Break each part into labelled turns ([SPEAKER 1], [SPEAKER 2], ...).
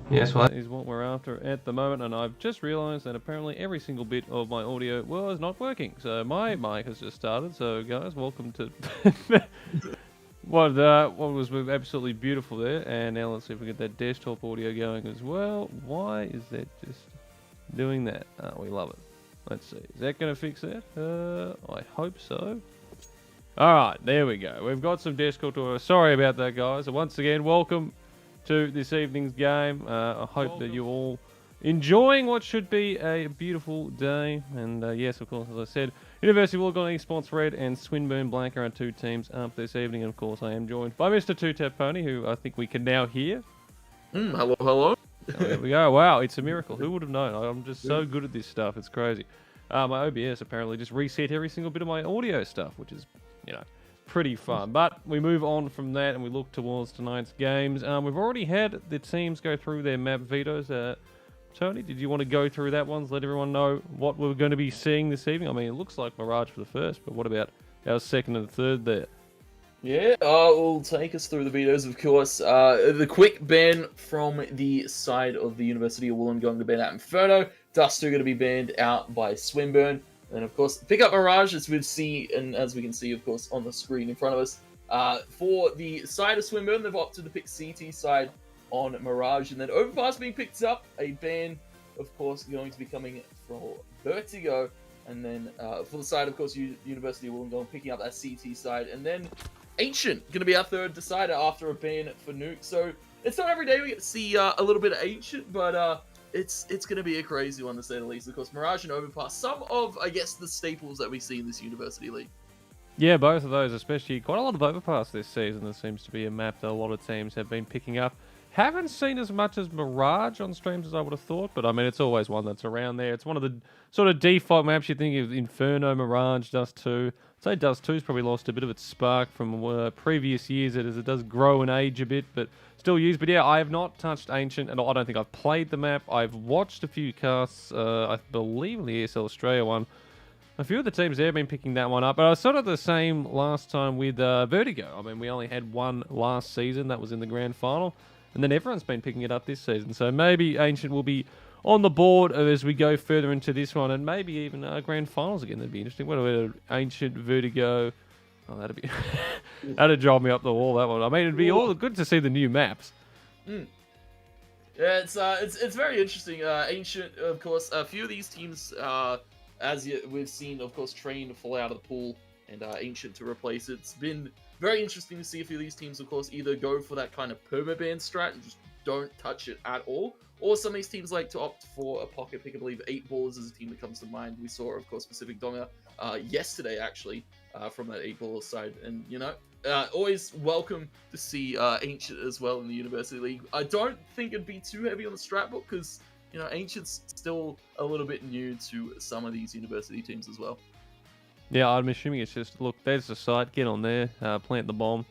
[SPEAKER 1] Yes, well, that is what we're after at the moment, and I've just realised that apparently every single bit of my audio was not working. So my mic has just started. So guys, welcome to what was absolutely beautiful there. And now let's see if we get that desktop audio going as well. Why is that just doing that? We love it. Let's see. Is that going to fix that? I hope so. All right, there we go. We've got some desktop audio. Sorry about that, guys. And once again, welcome to this evening's game. I hope that you're all enjoying what should be a beautiful day. And yes, of course, as I said, University of Wollongong Esports Red and Swinburne Black are our two teams up this evening. And of course, I am joined by Mr. Two Tap Tony, who I think we can now hear.
[SPEAKER 2] Hello, hello.
[SPEAKER 1] There we go. Wow, it's a miracle. Who would have known? I'm just so good at this stuff. It's crazy. My OBS apparently just reset every single bit of my audio stuff, which is, pretty fun. But we move on from that and we look towards tonight's games. We've already had the teams go through their map vetoes. Tony, did you want to go through that one? Let everyone know what we're going to be seeing this evening. I mean, it looks like Mirage for the first, but what about our second and third there?
[SPEAKER 2] Yeah, we'll take us through the vetoes, of course. The quick ban from the side of the University of Wollongong to ban out Inferno. Duster going to be banned out by Swinburne. And of course, pick up Mirage, as we see, and as we can see, of course, on the screen in front of us. For the side of Swinburne, they've opted to pick CT side on Mirage, and then Overpass being picked up. A ban, of course, going to be coming for Vertigo, and then for the side, of course, University of Wollongong picking up that CT side, and then Ancient going to be our third decider after a ban for Nuke. So it's not every day we get to see a little bit of Ancient, but it's going to be a crazy one to say the least. Of course, Mirage and Overpass, some of, I guess, the staples that we see in this University League.
[SPEAKER 1] Yeah, both of those, especially quite a lot of Overpass this season. There seems to be a map that a lot of teams have been picking up. Haven't seen as much as Mirage on streams as I would have thought, but I mean, it's always one that's around there. It's one of the sort of default maps you think of: Inferno, Mirage, Dust 2. I'd say Dust 2's probably lost a bit of its spark from previous years as it does grow and age a bit, but still used. But yeah, I have not touched Ancient, and I don't think I've played the map. I've watched a few casts, I believe in the AEL Australia one. A few of the teams there have been picking that one up, but I was sort of the same last time with Vertigo. I mean, we only had one last season. That was in the grand final. And then everyone's been picking it up this season. So maybe Ancient will be on the board as we go further into this one. And maybe even grand finals again. That'd be interesting. What about Ancient, Vertigo? Oh, that'd be... that'd drive me up the wall, that one. I mean, it'd be all good to see the new maps.
[SPEAKER 2] Mm. Yeah, it's very interesting. Ancient, of course, a few of these teams, we've seen, of course, Train fall out of the pool and Ancient to replace it. It's been very interesting to see a few of these teams, of course, either go for that kind of permaban strat and just don't touch it at all, or some of these teams like to opt for a pocket pick. I believe 8 Ballers is a team that comes to mind. We saw, of course, Pacific Donga yesterday, actually, from that 8 Ballers side. And, always welcome to see Ancient as well in the University League. I don't think it'd be too heavy on the strat book because, Ancient's still a little bit new to some of these university teams as well.
[SPEAKER 1] Yeah, I'm assuming it's just, look, there's the site, get on there, plant the bomb.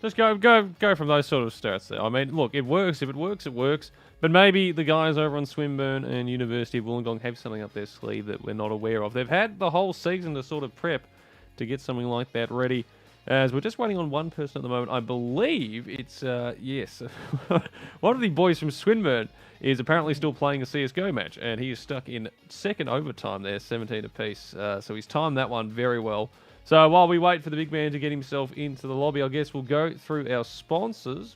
[SPEAKER 1] Just go from those sort of stats there. I mean, look, it works. If it works, it works. But maybe the guys over on Swinburne and University of Wollongong have something up their sleeve that we're not aware of. They've had the whole season to sort of prep to get something like that ready. As we're just waiting on one person at the moment. I believe it's, yes, one of the boys from Swinburne is apparently still playing a CSGO match, and he is stuck in second overtime there, 17 apiece. So he's timed that one very well. So while we wait for the big man to get himself into the lobby, I guess we'll go through our sponsors.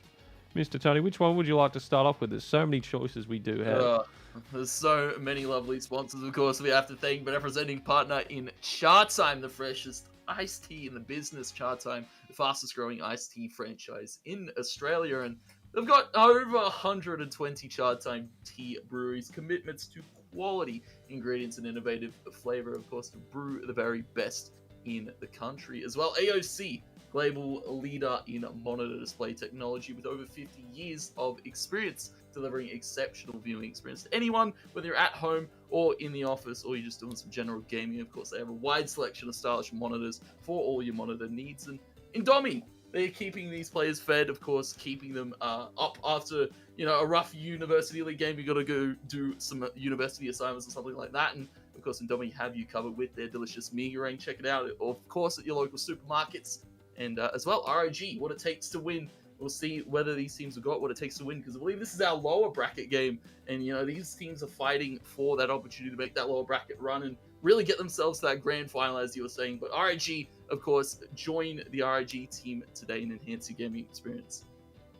[SPEAKER 1] Mr. Tony, which one would you like to start off with? There's so many choices we do have.
[SPEAKER 2] There's so many lovely sponsors, of course. We have to thank, but our presenting partner in Chatime, the freshest iced tea in the business. Chatime, the fastest growing iced tea franchise in Australia, and they've got over 120 Chatime tea breweries, commitments to quality ingredients and innovative flavor, of course, to brew the very best in the country as well. AOC, global leader in monitor display technology with over 50 years of experience delivering exceptional viewing experience to anyone, whether you're at home or in the office, or you're just doing some general gaming. Of course, they have a wide selection of stylish monitors for all your monitor needs. And Indomie, they're keeping these players fed, of course, keeping them up after, a rough University League game. You got to go do some university assignments or something like that. And of course, Indomie have you covered with their delicious Migarang. Check it out, of course, at your local supermarkets. And as well, ROG, what it takes to win we'll see whether these teams have got what it takes to win, because I believe this is our lower bracket game, and these teams are fighting for that opportunity to make that lower bracket run and really get themselves to that grand final, as you were saying. But RIG, of course, join the RIG team today and enhance your gaming experience.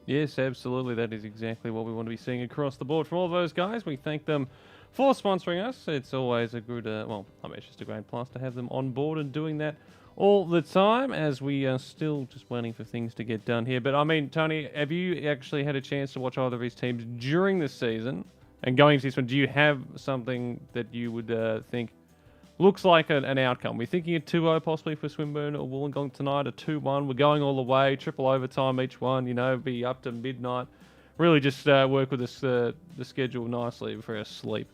[SPEAKER 1] Yes, absolutely. That is exactly what we want to be seeing across the board from all those guys. We thank them for sponsoring us. It's always a good, it's just a great plus to have them on board and doing that all the time, as we are still just waiting for things to get done here. But I mean, Tony, have you actually had a chance to watch either of these teams during the season? And going into this one, do you have something that you would think looks like an outcome? We're thinking a 2-0 possibly for Swinburne or Wollongong tonight, a 2-1. We're going all the way, triple overtime each one, be up to midnight. Really just work with the schedule nicely for our sleep.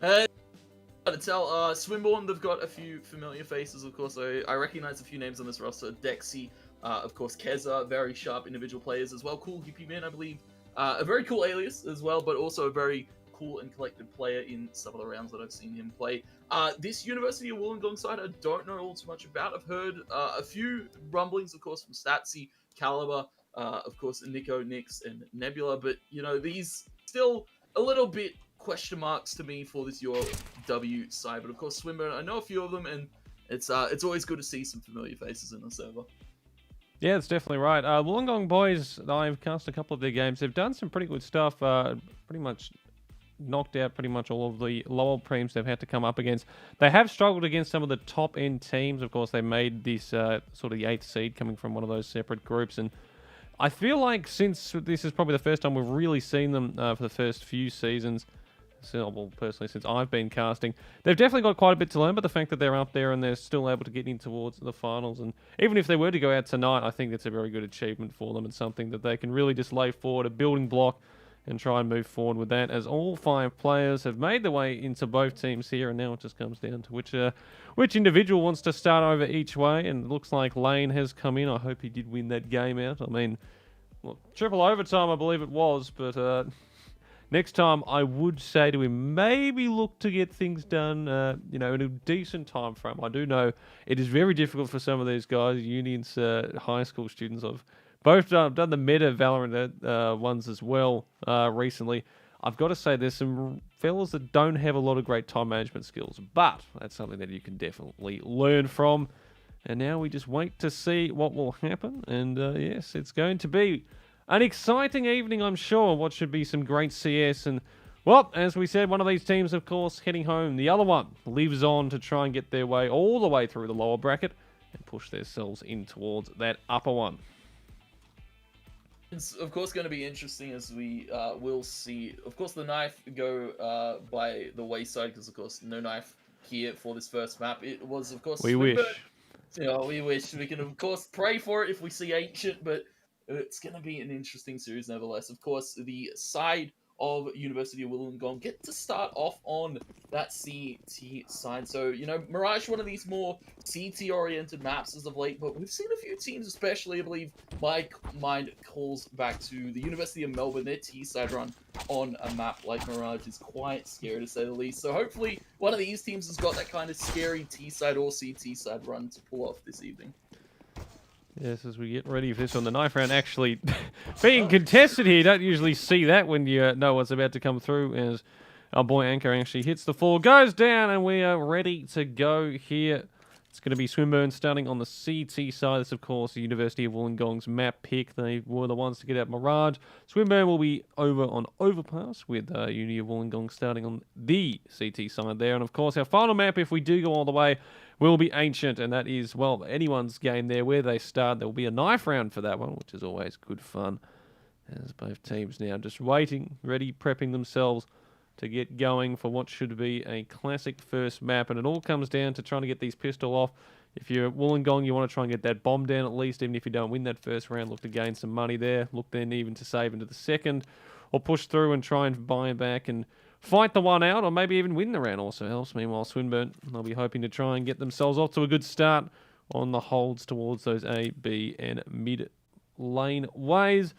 [SPEAKER 2] To tell, Swinburne, they've got a few familiar faces, of course. I recognize a few names on this roster. Dexy, of course, Keza, very sharp individual players as well. Cool hippie man, I believe. A very cool alias as well, but also a very cool and collected player in some of the rounds that I've seen him play. This University of Wollongong side, I don't know all too much about. I've heard a few rumblings, of course, from Statsy, Caliber, of course, Nico, Nix, and Nebula, but, these still a little bit question marks to me for this UOW side. But, of course, Swinburne, I know a few of them, and it's always good to see some familiar faces in the server.
[SPEAKER 1] Yeah, that's definitely right. Wollongong boys, I've cast a couple of their games. They've done some pretty good stuff, pretty much knocked out pretty much all of the lower prems they've had to come up against. They have struggled against some of the top-end teams. Of course, they made this sort of the 8th seed coming from one of those separate groups. And I feel like since this is probably the first time we've really seen them for the first few seasons, well, personally, since I've been casting, they've definitely got quite a bit to learn, but the fact that they're up there and they're still able to get in towards the finals, and even if they were to go out tonight, I think that's a very good achievement for them and something that they can really just lay forward, a building block, and try and move forward with that, as all 5 players have made their way into both teams here, and now it just comes down to which individual wants to start over each way, and it looks like Lane has come in. I hope he did win that game out. I mean, well, triple overtime, I believe it was, but next time I would say to him, maybe look to get things done, in a decent time frame. I do know it is very difficult for some of these guys, unions, high school students. I've both done the meta Valorant ones as well recently. I've got to say there's some fellas that don't have a lot of great time management skills, but that's something that you can definitely learn from. And now we just wait to see what will happen. And yes, it's going to be an exciting evening, I'm sure. What should be some great CS. And, well, as we said, one of these teams, of course, heading home. The other one lives on to try and get their way all the way through the lower bracket and push themselves in towards that upper one.
[SPEAKER 2] It's, of course, going to be interesting, as we will see. Of course, the knife go by the wayside, because, of course, no knife here for this first map. It was, of course,
[SPEAKER 1] we wish.
[SPEAKER 2] We wish. We can, of course, pray for it if we see Ancient, but it's going to be an interesting series, nevertheless. Of course, the side of University of Wollongong get to start off on that CT side. So, Mirage, one of these more CT-oriented maps as of late, but we've seen a few teams, especially, I believe, my mind calls back to the University of Melbourne. Their T-side run on a map like Mirage is quite scary, to say the least. So hopefully one of these teams has got that kind of scary T-side or CT side run to pull off this evening.
[SPEAKER 1] Yes, as we get ready for this one, the knife round actually being contested here. You don't usually see that when you know what's about to come through, as our boy Anchor actually hits the floor, goes down, and we are ready to go here. It's going to be Swinburne starting on the CT side. This, of course, the University of Wollongong's map pick. They were the ones to get out Mirage. Swinburne will be over on Overpass, with Uni of Wollongong starting on the CT side there. And, of course, our final map, if we do go all the way, will be Ancient, and that is, well, anyone's game there. Where they start, there will be a knife round for that one, which is always good fun. As both teams now just waiting, ready, prepping themselves to get going for what should be a classic first map. And it all comes down to trying to get these pistol off. If you're Wollongong, you want to try and get that bomb down at least, even if you don't win that first round. Look to gain some money there. Look then even to save into the second, or push through and try and buy back and fight the one out, or maybe even win the round also helps. Meanwhile, Swinburne, they'll be hoping to try and get themselves off to a good start on the holds towards those A, B, and mid lane ways.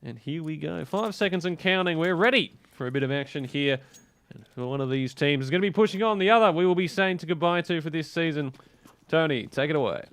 [SPEAKER 1] And here we go. 5 seconds and counting. We're ready for a bit of action here. And for one of these teams is going to be pushing on. The other we will be saying to goodbye to for this season. Tony, take it away.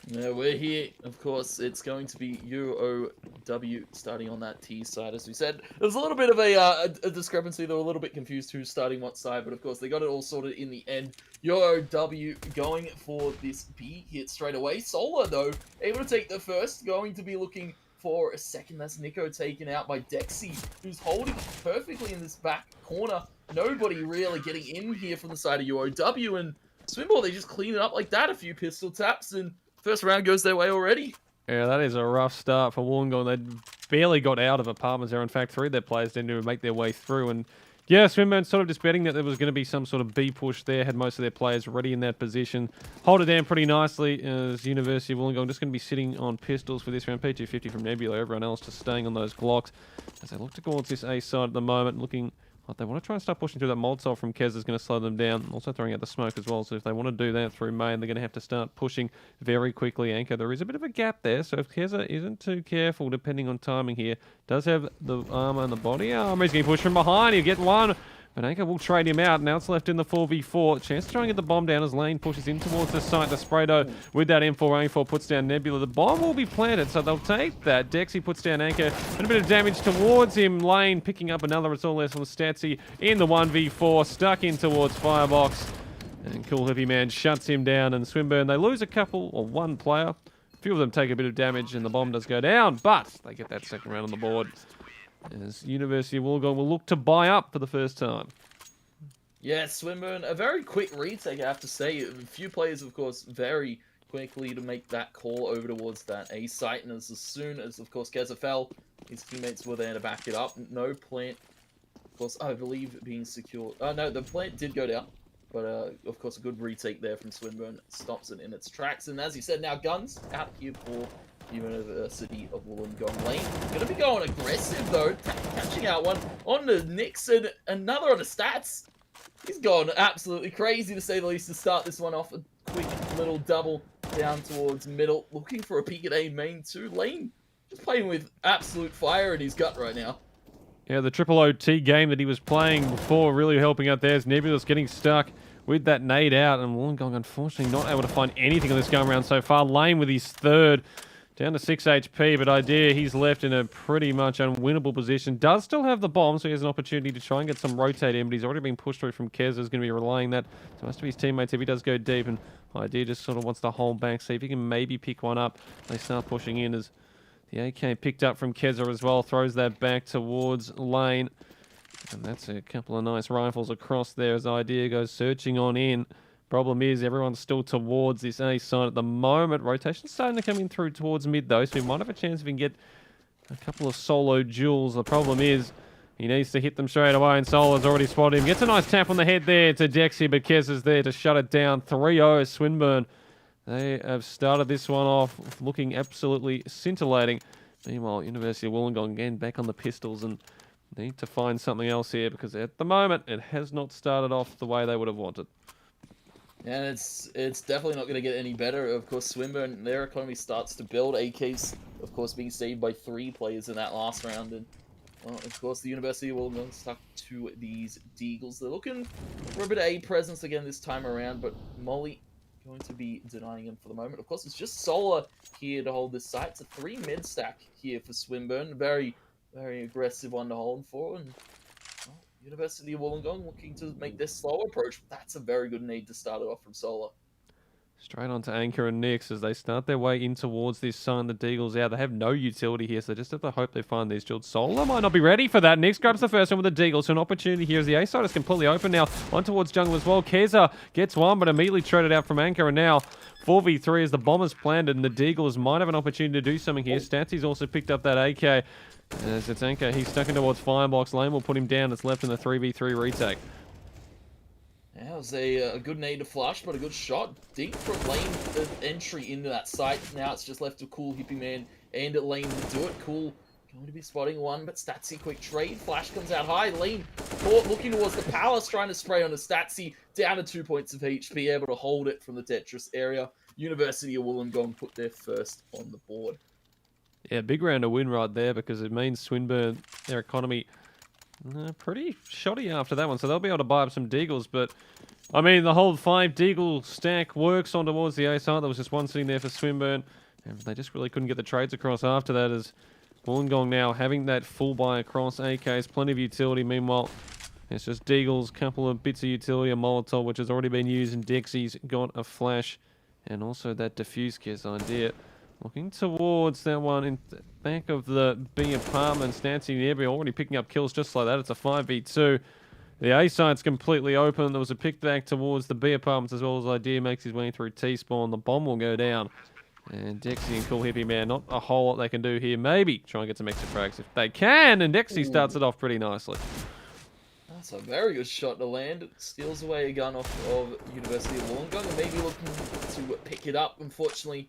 [SPEAKER 2] Yeah, we're here. Of course, it's going to be UOW starting on that T side, as we said. There's a little bit of a discrepancy. They were a little bit confused who's starting what side, but of course, they got it all sorted in the end. UOW going for this B hit straight away. Solar, though, able to take the first, going to be looking for a second. That's Nico taken out by Dexy, who's holding perfectly in this back corner. Nobody really getting in here from the side of UOW, and Swinburne, they just clean it up like that. A few pistol taps, and first round goes their way already.
[SPEAKER 1] Yeah, that is a rough start for Wollongong. They barely got out of apartments there. In fact, 3 of their players didn't even make their way through. And yeah, Swinburne sort of just betting that there was going to be some sort of B push there. Had most of their players ready in that position. Hold it down pretty nicely as University of Wollongong just going to be sitting on pistols for this round. P250 from Nebula. Everyone else just staying on those Glocks as they look towards this A side at the moment, looking like they want to try and start pushing through that Molotov from Kez is going to slow them down. Also throwing out the smoke as well. So if they want to do that through main, they're going to have to start pushing very quickly. Anchor, there is a bit of a gap there. So if Keza isn't too careful, depending on timing here, does have the armor and the body armor. He's getting pushed from behind. He'll get one. But Anchor will trade him out. Now it's left in the 4v4. Chance to try and get the bomb down as Lane pushes in towards the site. The Spraydo with that M4A4 puts down Nebula. The bomb will be planted, so they'll take that. Dexy puts down Anchor. And a bit of damage towards him. Lane picking up another. It's all less on Statsy in the 1v4. Stuck in towards Firebox. And Cool Hippie Man shuts him down. And Swinburne, they lose a couple, or one player. A few of them take a bit of damage, and the bomb does go down. But they get that second round on the board, as University of Wollongong will look to buy up for the first time.
[SPEAKER 2] Yeah, Swinburne, a very quick retake, I have to say. A few players, of course, very quickly to make that call over towards that A site. And as soon as, of course, Keza fell, his teammates were there to back it up. No plant, of course, I believe, being secured. No, the plant did go down. But, of course, a good retake there from Swinburne. Stops it in its tracks. And as you said, now guns out here for University of Wollongong. Lane going to be going aggressive, though. Catching out one on the Nixon, another on the Stats. He's gone absolutely crazy, to say the least, to start this one off. A quick little double down towards middle. Looking for a peek at A main too. Lane just playing with absolute fire in his gut right now.
[SPEAKER 1] Yeah, the triple OT game that he was playing before really helping out there. As Nebula's getting stuck with that nade out. And Wollongong, unfortunately, not able to find anything on this going round so far. Lane with his third. Down to 6 HP, but Idea, he's left in a pretty much unwinnable position. Does still have the bomb, so he has an opportunity to try and get some rotate in, but he's already been pushed through from Kez. Is going to be relaying that to most of his teammates if he does go deep, and Idea just sort of wants to hold back, see if he can maybe pick one up. They start pushing in as the AK picked up from Keza as well, throws that back towards Lane. And that's a couple of nice rifles across there as Idea goes searching on in. Problem is, everyone's still towards this A side at the moment. Rotation's starting to come in through towards mid, though, so we might have a chance if we can get a couple of solo duels. The problem is, he needs to hit them straight away, and Solo's already spotted him. Gets a nice tap on the head there to Dexy, but Kez is there to shut it down. 3-0 Swinburne. They have started this one off looking absolutely scintillating. Meanwhile, University of Wollongong again back on the pistols and need to find something else here, because at the moment, it has not started off the way they would have wanted.
[SPEAKER 2] And it's definitely not going to get any better. Of course, Swinburne, their economy starts to build. AK's, of course, being saved by 3 players in that last round. And, well, of course, the University of Wollongong stuck to these Deagles. They're looking for a bit of A presence again this time around, but Molly going to be denying him for the moment. Of course, it's just Solar here to hold this site. It's a 3 mid stack here for Swinburne. Very, very aggressive one to hold for. And University of Wollongong looking to make this slow approach. That's a very good need to start it off from Solar.
[SPEAKER 1] Straight on to Anchor and Nix as they start their way in towards this sign. The Deagle's out. They have no utility here, so just have to hope they find these shields. Solar might not be ready for that. Nix grabs the first one with the Deagle, so an opportunity here as the A side is completely open now. One towards jungle as well. Keza gets one, but immediately traded out from Anchor, and now 4v3 as the bombers planted, and the Deagles might have an opportunity to do something here. Statsy's also picked up that AK. As it's Anchor, he's stuck in towards Firebox. Lane will put him down. It's left in the 3v3 retake.
[SPEAKER 2] Yeah, it was a good need to flush, but a good shot. Deep from Lane, the entry into that site. Now it's just left to Cool Hippie Man and Lane to do it. Cool going to be spotting one, but Statsy quick trade. Flash comes out high. Lane caught looking towards the Palace, trying to spray on the Statsy. Down to 2 points of HP, able to hold it from the Tetris area. University of Wollongong put their first on the board.
[SPEAKER 1] Yeah, big round to win right there, because it means Swinburne, their economy, pretty shoddy after that one. So they'll be able to buy up some Deagles, but I mean, the whole 5 Deagle stack works on towards the A side. There was just one sitting there for Swinburne, and they just really couldn't get the trades across after that, as Wollongong now having that full buy across AKs, plenty of utility. Meanwhile, it's just Deagle's couple of bits of utility, a Molotov, which has already been used, and Dexy's got a flash, and also that diffuse kiss idea. Looking towards that one in the back of the B apartments. Nancy Nearby already picking up kills just like that. It's a 5v2. The A side's completely open. There was a pick back towards the B apartments as well as Idea makes his way through T-spawn. The bomb will go down. And Dexy and Cool Hippie Man, not a whole lot they can do here. Maybe try and get some extra frags if they can. And Dexy starts it off pretty nicely.
[SPEAKER 2] That's a very good shot to land. It steals away a gun off of University of Wollongong and maybe looking to pick it up. Unfortunately,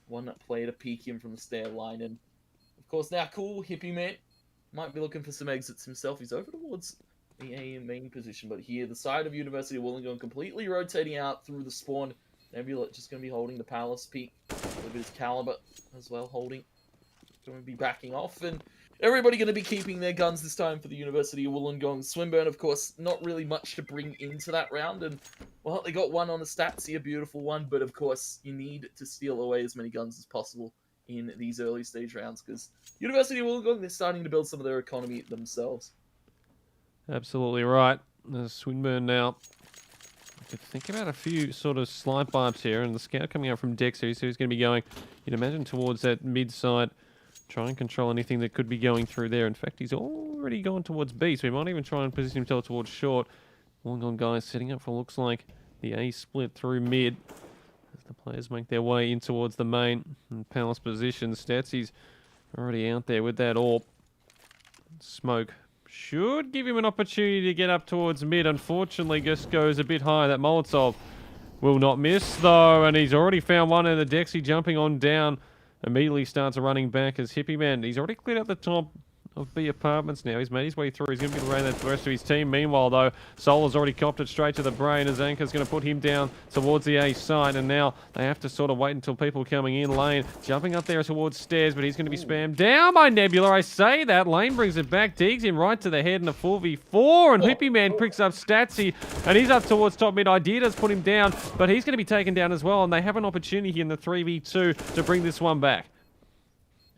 [SPEAKER 2] one player to peek him from the stair line. And of course, now Cool Hippie Man might be looking for some exits himself. He's over towards the A main position, but here the side of University of Wollongong completely rotating out through the spawn. Nebula just going to be holding the palace peak. A little bit of caliber as well, holding. Going to be backing off, and everybody going to be keeping their guns this time for the University of Wollongong. Swinburne, of course, not really much to bring into that round, and well, they got one on the stats here, beautiful one, but of course, you need to steal away as many guns as possible in these early stage rounds, because University of Wollongong, they're starting to build some of their economy themselves.
[SPEAKER 1] Absolutely right. There's Swinburne now. I could think about a few sort of slight vibes here, and the scout coming out from Dexter, so he's going to be going, you'd imagine, towards that mid side, try and control anything that could be going through there. In fact, he's already gone towards B, so he might even try and position himself towards short. Wollongong guys setting up for looks like the A split through mid as the players make their way in towards the main and palace position. Statsy's already out there with that AWP. Smoke should give him an opportunity to get up towards mid. Unfortunately, just goes a bit high. That Molotov will not miss, though, and he's already found one, and the Dexy jumping on down immediately starts running back as Hippie Man. He's already cleared up the top of B apartments now. He's made his way through. He's going to be around that for the rest of his team. Meanwhile, though, Solar's already copped it straight to the brain as Anchor's going to put him down towards the A side. And now they have to sort of wait until people are coming in. Lane jumping up there towards stairs, but he's going to be spammed down by Nebula. I say that. Lane brings it back, digs him right to the head in a 4v4. And Hippie Man picks up Statsy, and he's up towards top mid. Idea does put him down, but he's going to be taken down as well. And they have an opportunity here in the 3v2 to bring this one back.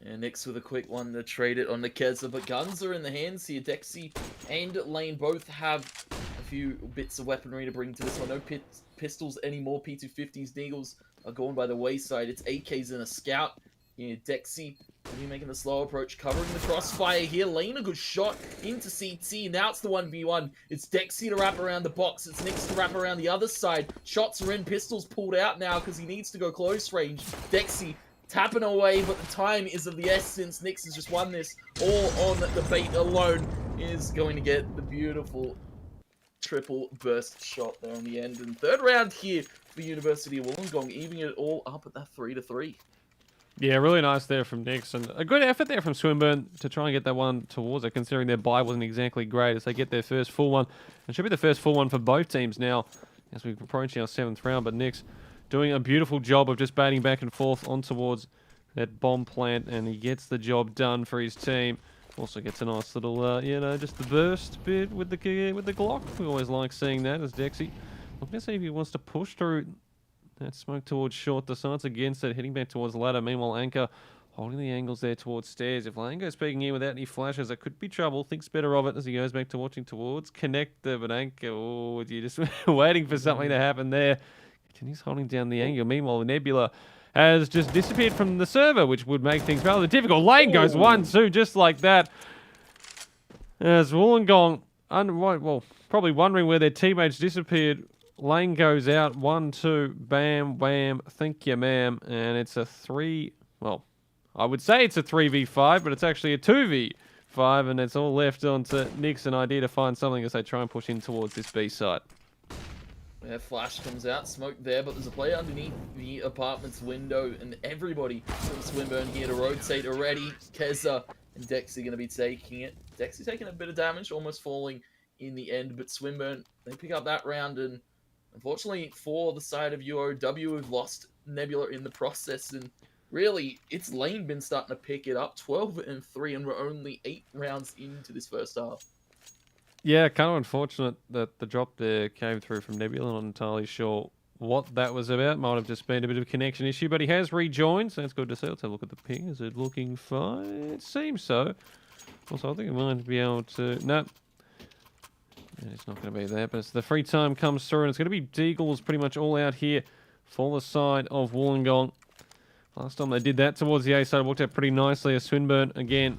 [SPEAKER 2] And Nix with a quick one to trade it on the Keza, but guns are in the hands here. Dexy and Lane both have a few bits of weaponry to bring to this one. No pistols anymore. P250s, Deagles are gone by the wayside. It's AKs and a scout. Here, Dexy making the slow approach, covering the crossfire here. Lane a good shot into CT. Now it's the 1v1. It's Dexy to wrap around the box. It's Nix to wrap around the other side. Shots are in. Pistols pulled out now because he needs to go close range. Dexy tapping away, but the time is of the essence. Nix has just won this all on the bait alone. Is going to get the beautiful triple burst shot there in the end. And third round here for University of Wollongong, evening it all up at that 3-3.
[SPEAKER 1] Yeah, really nice there from Nix, and a good effort there from Swinburne to try and get that one towards it, considering their bye wasn't exactly great as they get their first full one. It should be the first full one for both teams now as we approach our 7th round, but Nix doing a beautiful job of just baiting back and forth on towards that bomb plant, and he gets the job done for his team. Also gets a nice little, just the burst bit with the Glock. We always like seeing that as Dexy. Looking to see if he wants to push through that smoke towards short. Decides against it, heading back towards ladder. Meanwhile, Anchor holding the angles there towards stairs. If Lane goes peeking in without any flashes, it could be trouble. Thinks better of it as he goes back to watching towards connector, but Anchor, you're just waiting for something to happen there. Continues holding down the angle. Meanwhile, Nebula has just disappeared from the server, which would make things rather difficult. Lane goes 1-2 just like that. As Wollongong, probably wondering where their teammates disappeared. Lane goes out 1-2. Bam, wham. Thank you, ma'am. And it's a 3. Well, I would say it's a 3v5, but it's actually a 2v5, and it's all left onto Nix and Idea to find something as they try and push in towards this B side.
[SPEAKER 2] Yeah, flash comes out, smoke there, but there's a player underneath the apartment's window, and everybody from Swinburne here to rotate already. Keza and Dexy going to be taking it. Dexy taking a bit of damage, almost falling in the end, but Swinburne, they pick up that round, and unfortunately for the side of UOW, we've lost Nebula in the process, and really, it's Lane been starting to pick it up, 12-3, and we're only 8 rounds into this first half.
[SPEAKER 1] Yeah, kind of unfortunate that the drop there came through from Nebula. Not entirely sure what that was about. Might have just been a bit of a connection issue, but he has rejoined, so that's good to see. Let's have a look at the ping. Is it looking fine? It seems so. Also, I think it might be able to... No. Yeah, it's not going to be there, but the free time comes through, and it's going to be Deagles pretty much all out here for the side of Wollongong. Last time they did that towards the A side, it worked out pretty nicely. A Swinburne, again,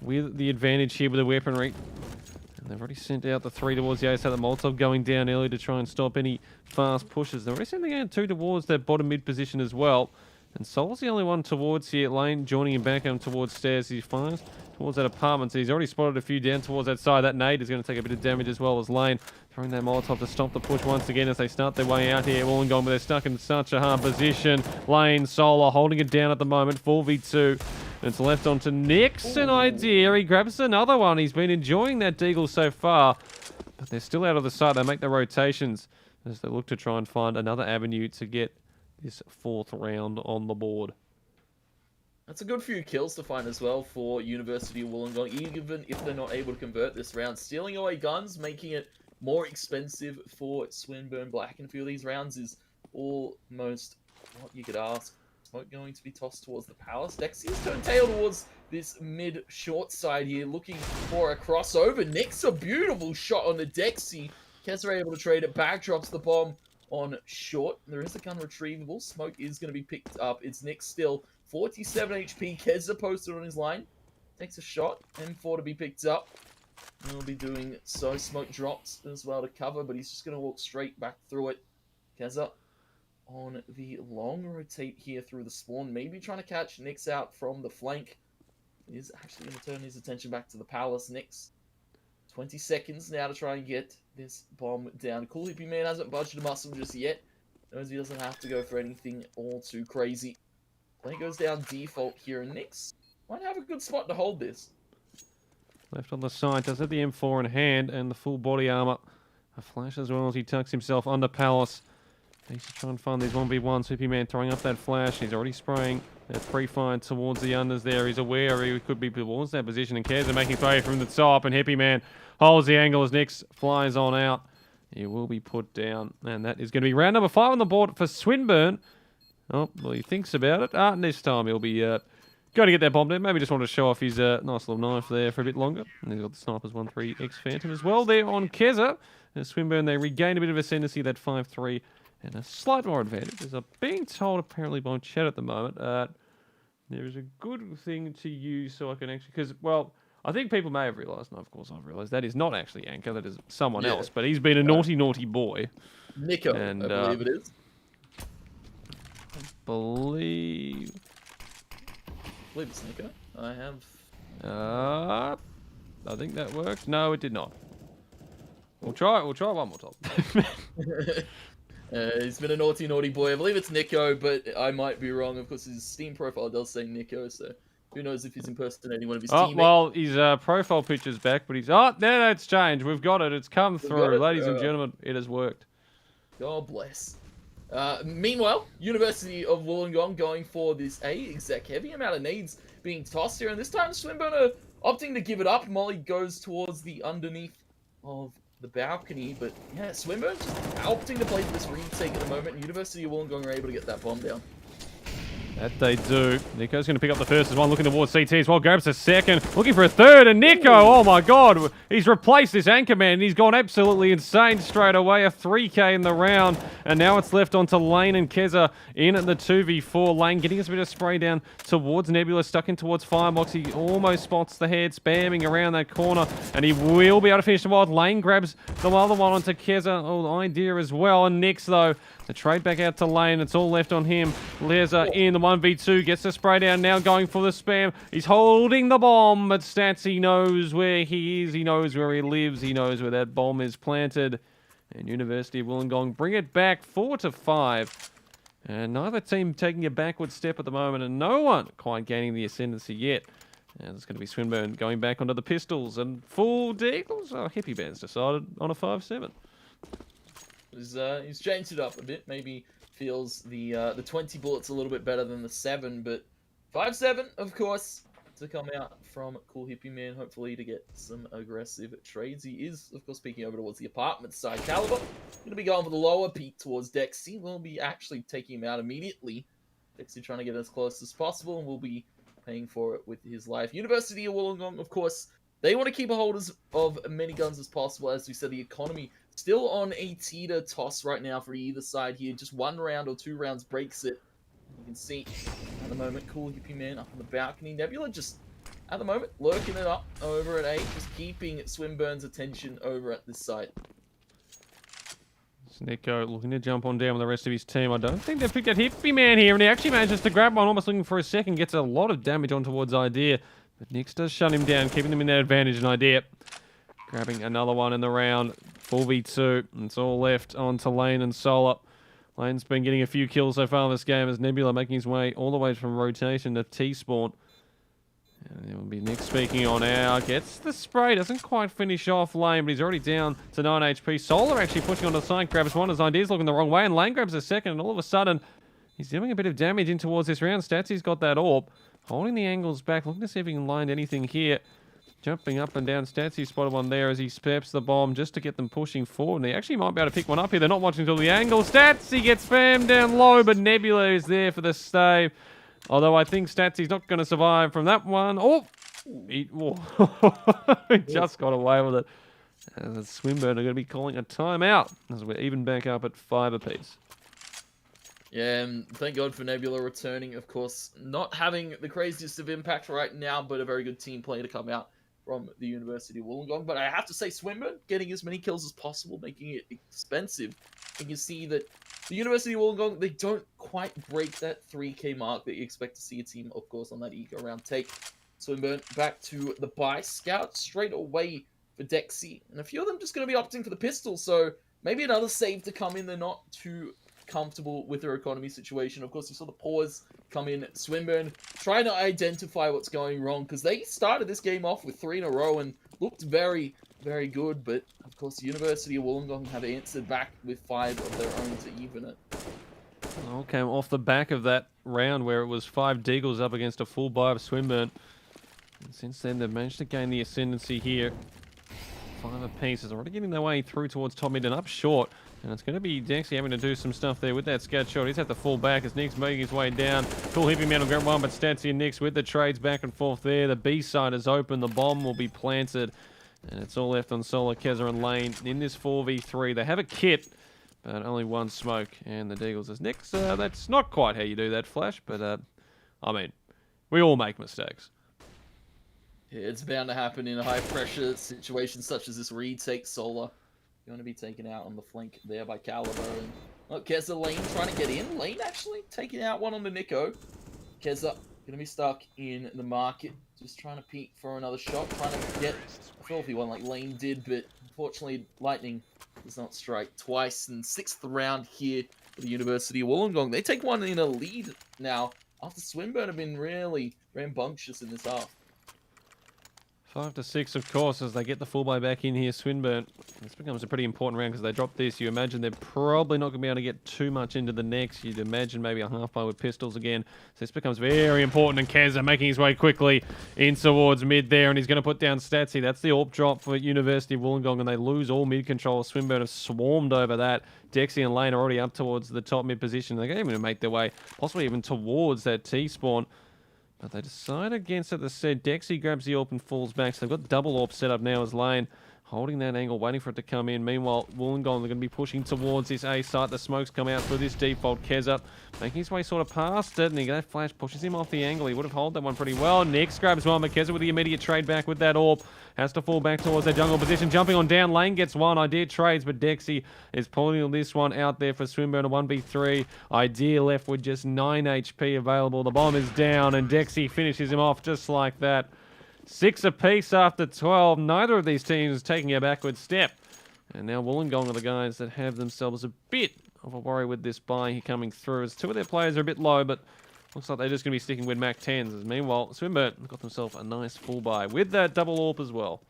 [SPEAKER 1] with the advantage here with the weaponry. And they've already sent out the 3 towards the A side. The Molotov going down early to try and stop any fast pushes. They're already sending out 2 towards that bottom mid position as well. And Sol's the only one towards here. Lane joining him back home towards stairs. He fires towards that apartment. So he's already spotted a few down towards that side. That nade is going to take a bit of damage as well as Lane. Throwing that Molotov to stop the push once again as they start their way out here. Wollongong, but they're stuck in such a hard position. Lane, Solar holding it down at the moment. 4v2. It's left onto Nix. An idea. He grabs another one. He's been enjoying that Deagle so far. But they're still out of the sight. They make the rotations as they look to try and find another avenue to get this 4th round on the board.
[SPEAKER 2] That's a good few kills to find as well for University of Wollongong, even if they're not able to convert this round. Stealing away guns, making it more expensive for Swinburne Black in a few of these rounds is almost what you could ask. Smoke going to be tossed towards the palace. Dexy is turned tail towards this mid-short side here, looking for a crossover. Nick's a beautiful shot on the Dexy. Kez are able to trade it back, drops the bomb on short. There is a gun retrievable. Smoke is going to be picked up. It's Nick still. 47 HP. Keza posted on his line. Takes a shot. M4 to be picked up. He'll be doing so. Smoke drops as well to cover, but he's just going to walk straight back through it. Keza on the long rotate here through the spawn. Maybe trying to catch Nix out from the flank. He's actually going to turn his attention back to the palace. Nix, 20 seconds now to try and get this bomb down. Cool Hippie Man hasn't budged a muscle just yet. Knows he doesn't have to go for anything all too crazy. Play goes down default here, and Nix might have a good spot to hold this.
[SPEAKER 1] Left on the side, does have the M4 in hand and the full body armor. A flash as well as he tucks himself under Palace. He's to try and find these 1v1s. Hippie Man throwing up that flash. He's already spraying that pre-fire towards the unders there. He's aware he could be towards that position, and Keza making play from the top, and Hippie Man holds the angle as Nix flies on out. He will be put down, and that is going to be round number 5 on the board for Swinburne. Oh, well, he thinks about it. And this time he'll be going to get that bomb down. Maybe just want to show off his nice little knife there for a bit longer. And he's got the Sniper's 1-3 X-Phantom as well there on Keza. And Swinburne, they regain a bit of ascendancy, that 5-3, and a slight more advantage. As I'm being told apparently by chat at the moment, there is a good thing to use so I can actually... Because, well, I think people may have realised, and of course I've realised, that is not actually Anchor, that is someone else. But he's been a naughty, naughty boy.
[SPEAKER 2] Nico, and, I believe it is.
[SPEAKER 1] I believe
[SPEAKER 2] it's Nico. I have.
[SPEAKER 1] I think that worked. No, it did not. We'll try one more time.
[SPEAKER 2] He's been a naughty, naughty boy. I believe it's Nico, but I might be wrong. Of course, his Steam profile does say Nico, so who knows if he's impersonating one of his teammates.
[SPEAKER 1] Well, his profile picture's back, but he's... Oh, no, it's changed. We've got it. It's come through. Ladies and gentlemen, it has worked.
[SPEAKER 2] God bless. Meanwhile, University of Wollongong going for this exec heavy amount of needs being tossed here, and this time Swinburne are opting to give it up. Molly goes towards the underneath of the balcony, but yeah, Swinburne just opting to play for this retake at the moment. University of Wollongong are able to get that bomb down.
[SPEAKER 1] That they do. Nico's going to pick up the first as well, looking towards CT as well. Grabs a second, looking for a third, and Nico, oh my god, he's replaced this Anchorman, and he's gone absolutely insane straight away. A 3k in the round, and now it's left onto Lane and Keza in at the 2v4. Lane getting us a bit of spray down towards Nebula, stuck in towards Firebox. He almost spots the head, spamming around that corner, and he will be able to finish the wild. Lane grabs the other one onto Keza, idea as well, and Nix though, the trade back out to Lane. It's all left on him. Leza in the 1v2, gets the spray down, now going for the spam. He's holding the bomb, but Stats, he knows where he is, he knows where he lives, he knows where that bomb is planted. And University of Wollongong bring it back 4-5. And neither team taking a backward step at the moment, and no one quite gaining the ascendancy yet. And it's going to be Swinburne going back onto the pistols and full deagles. Oh, Hippie Band's decided on a 5-7.
[SPEAKER 2] He's changed it up a bit. Maybe feels the 20 bullets a little bit better than the 7, but 5-7, of course, to come out from Cool Hippie Man, hopefully to get some aggressive trades. He is, of course, peeking over towards the apartment side. Caliber going to be going for the lower peak towards Dexy. We'll be actually taking him out immediately. Dexy trying to get as close as possible, and we'll be paying for it with his life. University of Wollongong, of course, they want to keep a hold of many guns as possible. As we said, the economy still on a teeter toss right now for either side here. Just 1 round or 2 rounds breaks it. You can see at the moment, Cool Hippie Man up on the balcony. Nebula just, at the moment, lurking it up over at 8. Just keeping Swinburne's attention over at this side.
[SPEAKER 1] Nico looking to jump on down with the rest of his team. I don't think they've picked that Hippie Man here, and he actually manages to grab one, almost looking for a second. Gets a lot of damage on towards Idea. But Nix does shut him down, keeping them in that advantage, and Idea grabbing another one in the round. 4v2. And it's all left on to Lane and Solar. Lane's been getting a few kills so far in this game as Nebula making his way all the way from rotation to T-spawn. And it will be Nick speaking on air. Gets the spray, doesn't quite finish off Lane, but he's already down to 9 HP. Solar actually pushing on the side, grabs one as Idea's looking the wrong way, and Lane grabs a second, and all of a sudden, he's doing a bit of damage in towards this round. Statsy's got that orb, holding the angles back, looking to see if he can line anything here. Jumping up and down, Statsy spotted one there as he steps the bomb just to get them pushing forward. And they actually might be able to pick one up here. They're not watching until the angle. Statsy gets spammed down low, but Nebula is there for the save. Although I think Statsy's not going to survive from that one. Oh! He just got away with it. And Swinburne are going to be calling a timeout as we're even back up at 5 apiece.
[SPEAKER 2] Yeah, and thank God for Nebula returning, of course. Not having the craziest of impact right now, but a very good team play to come out from the University of Wollongong. But I have to say, Swinburne getting as many kills as possible, making it expensive. You can see that the University of Wollongong, they don't quite break that 3k mark that you expect to see a team, of course, on that eco round take. Swinburne back to the buy scout straight away for Dexy. And a few of them just going to be opting for the pistol, so maybe another save to come in. They're not too comfortable with their economy situation. Of course, you saw the pause come in. Swinburne trying to identify what's going wrong, because they started this game off with 3 in a row and looked very, very good. But, of course, the University of Wollongong have answered back with 5 of their own to even it.
[SPEAKER 1] All came off the back of that round where it was 5 Deagles up against a full buy of Swinburne. And since then, they've managed to gain the ascendancy here. 5 apiece is already getting their way through towards top mid and up short. And it's going to be Dexy having to do some stuff there with that scout shot. He's had to fall back as Nick's making his way down. Cool Hippie Man will grab one, but Statsy and Nick's with the trades back and forth there. The B side is open. The bomb will be planted. And it's all left on Solar, Keza, and Lane in this 4v3. They have a kit, but only 1 smoke. And the Deagles is Nick's. That's not quite how you do that, Flash. But, I mean, we all make mistakes.
[SPEAKER 2] Yeah, it's bound to happen in a high-pressure situation such as this retake. Solar going to be taken out on the flank there by Caliber. And look, Keza, Lane trying to get in. Lane actually taking out one on the Nico. Keza going to be stuck in the market, just trying to peek for another shot, trying to get a filthy one like Lane did, but unfortunately Lightning does not strike twice. And 6th round here for the University of Wollongong. They take one in a lead now after Swinburne have been really rambunctious in this half.
[SPEAKER 1] 5 to 6, of course, as they get the full buy back in here. Swinburne. This becomes a pretty important round because they drop this. You imagine they're probably not going to be able to get too much into the next. You'd imagine maybe a half buy with pistols again. So this becomes very important. And Keza making his way quickly in towards mid there. And he's going to put down Statsy. That's the AWP drop for University of Wollongong. And they lose all mid control. Swinburne have swarmed over that. Dexy and Lane are already up towards the top mid position. They're going to make their way possibly even towards that T-spawn. But they decide against it. As said, Dexy grabs the AWP and falls back. So they've got double AWP set up now as Lane holding that angle, waiting for it to come in. Meanwhile, Wollongong, they're going to be pushing towards this A site. The smokes come out for this default. Keza making his way sort of past it. And that flash pushes him off the angle. He would have held that one pretty well. Nix grabs one, but Keza with the immediate trade back with that AWP. Has to fall back towards their jungle position. Jumping on down. Lane gets one. Idea trades, but Dexy is pulling this one out there for Swinburne. A 1v3. Idea left with just 9 HP available. The bomb is down, and Dexy finishes him off just like that. 6 apiece after 12. Neither of these teams taking a backward step. And now Wollongong are the guys that have themselves a bit of a worry with this buy coming through, as 2 of their players are a bit low, but looks like they're just going to be sticking with Mac 10s. As meanwhile, Swinburne got themselves a nice full buy with that double AWP as well.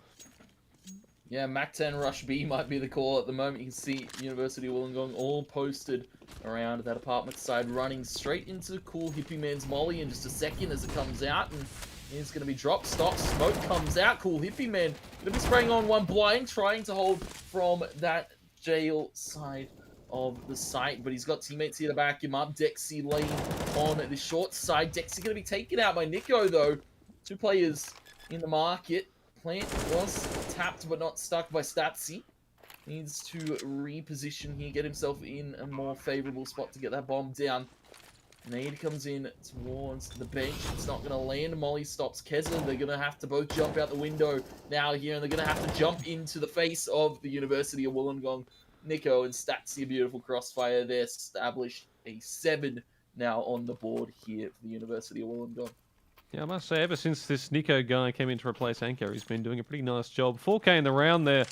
[SPEAKER 2] Yeah, Mac 10 Rush B might be the call at the moment. You can see University of Wollongong all posted around that apartment side, running straight into Cool Hippie Man's molly in just a second as it comes out. And is going to be dropped. Stop. Smoke comes out. Cool Hippie Man going to be spraying on one blind, trying to hold from that jail side of the site, but he's got teammates here to back him up. Dexy lane on the short side. Dexy going to be taken out by Nico, though. 2 players in the market. Plant was tapped but not stuck by Statsy. Needs to reposition here, get himself in a more favorable spot to get that bomb down. Nade comes in towards the bench. It's not going to land. Molly stops Keza. They're going to have to both jump out the window now here, and they're going to have to jump into the face of the University of Wollongong. Nico and Statsy, a beautiful crossfire there. Established a 7 now on the board here for the University of Wollongong.
[SPEAKER 1] Yeah, I must say, ever since this Nico guy came in to replace Anchor, he's been doing a pretty nice job. 4K in the round there.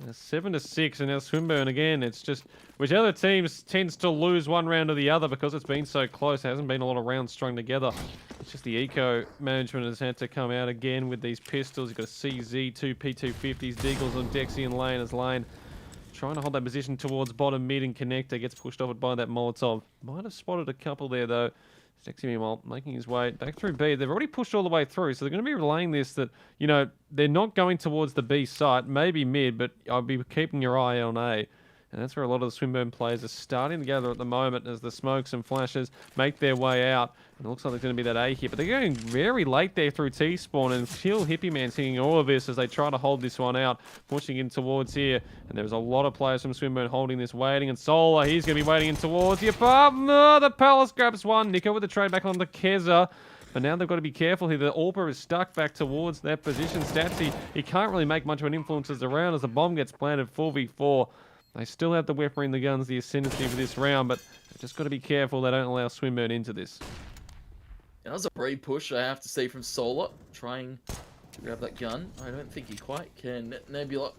[SPEAKER 1] 7-6, and now Swinburne again. It's just whichever teams tends to lose one round or the other because it's been so close. There hasn't been a lot of rounds strung together. It's just the eco management has had to come out again with these pistols. You've got a CZ, 2 P250s, Deagles on Dexy and Lane as Lane trying to hold that position towards bottom mid, and connector gets pushed off it by that Molotov. Might have spotted a couple there though. Dexy meanwhile making his way back through B. They've already pushed all the way through, so they're going to be relaying this that, you know, they're not going towards the B site, maybe mid, but I'll be keeping your eye on A. And that's where a lot of the Swinburne players are starting to gather at the moment as the smokes and flashes make their way out. And it looks like there's going to be that A hit, but they're going very late there through T-spawn, and Chill Hippie Man seeing all of this as they try to hold this one out, pushing in towards here. And there's a lot of players from Swinburne holding this, waiting. And Solar, he's going to be waiting in towards the apartment. The Palace grabs one. Nico with the trade back on the Keza. But now they've got to be careful here. The AWPer is stuck back towards that position. Statsy, he can't really make much of an influence as around as the bomb gets planted 4v4. They still have the weaponry and the guns, the ascendancy for this round, but they've just got to be careful they don't allow Swinburne into this.
[SPEAKER 2] That was a brave push, I have to say, from Solar, trying to grab that gun. I don't think he quite can. Nebula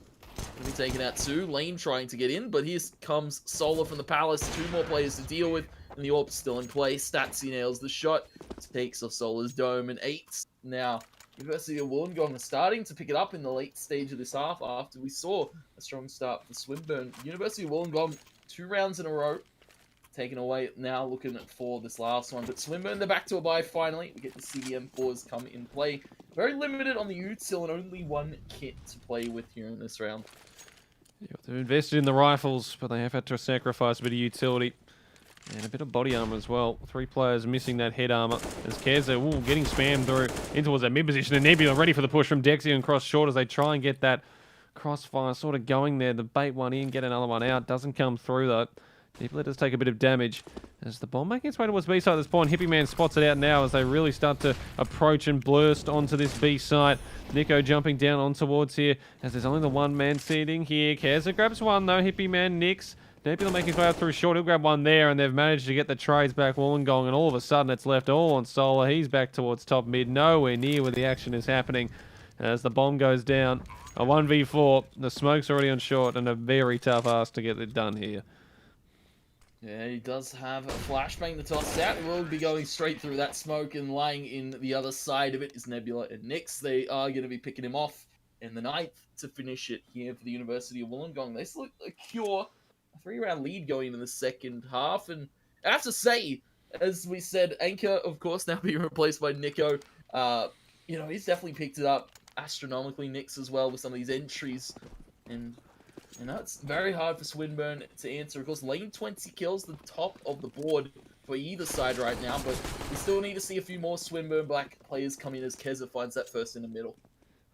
[SPEAKER 2] will be taken out too. Lane trying to get in, but here comes Solar from the Palace. 2 more players to deal with, and the AWP's still in play. Statsy nails the shot, takes off Solar's dome, and 8 now. University of Wollongong are starting to pick it up in the late stage of this half after we saw a strong start for Swinburne. University of Wollongong, 2 rounds in a row, taken away now, looking for this last one. But Swinburne, they're back to a bye finally. We get the CDM4s come in play. Very limited on the util and only 1 kit to play with here in this round.
[SPEAKER 1] Yeah, they've invested in the rifles, but they have had to sacrifice a bit of utility. And a bit of body armor as well. 3 players missing that head armor. As Keza, getting spammed through in towards that mid position. And Nebula ready for the push from Dexy and cross short as they try and get that crossfire sort of going there. The bait one in, get another one out. Doesn't come through though. Nebula does take a bit of damage. As the bomb making its way towards B side at this point, Hippie Man spots it out now as they really start to approach and burst onto this B site. Nico jumping down on towards here as there's only the 1 man seating here. Keza grabs one though. Hippie Man nicks. Nebula making his way out through short. He'll grab one there, and they've managed to get the trades back Wollongong, and all of a sudden it's left all on Solar. He's back towards top mid, nowhere near where the action is happening. As the bomb goes down, a 1v4. The smoke's already on short, and a very tough ask to get it done here.
[SPEAKER 2] Yeah, he does have a flashbang to toss out. He will be going straight through that smoke, and lying in the other side of it is Nebula and Nyx. They are going to be picking him off in the 9th to finish it here for the University of Wollongong. They still secure a 3-round lead going into the second half, and I have to say, as we said, Anchor, of course, now being replaced by Nico. You know, he's definitely picked it up astronomically. Nyx as well with some of these entries, and you know, it's very hard for Swinburne to answer. Of course, Lane 20 kills, the top of the board for either side right now, but we still need to see a few more Swinburne Black players come in as Keza finds that first in the middle.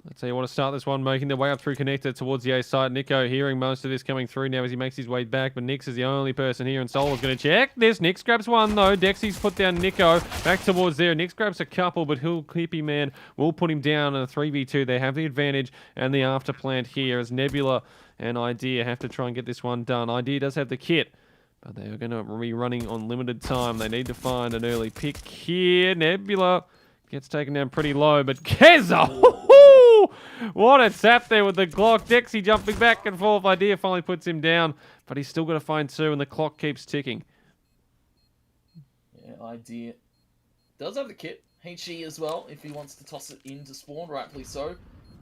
[SPEAKER 1] Let's see, you want to start this one, making their way up through connector towards the A side. Nico hearing most of this coming through now as he makes his way back, but Nyx is the only person here, and Solar's going to check this. Nyx grabs one, though. Dexy's put down Nico back towards there. Nyx grabs a couple, but Hippie Man will put him down in a 3v2. They have the advantage and the afterplant here as Nebula and Idea have to try and get this one done. Idea does have the kit, but they are going to be running on limited time. They need to find an early pick here. Nebula gets taken down pretty low, but Keza! What a tap there with the Glock. Dexy jumping back and forth. Idea finally puts him down, but he's still got to find 2, and the clock keeps ticking.
[SPEAKER 2] Yeah, Idea does have the kit. HE as well, if he wants to toss it into spawn, rightfully so.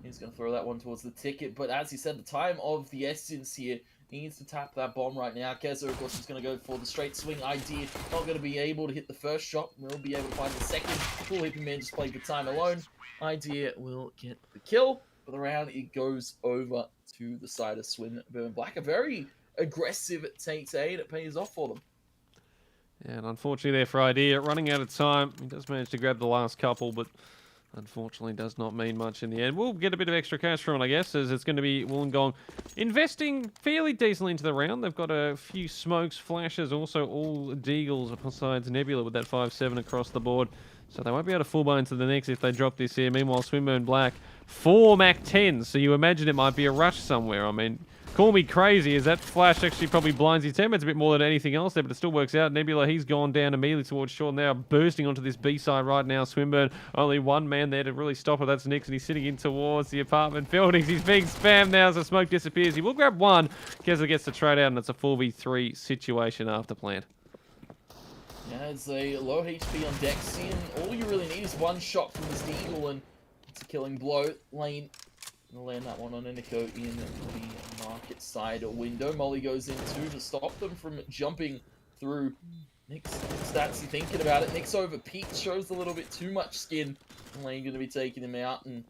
[SPEAKER 2] He's going to throw that one towards the ticket, but as he said, the time of the essence here He needs to tap that bomb right now. Keza, of course, is going to go for the straight swing idea. Not going to be able to hit the first shot. Will be able to find the second. Cool Hippie Man just played the time alone. Idea will get the kill. For the round, it goes over to the side of Swinburne Black. A very aggressive take to 8. It pays off for them.
[SPEAKER 1] Yeah, and unfortunately there for Idea. Running out of time. He does manage to grab the last couple, but unfortunately does not mean much in the end. We'll get a bit of extra cash from it, I guess, as it's going to be Wollongong investing fairly decently into the round. They've got a few smokes, flashes, also all deagles besides Nebula with that 5-7 across the board. So they won't be able to full buy into the next if they drop this here. Meanwhile, Swinburne Black, 4 Mac 10s. So you imagine it might be a rush somewhere. I mean, call me crazy, as that flash actually probably blinds his teammates a bit more than anything else there, but it still works out. Nebula, he's gone down immediately towards short now, bursting onto this B side right now. Swinburne, only one man there to really stop it. That's Nix, and he's sitting in towards the apartment buildings. He's being spammed now as the smoke disappears. He will grab one. Keza gets the trade out, and it's a 4v3 situation after plant.
[SPEAKER 2] Yeah, it's a low HP on Dexy, and all you really need is one shot from this Deagle, and it's a killing blow. Lane will land that one on Nico in the market side window. Molly goes in too to stop them from jumping through. Nick's Statsy thinking about it. Nick's over peaked, shows a little bit too much skin. Lane going to be taking him out, and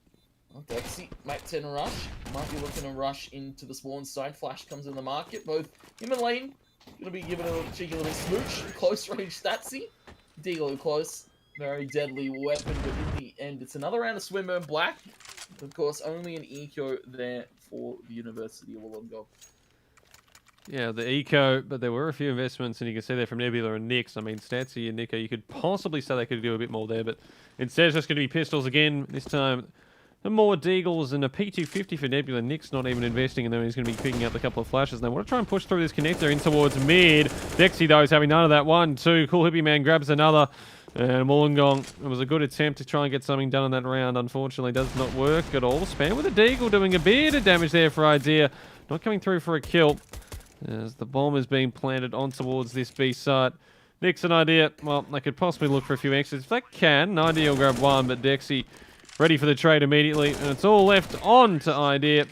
[SPEAKER 2] Dexy, Mac 10 rush. Might be looking to rush into the spawn side. Flash comes in the market. Both him and Lane going to be giving a cheeky little smooch. Close range Statsy. Deagle close. Very deadly weapon, but in the end, it's another round of Swinburne Black. Of course, only an eco there for the University of Wollongong.
[SPEAKER 1] Yeah, the eco, but there were a few investments, and you can see there from Nebula and Nix. I mean, Statsy and Nico, you could possibly say they could do a bit more there, but instead it's just going to be pistols again. This time, the more deagles and a P250 for Nebula. Nick's not even investing in them. He's going to be picking up a couple of flashes. They want to try and push through this connector in towards mid. Dexy, though, is having none of that. 1, 2. Cool Hippie Man grabs another. And Wollongong, it was a good attempt to try and get something done in that round. Unfortunately, does not work at all. Spam with a deagle doing a bit of damage there for Idea. Not coming through for a kill, as the bomb is being planted on towards this B site. Nix and Idea, well, they could possibly look for a few extras. If they can, Idea will grab one, but Dexy ready for the trade immediately. And it's all left on to Idea.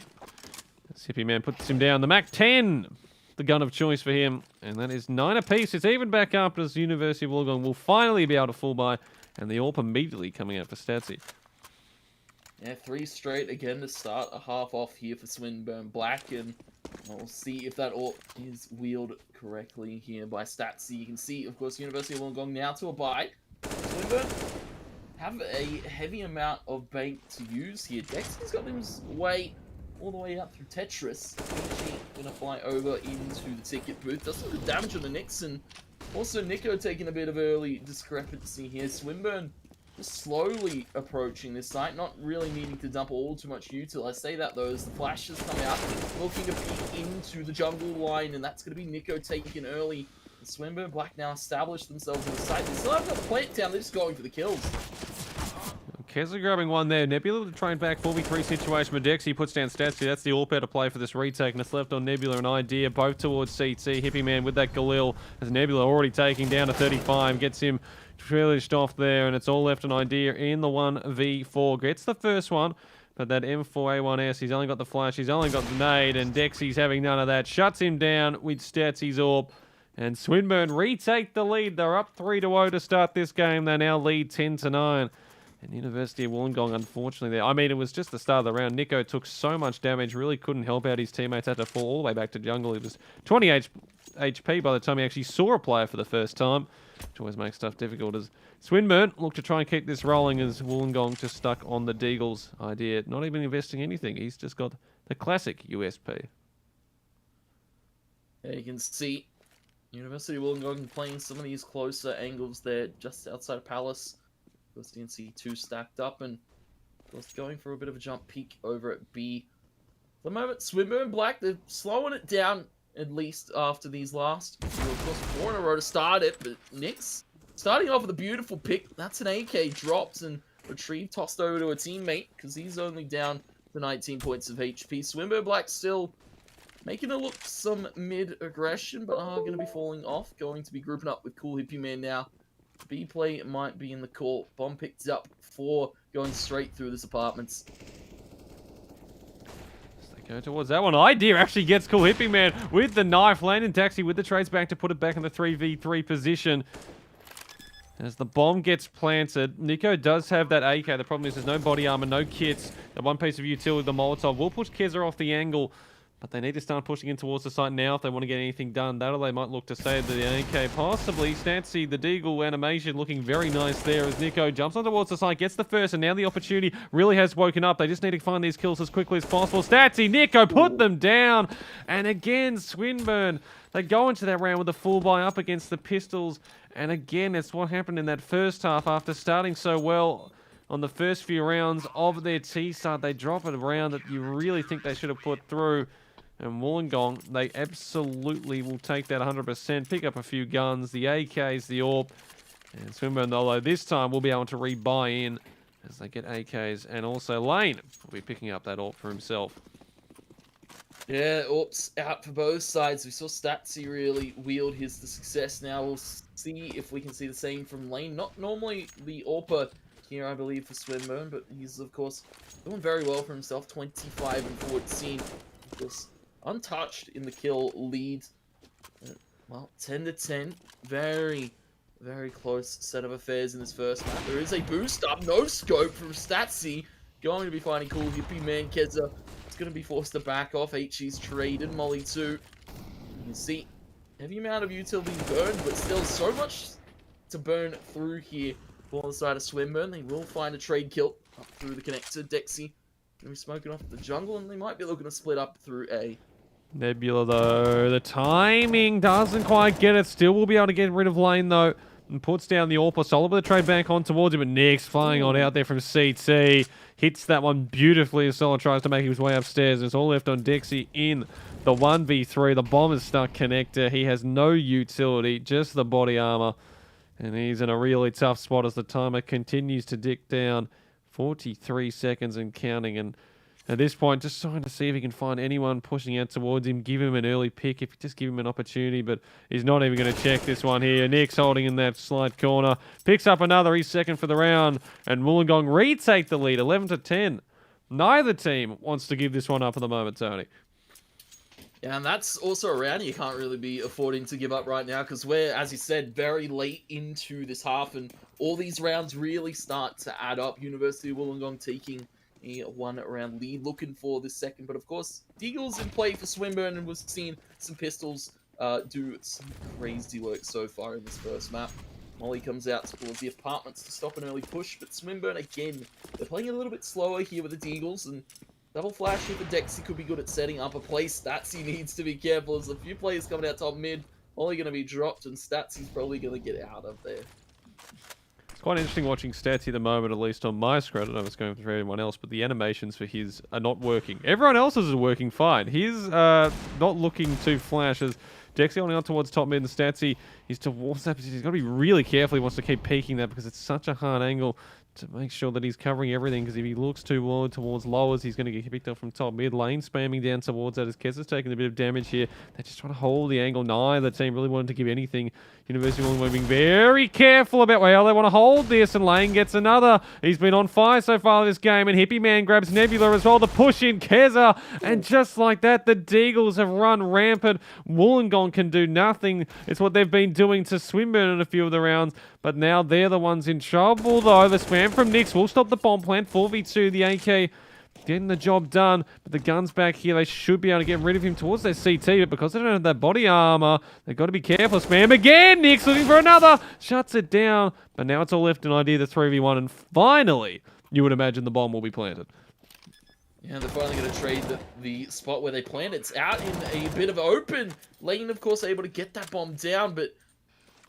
[SPEAKER 1] Hippie Man puts him down. The Mac 10, the gun of choice for him. And that is 9 apiece. It's even back up as the University of Wollongong will finally be able to full buy. And the AWP immediately coming out for Statsy.
[SPEAKER 2] Yeah, 3 straight again to start a half off here for Swinburne Black, and we'll see if that AWP is wheeled correctly here by Statsy. You can see, of course, University of Wollongong now to a buy. Swinburne have a heavy amount of bank to use here. Dexy's got his way all the way out through Tetris. Gonna fly over into the ticket booth. Does some good damage on the Nixon. Also, Nico taking a bit of early discrepancy here. Swinburne just slowly approaching this site, not really needing to dump all too much util. I say that though, as the flashes come out, looking to peek into the jungle line, and that's going to be Nico taking early. And Swinburne Black now established themselves in the site. They still have got the plant down, they're just going for the kills.
[SPEAKER 1] Keza grabbing one there. Nebula to try and back 4v3 situation. Medexy puts down Statsy. That's the AWP to play for this retake. And it's left on Nebula and Idea, both towards CT. Hippie Man with that Galil, as Nebula already taking down to 35. Gets him trillaged off there. And it's all left on Idea in the 1v4. Gets the first one. But that M4A1S, he's only got the flash. He's only got the nade. And Dexy's having none of that. Shuts him down with Statsy's AWP. And Swinburne retake the lead. They're up 3-0 to start this game. They now lead 10-9. And University of Wollongong, unfortunately, there. I mean, it was just the start of the round. Nico took so much damage, really couldn't help out his teammates. Had to fall all the way back to jungle. He was 20 HP by the time he actually saw a player for the first time, which always makes stuff difficult. As Swinburne looked to try and keep this rolling, as Wollongong just stuck on the Deagles idea, not even investing anything. He's just got the classic USP.
[SPEAKER 2] Yeah, you can see University of Wollongong playing some of these closer angles there, just outside of Palace. Of course, DNC 2 stacked up, and of course going for a bit of a jump peak over at B. For the moment, Swinburne Black, they're slowing it down, at least after these last few. Of course, 4 in a row to start it, but Nix starting off with a beautiful pick. That's an AK, drops and retrieved, tossed over to a teammate, because he's only down to 19 points of HP. Swinburne Black still making it look some mid-aggression, but are going to be falling off, going to be grouping up with Cool Hippie Man now. B play might be in the call. Bomb picked up 4, going straight through this apartments.
[SPEAKER 1] They Go towards that one. Idea actually gets cool. Hippie Man with the knife. Landon Taxi with the trades back to put it back in the 3v3 position. As the bomb gets planted, Nico does have that AK. The problem is there's no body armor, no kits. The one piece of utility, the Molotov, will push Keza off the angle. But they need to start pushing in towards the site now if they want to get anything done. That or they might look to save the AK. Possibly. Statsy, the Deagle animation looking very nice there as Nico jumps on towards the site, gets the first, and now the opportunity really has woken up. They just need to find these kills as quickly as possible. Statsy, Nico, put them down. And again, Swinburne, they go into that round with a full buy up against the Pistols. And again, it's what happened in that first half after starting so well. On the first few rounds of their T-start, they drop it around that you really think they should have put through. And Wollongong, they absolutely will take that 100%, pick up a few guns, the AKs, the AWP, and Swinburne, although this time will be able to rebuy in as they get AKs, and also Lane will be picking up that AWP for himself.
[SPEAKER 2] Yeah, AWP's out for both sides. We saw Statsy really wield his to success. Now we'll see if we can see the same from Lane. Not normally the AWPer here, I believe, for Swinburne, but he's, of course, doing very well for himself. 25 and 14. Of course, untouched in the kill lead. Well, 10 to 10. Very, very close set of affairs in this first map. There is a boost up, no scope from Statsy. Going to be finding cool Hippie Man. Keza is going to be forced to back off. HG's traded Molly too. You can see heavy amount of utility burned, but still so much to burn through here on the side of Swinburne. They will find a trade kill up through the connector. Dexy going to be smoking off the jungle, and they might be looking to split up through A.
[SPEAKER 1] Nebula, though, the timing doesn't quite get it. Still will be able to get rid of Lane, though, and puts down the AWP. Solid with the trade back on towards him, but Nick's flying on out there from CT. Hits that one beautifully as Solid tries to make his way upstairs. It's all left on Dexy in the 1v3. The bomb is stuck connector. He has no utility, just the body armor. And he's in a really tough spot as the timer continues to tick down. 43 seconds and counting, and at this point, just trying to see if he can find anyone pushing out towards him, give him an early pick, if you just give him an opportunity, but he's not even going to check this one here. Nick's holding in that slide corner, picks up another, he's second for the round, and Wollongong retake the lead, 11 to 10. Neither team wants to give this one up at the moment, Tony.
[SPEAKER 2] Yeah, and that's also a round you can't really be affording to give up right now, because we're, as you said, very late into this half, and all these rounds really start to add up. University of Wollongong taking a one-round lead, looking for the second. But of course, Deagle's in play for Swinburne, and we've seen some Pistols do some crazy work so far in this first map. Molly comes out towards the apartments to stop an early push, but Swinburne, again, they're playing a little bit slower here with the Deagles, and double flash here for Dexy could be good at setting up a play. Statsy needs to be careful. There's a few players coming out top mid. Molly going to be dropped, and Statsy's probably going to get out of there.
[SPEAKER 1] It's quite interesting watching Statsy at the moment, at least on my screen. I don't know if it's going for anyone else, but the animations for his are not working. Everyone else's is working fine. His not looking too flash as Dexy holding on towards top mid, and Statsy is towards that position. He's got to be really careful. He wants to keep peeking that because it's such a hard angle to make sure that he's covering everything, because if he looks too low towards lowers, he's going to get picked up from top mid lane, spamming down towards that as Keza's taking a bit of damage here. They're just trying to hold the angle. Neither team really wanted to give anything. University of Wollongong being very careful about how they want to hold this, and Lane gets another. He's been on fire so far this game, and Hippie Man grabs Nebula as well to push in Keza, and just like that, the Deagles have run rampant. Wollongong can do nothing. It's what they've been doing to Swinburne in a few of the rounds, but now they're the ones in trouble, though. The spam from Nix will stop the bomb plant. 4v2, the AK getting the job done, but the gun's back here. They should be able to get rid of him towards their CT, but because they don't have that body armor, they've got to be careful. Spam again. Nix looking for another. Shuts it down, but now it's all left an idea, the 3v1, and finally, you would imagine the bomb will be planted.
[SPEAKER 2] Yeah, they're finally going to trade the spot where they plant. It's out in a bit of open. Lane, of course, able to get that bomb down, but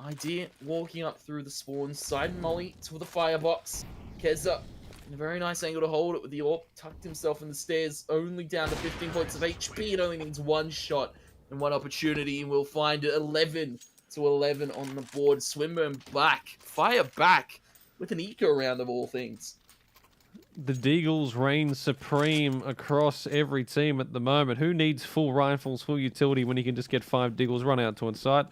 [SPEAKER 2] Idea walking up through the spawn side. Molly to the firebox. Keza in a very nice angle to hold it with the AWP. Tucked himself in the stairs, only down to 15 points of HP. It only needs one shot and one opportunity, and we'll find it 11 to 11 on the board. Swinburne back. Fire back with an eco round of all things.
[SPEAKER 1] The Deagles reign supreme across every team at the moment. Who needs full rifles, full utility when you can just get 5 Deagles, run out towards site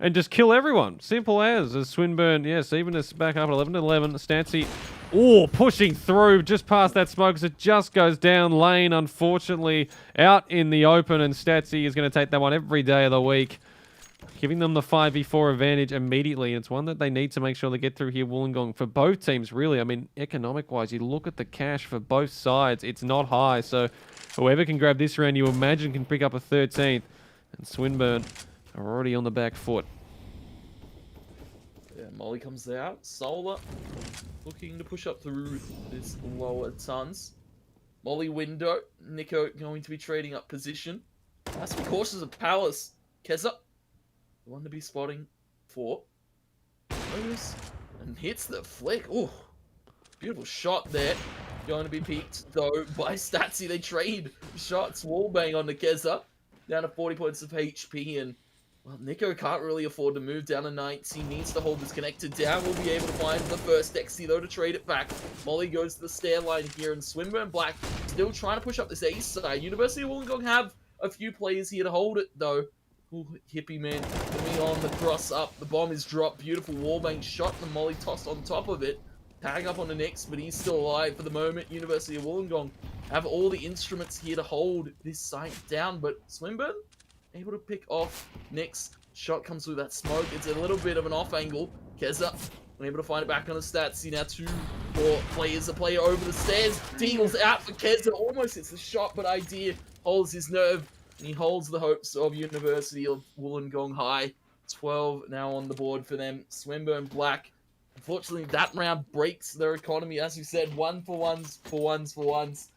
[SPEAKER 1] and just kill everyone? Simple as Swinburne, yes, even as back up at 11 to 11. Statsy Oh, pushing through just past that smoke as it just goes down lane, unfortunately, out in the open, and Statsy is going to take that one every day of the week, giving them the 5v4 advantage immediately. It's one that they need to make sure they get through here, Wollongong, for both teams, really. I mean, economic-wise, you look at the cash for both sides, it's not high, so whoever can grab this round, you imagine can pick up a 13th, and Swinburne are already on the back foot.
[SPEAKER 2] Yeah, Molly comes out. Solar looking to push up through this lower tons. Molly window. Nico going to be trading up position. Has to be cautious of Palace. Keza, the one to be spotting for. Goes and hits the flick. Oh, beautiful shot there. Going to be peaked though by Statsy. They trade shots. Wallbang onto Keza. Down to 40 points of HP, and well, Nico can't really afford to move down to 90. He needs to hold this connector down. We'll be able to find the first Dexy, though, to trade it back. Molly goes to the stair line here, and Swinburne Black still trying to push up this ace side. University of Wollongong have a few players here to hold it, though. Ooh, Hippie Man coming on the cross up. The bomb is dropped. Beautiful wallbang shot, and Molly tossed on top of it. Tag up on the next, but he's still alive for the moment. University of Wollongong have all the instruments here to hold this site down, but Swinburne able to pick off next. Shot comes through that smoke. It's a little bit of an off angle. Keza able to find it back on the stats. See now 2 more players. A player over the stairs. Deagle's out for Keza. Almost hits the shot, but Idea holds his nerve. And he holds the hopes of University of Wollongong high. 12 now on the board for them. Swinburne Black. Unfortunately, that round breaks their economy. As you said, 1 for ones for ones for ones.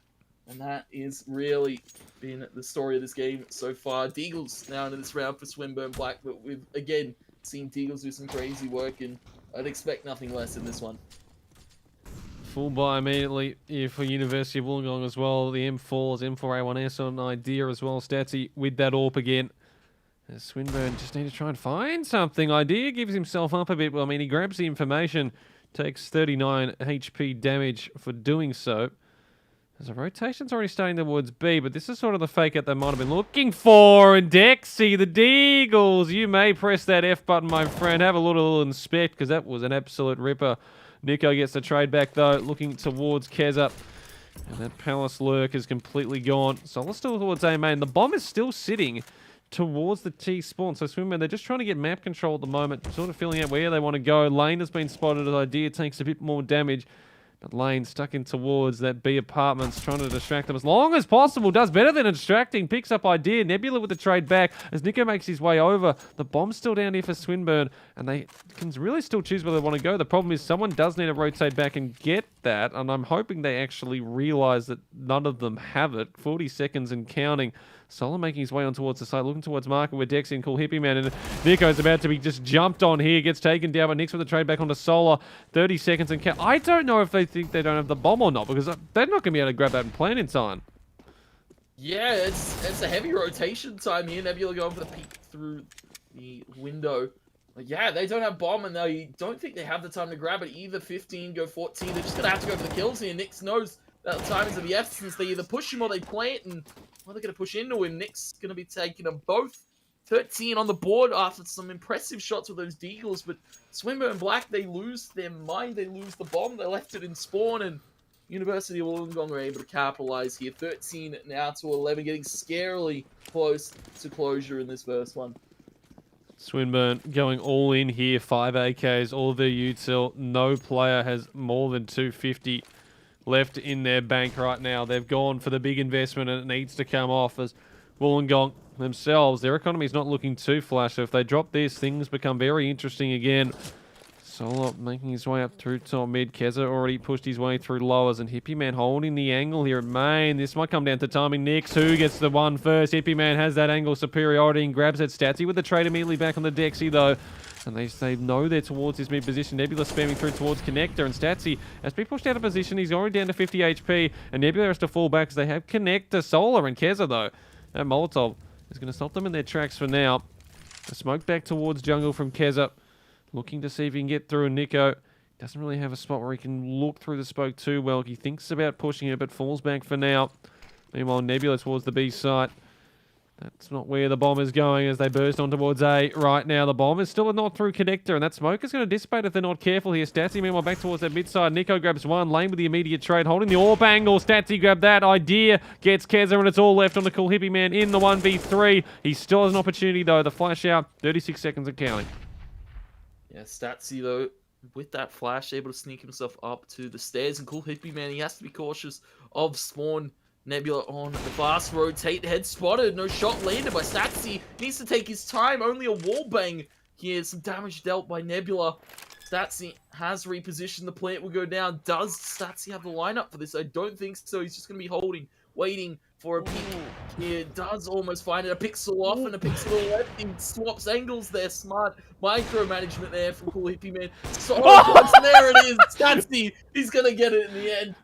[SPEAKER 2] And that is really been the story of this game so far. Deagles now into this round for Swinburne Black, but we've again seen Deagles do some crazy work, and I'd expect nothing less in this one.
[SPEAKER 1] Full buy immediately here for University of Wollongong as well. The M4s, M4A1S on Idea as well. Statsy with that AWP again. Swinburne just need to try and find something. Idea gives himself up a bit. Well, I mean, he grabs the information, takes 39 HP damage for doing so. There's a rotation's already starting towards B, but this is sort of the fake out they might have been looking for. And Dexy, the Deagles, you may press that F button, my friend. Have a little inspect, because that was an absolute ripper. Nico gets the trade back, though, looking towards Keza. And that Palace lurk is completely gone. Solar still towards A main. The bomb is still sitting towards the T spawn. So Swimmer, they're just trying to get map control at the moment, sort of feeling out where they want to go. Lane has been spotted as Idea takes a bit more damage. But Lane stuck in towards that B apartments, trying to distract them as long as possible. Does better than distracting. Picks up Idea. Nebula with the trade back as Nico makes his way over. The bomb's still down here for Swinburne, and they can really still choose where they want to go. The problem is someone does need to rotate back and get that, and I'm hoping they actually realize that none of them have it. 40 seconds and counting. Solar making his way on towards the side, looking towards market with Dexy and Cool Hippie Man, and Nico's about to be just jumped on here, gets taken down, but Nick's with the trade back onto Solar. 30 seconds and count. I don't know if they think they don't have the bomb or not, because they're not going to be able to grab that and plan in time.
[SPEAKER 2] Yeah, it's a heavy rotation time here. Nebula going for the peek through the window. But yeah, they don't have bomb, and they don't think they have the time to grab it either. 15, go 14. They're just going to have to go for the kills here. Nix knows that the timings of the essence. They either push him or they plant, and well, they're going to push into him. Nick's going to be taking them both. 13 on the board after some impressive shots with those Deagles, but Swinburne Black, they lose their mind. They lose the bomb. They left it in spawn, and University of Wollongong are able to capitalize here. 13 now to 11, getting scarily close to closure in this first one.
[SPEAKER 1] Swinburne going all in here. 5 AKs, all their util. No player has more than 250 left in their bank right now. They've gone for the big investment, and it needs to come off as Wollongong themselves, their economy is not looking too flash. So if they drop this, things become very interesting again. Solar making his way up through top mid. Keza already pushed his way through lowers, and Hippie Man holding the angle here at main. This might come down to timing. Nix, who gets the one first? Hippie Man has that angle superiority and grabs that Statsy with the trade immediately back on the Dexy though. And they know they're towards his mid position. Nebula spamming through towards Connector, and Statsy has been pushed out of position. He's already down to 50 HP, and Nebula has to fall back as they have Connector, Solar, and Keza though. That Molotov is going to stop them in their tracks for now. The smoke back towards jungle from Keza, looking to see if he can get through. And Nico doesn't really have a spot where he can look through the smoke too well. He thinks about pushing it, but falls back for now. Meanwhile, Nebula towards the B site. That's not where the bomb is going as they burst on towards A right now. The bomb is still not through connector, and that smoke is going to dissipate if they're not careful here. Statsy, meanwhile, back towards that mid side. Nico grabs one. Lane with the immediate trade, holding the AWP angle. Statsy grabbed that. Idea gets Keza, and it's all left on the cool hippie man in the 1v3. He still has an opportunity, though. The flash out, 36 seconds and counting.
[SPEAKER 2] Yeah, Statsy, though, with that flash, able to sneak himself up to the stairs. And cool hippie man, he has to be cautious of spawn. Nebula on the fast rotate, head spotted, no shot landed by Statsy. Needs to take his time, only a wall bang here. Some damage dealt by Nebula. Statsy has repositioned, the plant will go down. Does Statsy have the lineup for this? I don't think so. He's just going to be holding, waiting for a pick here. Does almost find it, a pixel off and a pixel left. He swaps angles there. Smart micromanagement there from cool hippie man. So there it is. Statsy, he's going to get it in the end.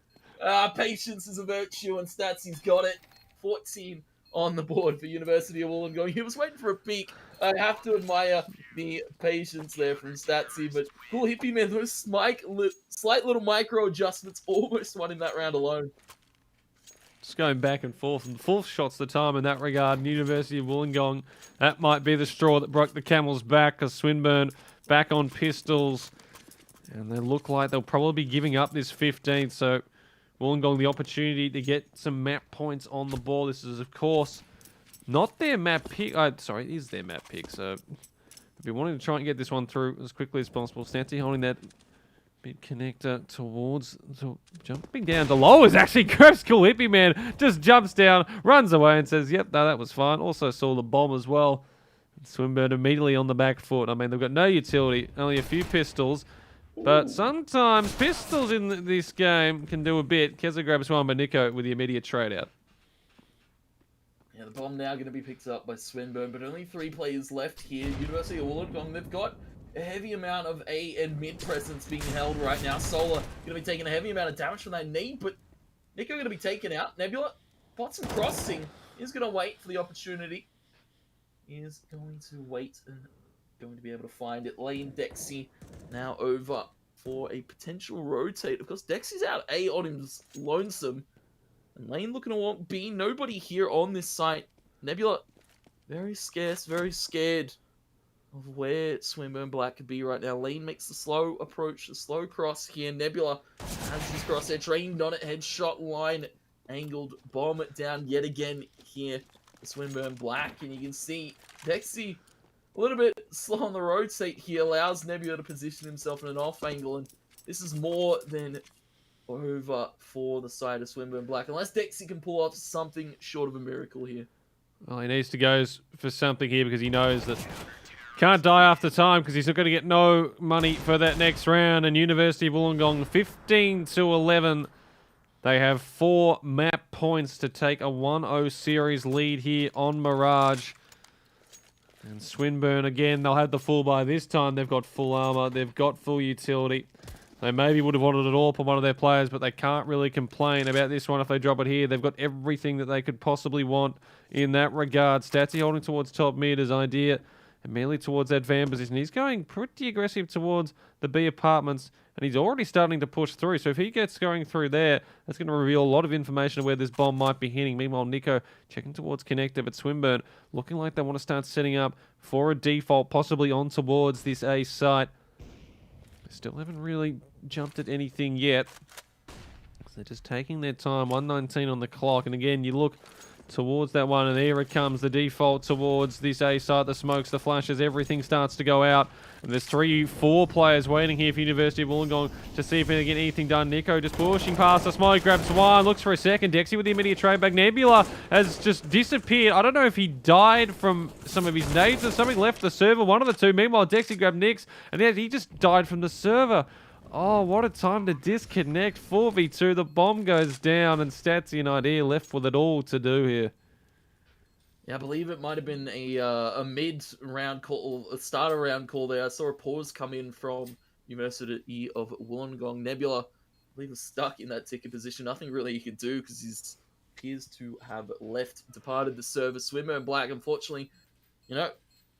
[SPEAKER 2] Patience is a virtue, and Statsy's got it. 14 on the board for University of Wollongong. He was waiting for a peek. I have to admire the patience there from Statsy, but cool hippie man, those slight little micro adjustments almost won him that round alone.
[SPEAKER 1] Just going back and forth, and fourth shot's the time in that regard. University of Wollongong, that might be the straw that broke the camel's back, because Swinburne back on pistols, and they look like they'll probably be giving up this 15th, so Wollongong the opportunity to get some map points on the ball. This is, of course, not their map pick. Sorry, it is their map pick. So they'll be wanting to try and get this one through as quickly as possible. Stancy holding that mid connector towards, jumping down. The low is actually grabs cool hippie man. Just jumps down, runs away, and says, "Yep, no, that was fine." Also saw the bomb as well. Swinburne immediately on the back foot. I mean, they've got no utility, only a few pistols. But sometimes pistols in this game can do a bit. Keza grabs one by Nico with the immediate trade out.
[SPEAKER 2] Yeah, the bomb now going to be picked up by Swinburne, but only 3 players left here. University of Wollongong, they've got a heavy amount of A and mid presence being held right now. Solar going to be taking a heavy amount of damage from that knee, but Nico going to be taken out. Nebula, bots and crossing. He's going to wait for the opportunity. He is going to wait and going to be able to find it. Lane Dexy now over for a potential rotate. Of course, Dexy's out A on him's lonesome. And Lane looking to want B. Nobody here on this site. Nebula, very scarce, very scared of where Swinburne Black could be right now. Lane makes the slow approach, the slow cross here. Nebula has his crosshair trained on it. Headshot line, angled bomb down yet again here. Swinburne Black, and you can see Dexy a little bit slow on the rotate here, allows Nebula to position himself in an off angle, and this is more than over for the side of Swinburne Black, unless Dexy can pull off something short of a miracle here.
[SPEAKER 1] Well, he needs to go for something here because he knows that can't die after time because he's not going to get no money for that next round. And University of Wollongong 15-11. They have 4 map points to take a 1-0 series lead here on Mirage. And Swinburne, again, they'll have the full buy this time. They've got full armor. They've got full utility. They maybe would have wanted it all from one of their players, but they can't really complain about this one if they drop it here. They've got everything that they could possibly want in that regard. Statsy holding towards top mid as idea, and mainly towards that van position. He's going pretty aggressive towards the B apartments, and he's already starting to push through. So if he gets going through there, that's going to reveal a lot of information of where this bomb might be hitting. Meanwhile, Nico checking towards connector, but Swinburne looking like they want to start setting up for a default, possibly on towards this A site. They still haven't really jumped at anything yet. They're just taking their time. 1:19 on the clock, and again, you look towards that one, and there it comes, the default towards this A site, the smokes, the flashes, everything starts to go out. And there's 3-4 players waiting here for University of Wollongong to see if they can get anything done. Nico just pushing past the smoke, grabs one, looks for a second. Dexy with the immediate trade back. Nebula has just disappeared. I don't know if he died from some of his nades or something, left the server, one of the two. Meanwhile, Dexy grabbed Nix, and then he just died from the server. Oh, what a time to disconnect. 4v2, the bomb goes down, and Statsy and Idea left with it all to do here.
[SPEAKER 2] Yeah, I believe it might have been a mid-round call, a starter round call there. I saw a pause come in from University of Wollongong. Nebula, I believe, was stuck in that ticket position. Nothing really he could do because he appears to have departed the server. Swimmer and Black, unfortunately,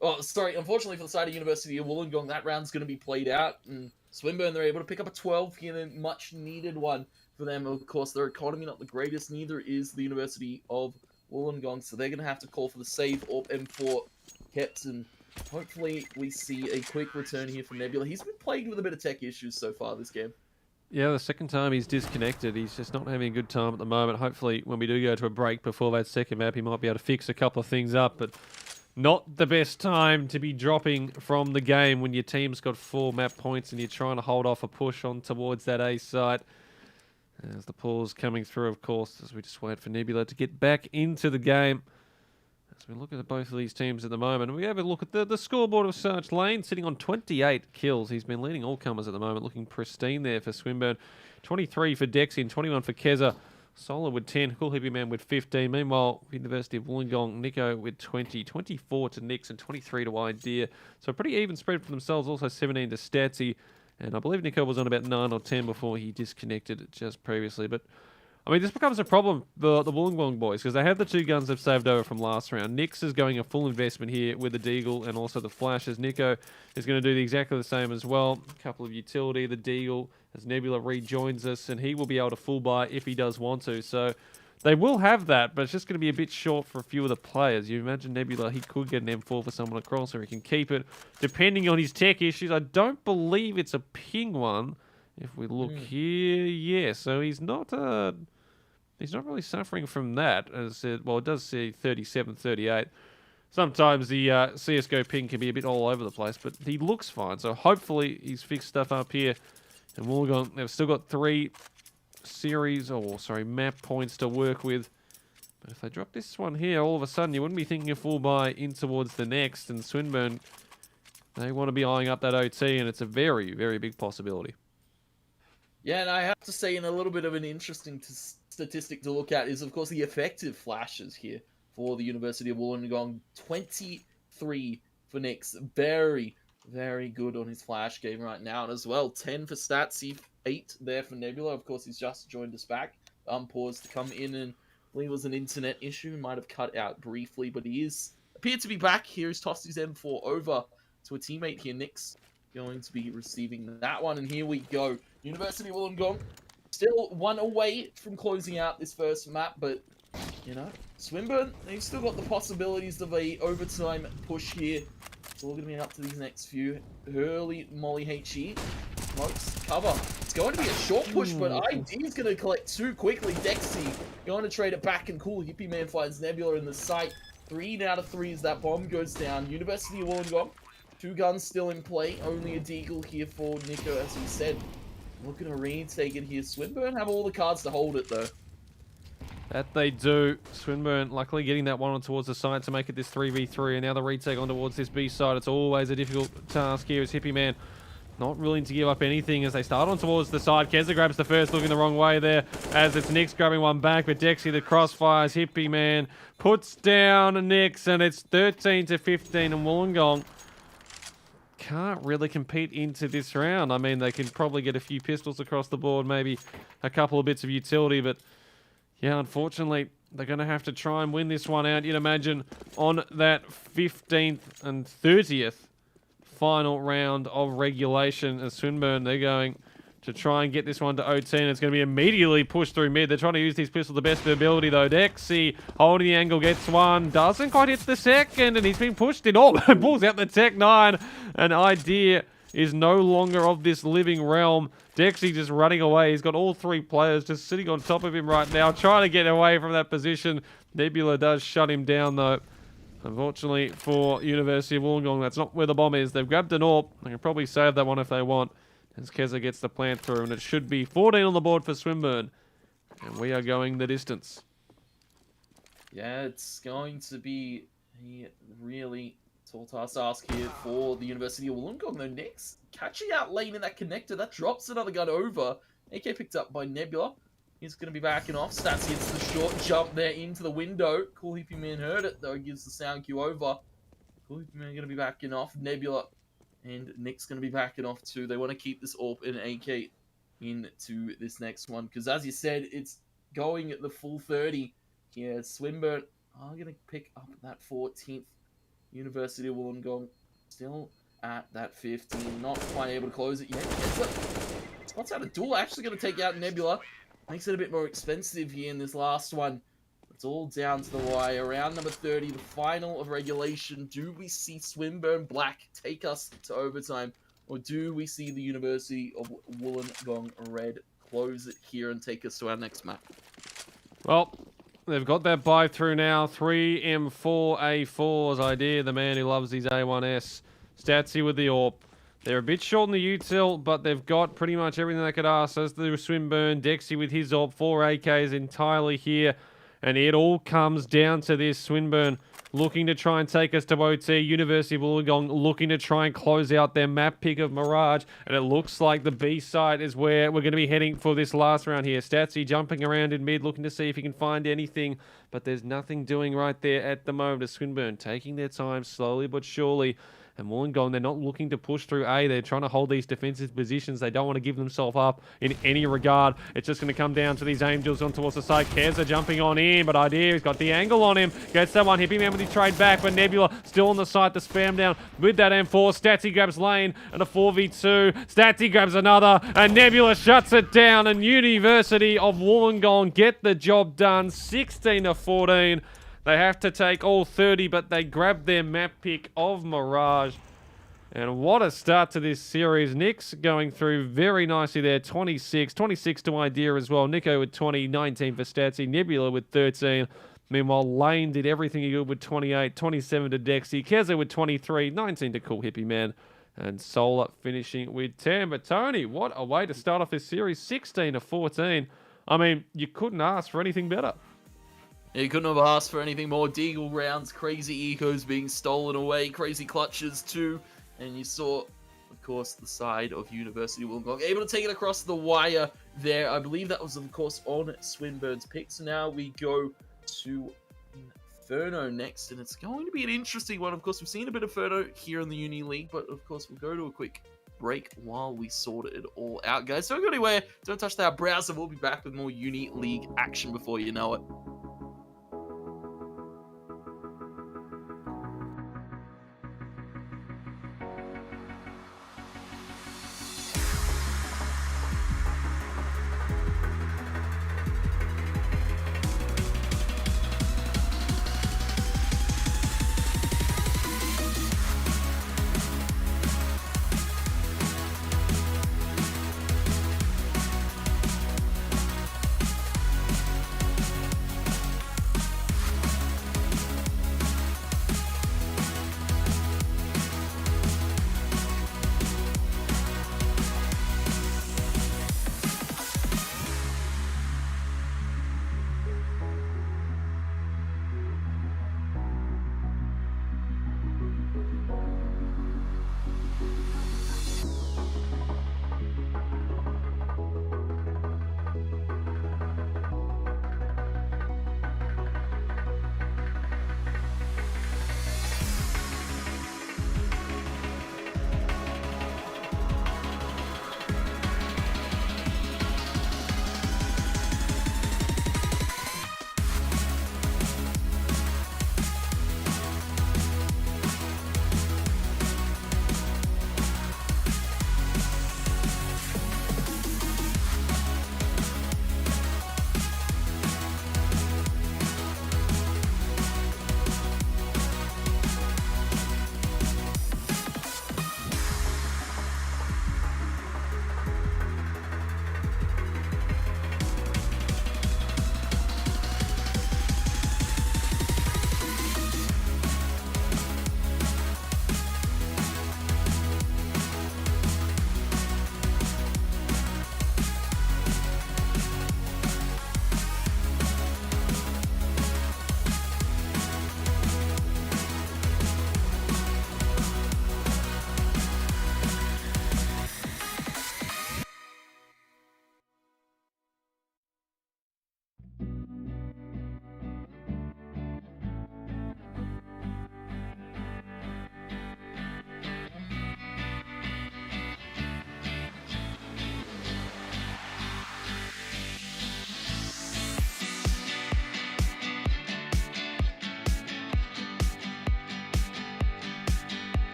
[SPEAKER 2] unfortunately for the side of University of Wollongong, that round's going to be played out. And Swinburne, they're able to pick up a 12 here, a much-needed one for them. Of course, their economy not the greatest, neither is the University of Wollongong, so they're going to have to call for the save. Orb M4 kept, and hopefully we see a quick return here from Nebula. He's been plagued with a bit of tech issues so far this game.
[SPEAKER 1] Yeah, the second time he's disconnected. He's just not having a good time at the moment. Hopefully, when we do go to a break before that second map, he might be able to fix a couple of things up. But not the best time to be dropping from the game when your team's got 4 map points and you're trying to hold off a push on towards that A site. As the pause coming through, of course, as we just wait for Nebula to get back into the game. As we look at both of these teams at the moment, and we have a look at the scoreboard of Sarge Lane, sitting on 28 kills. He's been leading all comers at the moment, looking pristine there for Swinburne. 23 for Dexy and 21 for Keza. Solar with 10, Cool Hippie Man with 15. Meanwhile, University of Wollongong, Nico with 20, 24 to Nix and 23 to Idea. So a pretty even spread for themselves, also 17 to Statsy. And I believe Nico was on about 9 or 10 before he disconnected just previously. But I mean, this becomes a problem for the Wollongong boys because they have the 2 guns they've saved over from last round. Nix is going a full investment here with the Deagle and also the flashes. Nico is going to do exactly the same as well. A couple of utility, the Deagle, as Nebula rejoins us, and he will be able to full buy if he does want to. So they will have that, but it's just going to be a bit short for a few of the players. You imagine Nebula, he could get an M4 for someone across, or he can keep it, depending on his tech issues. I don't believe it's a ping one. If we look here, yeah, so he's not really suffering from that. As it, well, it does say 37, 38. Sometimes the CSGO ping can be a bit all over the place, but he looks fine. So hopefully he's fixed stuff up here. And Wollongong, they've still got 3 map points to work with. But if they drop this one here, all of a sudden you wouldn't be thinking a full buy in towards the next. And Swinburne, they want to be eyeing up that OT, and it's a very, very big possibility.
[SPEAKER 2] Yeah, and I have to say, in a little bit of an interesting statistic to look at is, of course, the effective flashes here for the University of Wollongong. 23 for Nix. Very, very good on his flash game right now. And as well, 10 for Statsy, 8 there for Nebula. Of course, he's just joined us back. Paused to come in, and I believe it was an internet issue. Might have cut out briefly, but he appeared to be back here. He's tossed his M4 over to a teammate here. Nix going to be receiving that one, and here we go. University of Wollongong still 1 away from closing out this first map, but you know, Swinburne, they've still got the possibilities of a overtime push here. It's all going to be up to these next few. Hurley, Molly, HE, smokes, cover. It's going to be a short push, but ID is going to collect too quickly. Dexy going to trade it back, and Cool Hippie Man finds Nebula in the site. 3 out of 3 as that bomb goes down. University of Wollongong, 2 guns still in play. Only a Deagle here for Nico, as he said. Looking to retake it here. Swinburne have all the cards to hold it, though.
[SPEAKER 1] That they do. Swinburne luckily getting that one on towards the side to make it this 3v3. And now the retake on towards this B side. It's always a difficult task here as Hippie Man not willing to give up anything as they start on towards the side. Keza grabs the first, looking the wrong way there as it's Nix grabbing one back. But Dexy, the crossfires. Hippie Man puts down Nix, and it's 13 to 15 and Wollongong can't really compete into this round. I mean, they can probably get a few pistols across the board, maybe a couple of bits of utility, but yeah, unfortunately, they're going to have to try and win this one out. You'd imagine on that 15th and 30th final round of regulation as Swinburne, they're going to try and get this one to OT, and it's going to be immediately pushed through mid. They're trying to use these pistols to the best of their ability, though. Dexy holding the angle, gets one, doesn't quite hit the second, and he's being pushed in. Oh, pulls out the Tech 9, and Idea is no longer of this living realm. Dexy just running away. He's got all 3 players just sitting on top of him right now, trying to get away from that position. Nebula does shut him down, though. Unfortunately for University of Wollongong, that's not where the bomb is. They've grabbed an AWP. They can probably save that one if they want, as Keza gets the plant through, and it should be 14 on the board for Swinburne. And we are going the distance.
[SPEAKER 2] Yeah, it's going to be a really tall task here for the University of Wollongong. Though next, catching out lane in that connector, that drops another gun over. AK picked up by Nebula. He's going to be backing off. Stats hits the short jump there into the window. Cool Hippie Man heard it, though. Gives the sound cue over. Cool Hippie Man going to be backing off. Nebula and Nick's going to be backing off too. They want to keep this AWP and AK into this next one. Because as you said, it's going at the full 30. Yeah, Swinburne are going to pick up that 14th. University of Wollongong still at that 15. Not quite able to close it yet. Spots out a duel. Actually going to take out Nebula. Makes it a bit more expensive here in this last one. It's all down to the wire. Round number 30, the final of regulation. Do we see Swinburne Black take us to overtime? Or do we see the University of Wollongong Red close it here and take us to our next map?
[SPEAKER 1] Well, they've got that buy through now. 3M4A4's idea. The man who loves his A1S. Statsy with the AWP. They're a bit short in the util, but they've got pretty much everything they could ask. As the Swinburne, Dexy with his AWP. 4 AKs entirely here. And it all comes down to this. Swinburne looking to try and take us to OT. University of Wollongong looking to try and close out their map pick of Mirage. And it looks like the B side is where we're going to be heading for this last round here. Statsy jumping around in mid, looking to see if he can find anything. But there's nothing doing right there at the moment. As Swinburne taking their time slowly but surely. And Wollongong, they're not looking to push through A. They're trying to hold these defensive positions. They don't want to give themselves up in any regard. It's just going to come down to these Angels on towards the side. Keza jumping on in, but Idea, he's got the angle on him. Gets someone, Hippie Man with his trade back, but Nebula still on the side to spam down with that M4. Statsy grabs lane and a 4v2. Statsy grabs another, and Nebula shuts it down. And University of Wollongong get the job done, 16-14. They have to take all 30, but they grab their map pick of Mirage. And what a start to this series. Nick's going through very nicely there. 26 to Idea as well. Nico with 20, 19 for Statsy. Nebula with 13. Meanwhile, Lane did everything he could with 28, 27 to Dexy. Keza with 23, 19 to Cool Hippie Man. And Solar finishing with 10. But Tony, what a way to start off this series. 16-14. I mean, you couldn't ask for anything better.
[SPEAKER 2] You couldn't have asked for anything more. Deagle rounds, crazy ecos being stolen away, crazy clutches too. And you saw, of course, the side of University of Wollongong able to take it across the wire there. I believe that was, of course, on Swinburne's pick. So now we go to Inferno next, and it's going to be an interesting one. Of course, we've seen a bit of Inferno here in the Uni League, but of course, we'll go to a quick break while we sort it all out, guys. Don't go anywhere. Don't touch that browser. We'll be back with more Uni League action before you know it.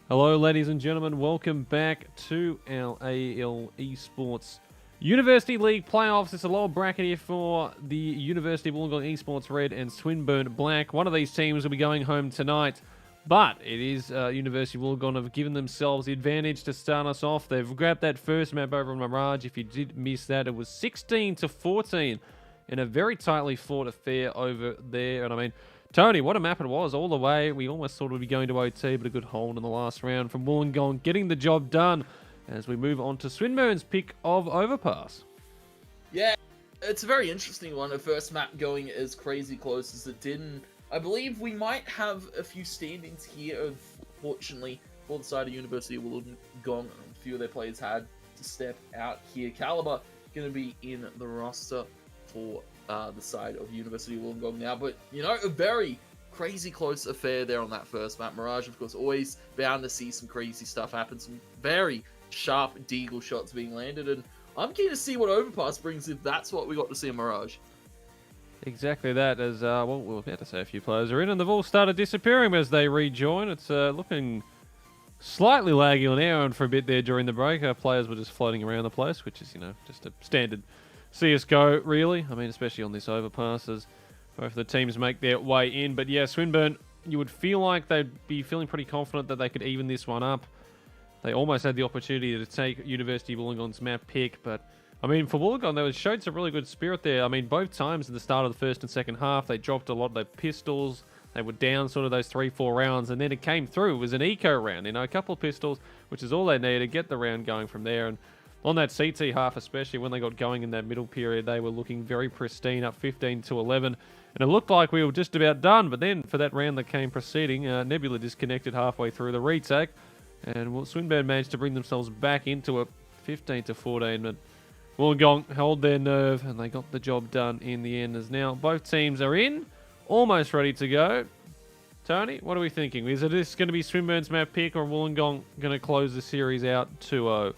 [SPEAKER 1] Hello, ladies and gentlemen. Welcome back to our AEL Esports University League playoffs. It's a lower bracket here for the University of Wollongong Esports Red and Swinburne Black. One of these teams will be going home tonight, but it is University of Wollongong have given themselves the advantage to start us off. They've grabbed that first map over on Mirage. If you did miss that, it was 16-14 in a very tightly fought affair over there. And I mean, Tony, what a map it was all the way. We almost thought we'd be going to OT, but a good hold in the last round from Wollongong, getting the job done as we move on to Swinburne's pick of Overpass.
[SPEAKER 2] Yeah, it's a very interesting one. The first map going as crazy close as it did. And I believe we might have a few stand-ins here, unfortunately, for the side of University of Wollongong. A few of their players had to step out here. Caliber going to be in the roster for the side of University of Wollongong now, but you know, a very crazy close affair there on that first map. Mirage, of course, always bound to see some crazy stuff happen, some very sharp deagle shots being landed, and I'm keen to see what Overpass brings if that's what we got to see in Mirage.
[SPEAKER 1] Exactly that, as well, we're about to say a few players are in, and they've all started disappearing as they rejoin. It's looking slightly laggy on our end for a bit there during the break. Our players were just floating around the place, which is, you know, just a standard CSGO, really. I mean, especially on this Overpass, as both the teams make their way in. But yeah, Swinburne, you would feel like they'd be feeling pretty confident that they could even this one up. They almost had the opportunity to take University of Wollongong's map pick, but I mean, for Wollongong, they showed some really good spirit there. I mean, both times at the start of the first and second half, they dropped a lot of their pistols. They were down sort of those 3-4 rounds, and then it came through. It was an eco round, you know, a couple of pistols, which is all they needed to get the round going from there. And on that CT half, especially when they got going in that middle period, they were looking very pristine, up 15-11. And it looked like we were just about done. But then for that round that came preceding, Nebula disconnected halfway through the retake. And Swinburne managed to bring themselves back into it, 15-14. But Wollongong held their nerve and they got the job done in the end. As now both teams are in, almost ready to go. Tony, what are we thinking? Is this going to be Swinburne's map pick, or Wollongong going to close the series out 2-0?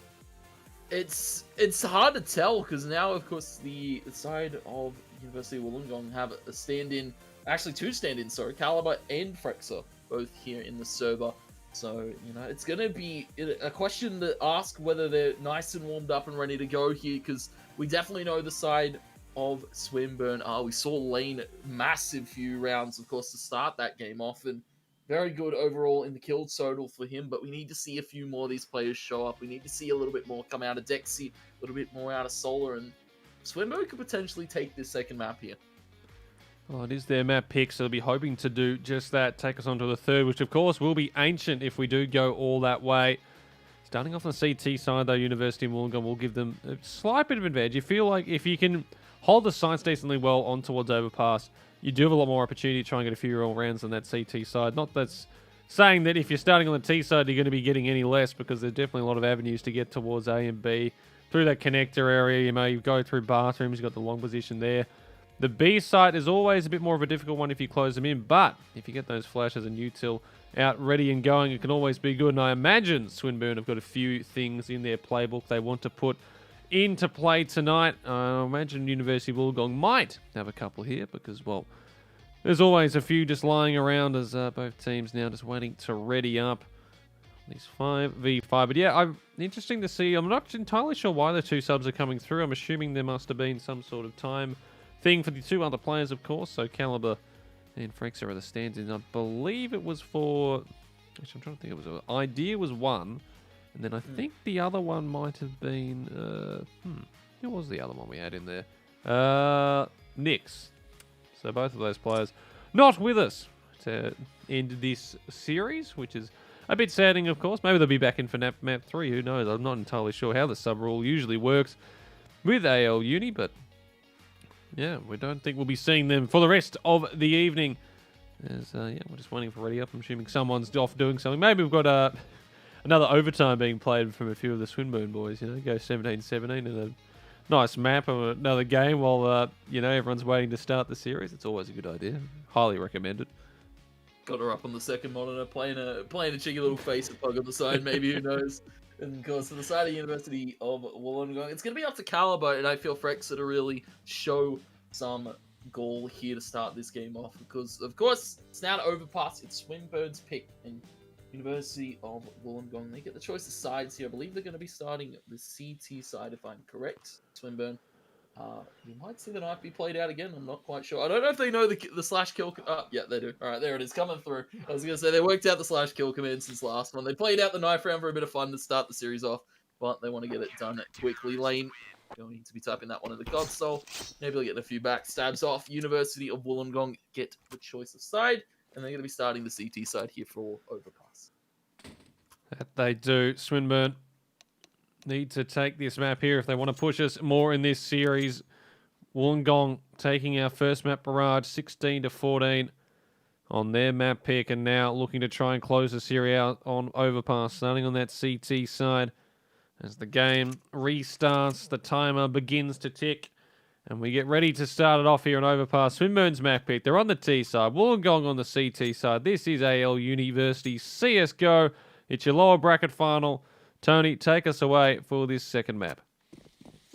[SPEAKER 2] It's hard to tell, because now, of course, the side of University of Wollongong have a stand-in, actually two stand-ins, sorry, Caliber and Frexer, both here in the server. So, you know, it's going to be a question to ask whether they're nice and warmed up and ready to go here, because we definitely know the side of Swinburne are. We saw Lane massive few rounds, of course, to start that game off, and very good overall in the kill total for him, but we need to see a few more of these players show up. We need to see a little bit more come out of Dexy, a little bit more out of Solar, and Swinburne could potentially take this second map here.
[SPEAKER 1] Well, it is their map pick, so they'll be hoping to do just that, take us on to the third, which of course will be Ancient if we do go all that way. Starting off on the CT side, though, University of Wollongong will give them a slight bit of advantage. You feel like if you can hold the sights decently well on towards Overpass, you do have a lot more opportunity to try and get a few real rounds on that CT side. Not that's saying that if you're starting on the T side, you're going to be getting any less, because there's definitely a lot of avenues to get towards A and B. Through that connector area, you may go through bathrooms, you've got the long position there. The B site is always a bit more of a difficult one if you close them in, but if you get those flashes and util out ready and going, it can always be good. And I imagine Swinburne have got a few things in their playbook they want to put into play tonight. I imagine University of Wollongong might have a couple here, because, well, there's always a few just lying around, as both teams now just waiting to ready up these 5v5. But yeah, interesting to see. I'm not entirely sure why the two subs are coming through. I'm assuming there must have been some sort of time thing for the two other players, of course. So Caliber and Frexer are the stands-ins. I believe it was for... Actually, I'm trying to think. It was Idea was one. And then I think the other one might have been... who was the other one we had in there? Nyx. So both of those players not with us to end this series, which is a bit saddening, of course. Maybe they'll be back in for map 3. Who knows? I'm not entirely sure how the sub rule usually works with AEL Uni, but yeah, we don't think we'll be seeing them for the rest of the evening. As yeah, we're just waiting for ready up. I'm assuming someone's off doing something. Maybe we've got another overtime being played from a few of the Swinburne boys. You know, go 17-17 in a nice map of another game while you know, everyone's waiting to start the series. It's always a good idea. Highly recommended.
[SPEAKER 2] Got her up on the second monitor, playing a cheeky little face and pug on the side. Maybe, who knows? And of course, to the side of University of Wollongong, it's going to be up to Caliber, and I feel Frexer to really show some goal here to start this game off, because of course it's now to Overpass. It's Swinburne's pick, and University of Wollongong. They get the choice of sides here. I believe they're going to be starting the CT side, if I'm correct. Swinburne. You might see the knife be played out again. I'm not quite sure. I don't know if they know the slash kill. Yeah, they do. All right, there it is coming through. I was going to say they worked out the slash kill command since last one. They played out the knife round for a bit of fun to start the series off, but they want to get it done quickly. Lane going to be tapping that one in the console. Maybe they'll get a few backstabs off. University of Wollongong get the choice of side, and they're going to be starting the CT side here for Overpass.
[SPEAKER 1] That they do. Swinburne need to take this map here if they want to push us more in this series. Wollongong taking our first map barrage 16-14 on their map pick, and now looking to try and close the series out on Overpass, starting on that CT side. As the game restarts, the timer begins to tick, and we get ready to start it off here on Overpass. Swinburne's map pick. They're on the T side. Wollongong on the CT side. This is AEL University CSGO. It's your lower bracket final. Tony, take us away for this second map.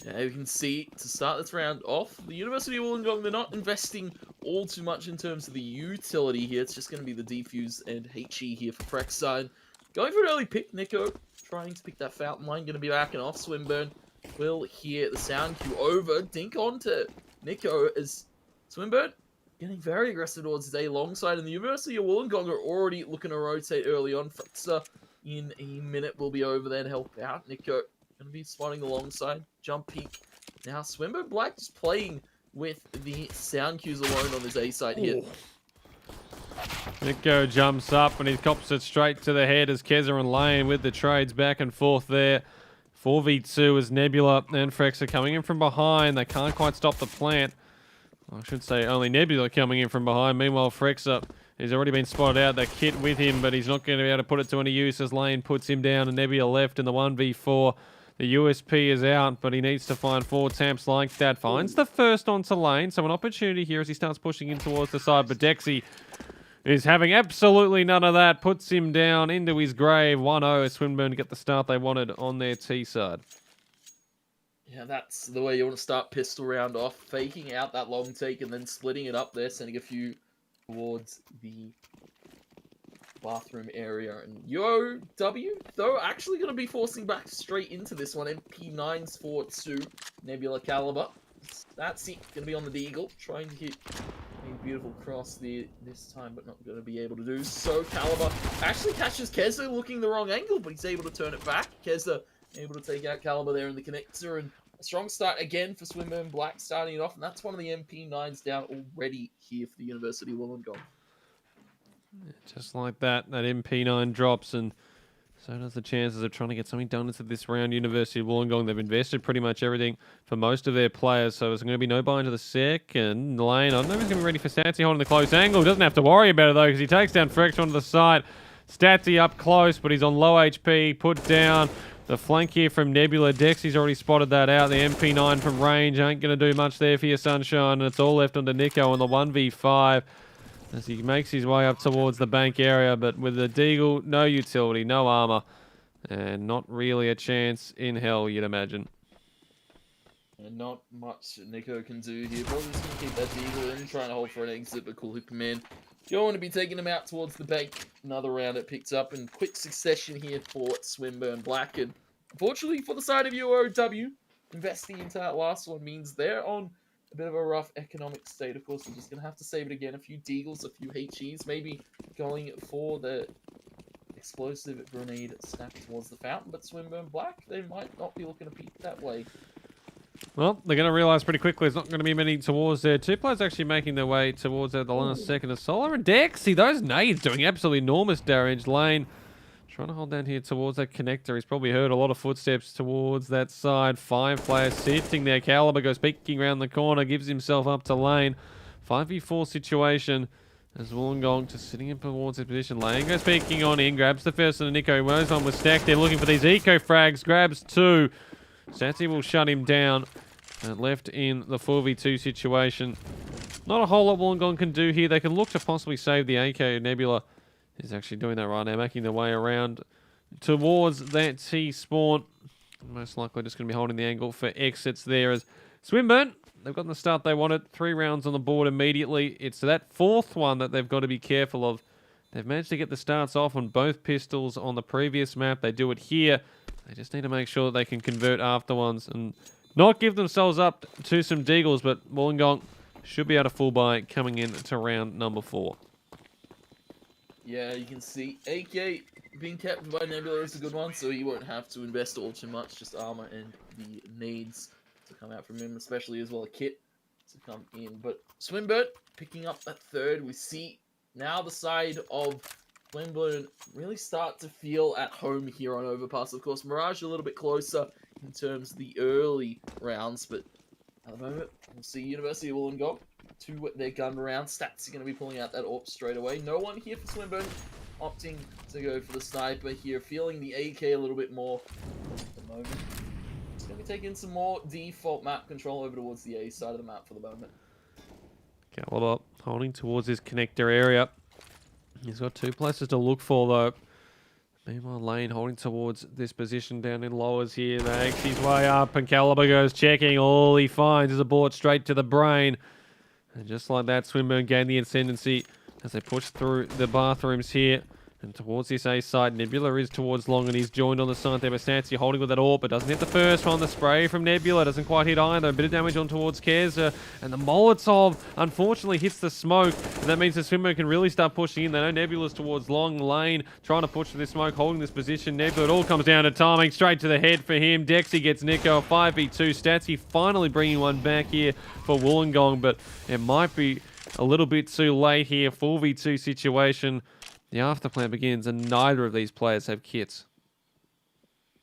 [SPEAKER 2] Yeah, you can see, to start this round off, the University of Wollongong, they're not investing all too much in terms of the utility here. It's just going to be the defuse and HE here for Freck's side. Going for an early pick, Nico trying to pick that fountain line, going to be backing off. Swinburne will hear the sound cue over. Dink on to Nico as Swinburne getting very aggressive towards his A long side, and the University of Wollongong are already looking to rotate early on. Freck's in a minute will be over there to help out. Nico going to be spotting the long side. Jump peek. Now Swinburne Black just playing with the sound cues alone on his A side here.
[SPEAKER 1] Nico jumps up and he cops it straight to the head as Keza and Lane with the trades back and forth there. 4v2 as Nebula and Frex are coming in from behind. They can't quite stop the plant. I should say only Nebula coming in from behind. Meanwhile, Frex he's already been spotted out. The kit with him, but he's not going to be able to put it to any use as Lane puts him down and Nebula left in the 1v4. The USP is out, but he needs to find 4 taps like that. Finds the first onto Lane, so an opportunity here as he starts pushing in towards the side. But Dexy is having absolutely none of that. Puts him down into his grave. 1-0 as Swinburne get the start they wanted on their T side.
[SPEAKER 2] Yeah, that's the way you want to start pistol round off. Faking out that long take and then splitting it up there, sending a few towards the bathroom area. And UOW, though, actually going to be forcing back straight into this one. MP9s for 2. Nebula Caliber. That's it. Going to be on the Deagle. Trying to hit a beautiful cross there this time, but not going to be able to do so. Caliber actually catches Keza looking the wrong angle, but he's able to turn it back. Keza able to take out Caliber there in the connector, and a strong start again for Swinburne Black starting it off, and that's one of the MP9s down already here for the University of Wollongong.
[SPEAKER 1] Just like that, that MP9 drops, and so does the chances of trying to get something done into this round. University of Wollongong, they've invested pretty much everything for most of their players, so there's going to be no buy into the second lane. I don't know if he's going to be ready for Statsy holding the close angle. Doesn't have to worry about it, though, because he takes down Frex onto the side. Statsy up close, but he's on low HP, put down. The flank here from Nebula. Dexy's already spotted that out. The MP9 from range ain't going to do much there for your Sunshine, and it's all left onto Nico on the 1v5 as he makes his way up towards the bank area, but with the Deagle, no utility, no armor, and not really a chance in hell, you'd imagine.
[SPEAKER 2] And not much Nico can do here. Probably just going to keep that Deagle in, trying to hold for an exit, but cool hit command. You don't want to be taking him out towards the bank. Another round it picks up in quick succession here for Swinburne Black. And unfortunately for the side of UOW, investing into that last one means they're on a bit of a rough economic state. Of course, they're just going to have to save it again. A few Deagles, a few HEs, maybe going for the explosive grenade snap towards the fountain. But Swinburne Black, they might not be looking to peek that way.
[SPEAKER 1] Well, they're going to realise pretty quickly there's not going to be many towards there. 2 players actually making their way towards the last second of Solar and Dexy. Those nades doing absolutely enormous damage. Lane trying to hold down here towards that connector. He's probably heard a lot of footsteps towards that side. 5 players sitting there. Caliber goes peeking around the corner, gives himself up to Lane. 5v4 situation as Wollongong just sitting in towards his position. Lane goes peeking on in, grabs the first and Nico. Moves on with stacked there, looking for these eco frags. Grabs 2. Statsy will shut him down. And left in the 4v2 situation. Not a whole lot Wollongong can do here. They can look to possibly save the AK. Nebula is actually doing that right now, making their way around towards that T spawn. Most likely just going to be holding the angle for exits there as Swinburne. They've gotten the start they wanted. 3 rounds on the board immediately. It's that 4th one that they've got to be careful of They've managed to get the starts off on both pistols on the previous map. They do it here. They just need to make sure that they can convert after ones and not give themselves up to some deagles, but Wollongong should be able to full buy coming in to round number 4.
[SPEAKER 2] Yeah, you can see AK being kept by Nebula is a good one, so he won't have to invest all too much, just armor and the needs to come out from him, especially as well a kit to come in. But Swinburne picking up that third. We see now the side of Swinburne really start to feel at home here on Overpass. Of course, Mirage a little bit closer in terms of the early rounds, but at the moment, we'll see University of Wollongong to their gun round. Stats are going to be pulling out that AWP straight away. No one here for Swinburne, opting to go for the sniper here, feeling the AK a little bit more at the moment. It's going to be taking some more default map control over towards the A side of the map for the moment.
[SPEAKER 1] Gallop up, holding towards his connector area. He's got 2 places to look for, though. Meanwhile, Lane holding towards this position down in lowers here. They axe his way up, and Caliber goes checking. All he finds is a bullet straight to the brain. And just like that, Swinburne gained the ascendancy as they push through the bathrooms here. And towards this A side, Nebula is towards long, and he's joined on the side there. Bastanzi holding with that AWP, but doesn't hit the first one. The spray from Nebula doesn't quite hit either. A bit of damage on towards Keza, and the Molotov unfortunately hits the smoke. And that means the Swinburne can really start pushing in. They know Nebula's towards long lane, trying to push for this smoke, holding this position. Nebula, it all comes down to timing. Straight to the head for him. Dexy gets Nico, 5v2. Statsky finally bringing one back here for Wollongong, but it might be a little bit too late here. 4v2 situation. The afterplan begins, and neither of these players have kits.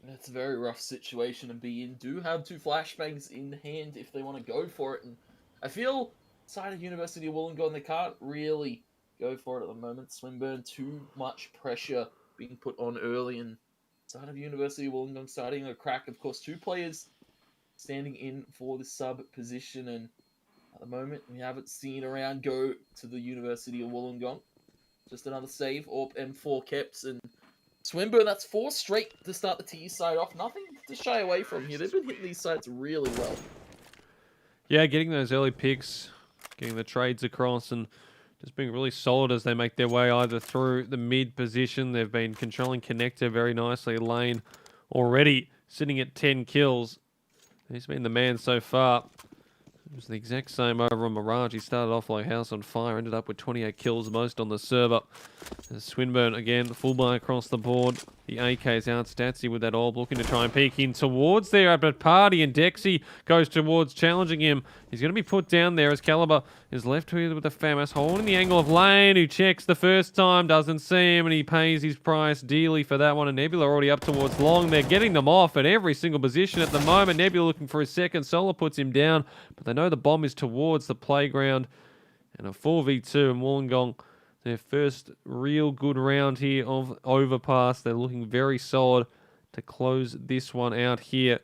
[SPEAKER 2] That's a very rough situation to be in. Do have 2 flashbangs in hand if they want to go for it. And I feel side of University of Wollongong, they can't really go for it at the moment. Swinburne, too much pressure being put on early, and side of University of Wollongong starting a crack. Of course, 2 players standing in for the sub position, and at the moment we haven't seen a round go to the University of Wollongong. Just another save, AWP M4 kept, and Swinburne, that's 4 straight to start the T side off. Nothing to shy away from here. They've been hitting these sides really well.
[SPEAKER 1] Yeah, getting those early picks, getting the trades across, and just being really solid as they make their way either through the mid position. They've been controlling connector very nicely. Lane already sitting at 10 kills. He's been the man so far. It was the exact same over on Mirage. He started off like house on fire, ended up with 28 kills, most on the server. Swinburne again, full buy across the board. The AK's out. Statsy with that orb, looking to try and peek in towards there at Party, and Dexy goes towards challenging him. He's going to be put down there as Caliber is left here with the FAMAS, holding the angle of Lane, who checks the first time, doesn't see him, and he pays his price dearly for that one. And Nebula already up towards long. They're getting them off at every single position at the moment. Nebula looking for his second. Solar puts him down, but they know the bomb is towards the playground. And a 4v2, and Wollongong, their first real good round here of Overpass. They're looking very solid to close this one out here.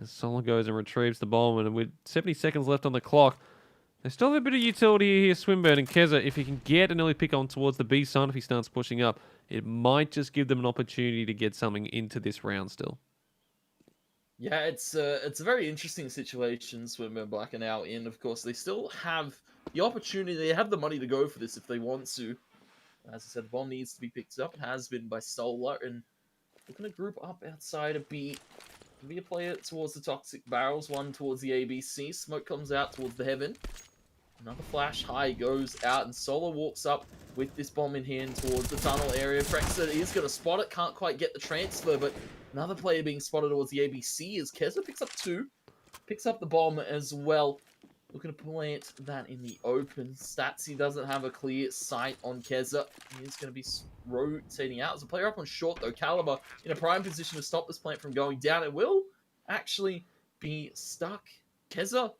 [SPEAKER 1] As Solar goes and retrieves the bomb, and with 70 seconds left on the clock, they still have a bit of utility here, Swinburne and Keza. If he can get an early pick on towards the B side, if he starts pushing up, it might just give them an opportunity to get something into this round still.
[SPEAKER 2] Yeah, it's a very interesting situation. Swinburne Black are now in. Of course, they still have the opportunity. They have the money to go for this if they want to. As I said, the bomb needs to be picked up. It has been by Solar, and we're going to group up outside of B. Be a player towards the toxic barrels, one towards the ABC. Smoke comes out towards the heaven. Another flash high goes out, and Solar walks up with this bomb in hand towards the tunnel area. Frexter is going to spot it, can't quite get the transfer, but another player being spotted towards the ABC as Keza picks up 2. Picks up the bomb as well. Looking to plant that in the open. Statsy doesn't have a clear sight on Keza. He's going to be rotating out. There's a player up on short, though. Caliber in a prime position to stop this plant from going down. It will actually be stuck. Keza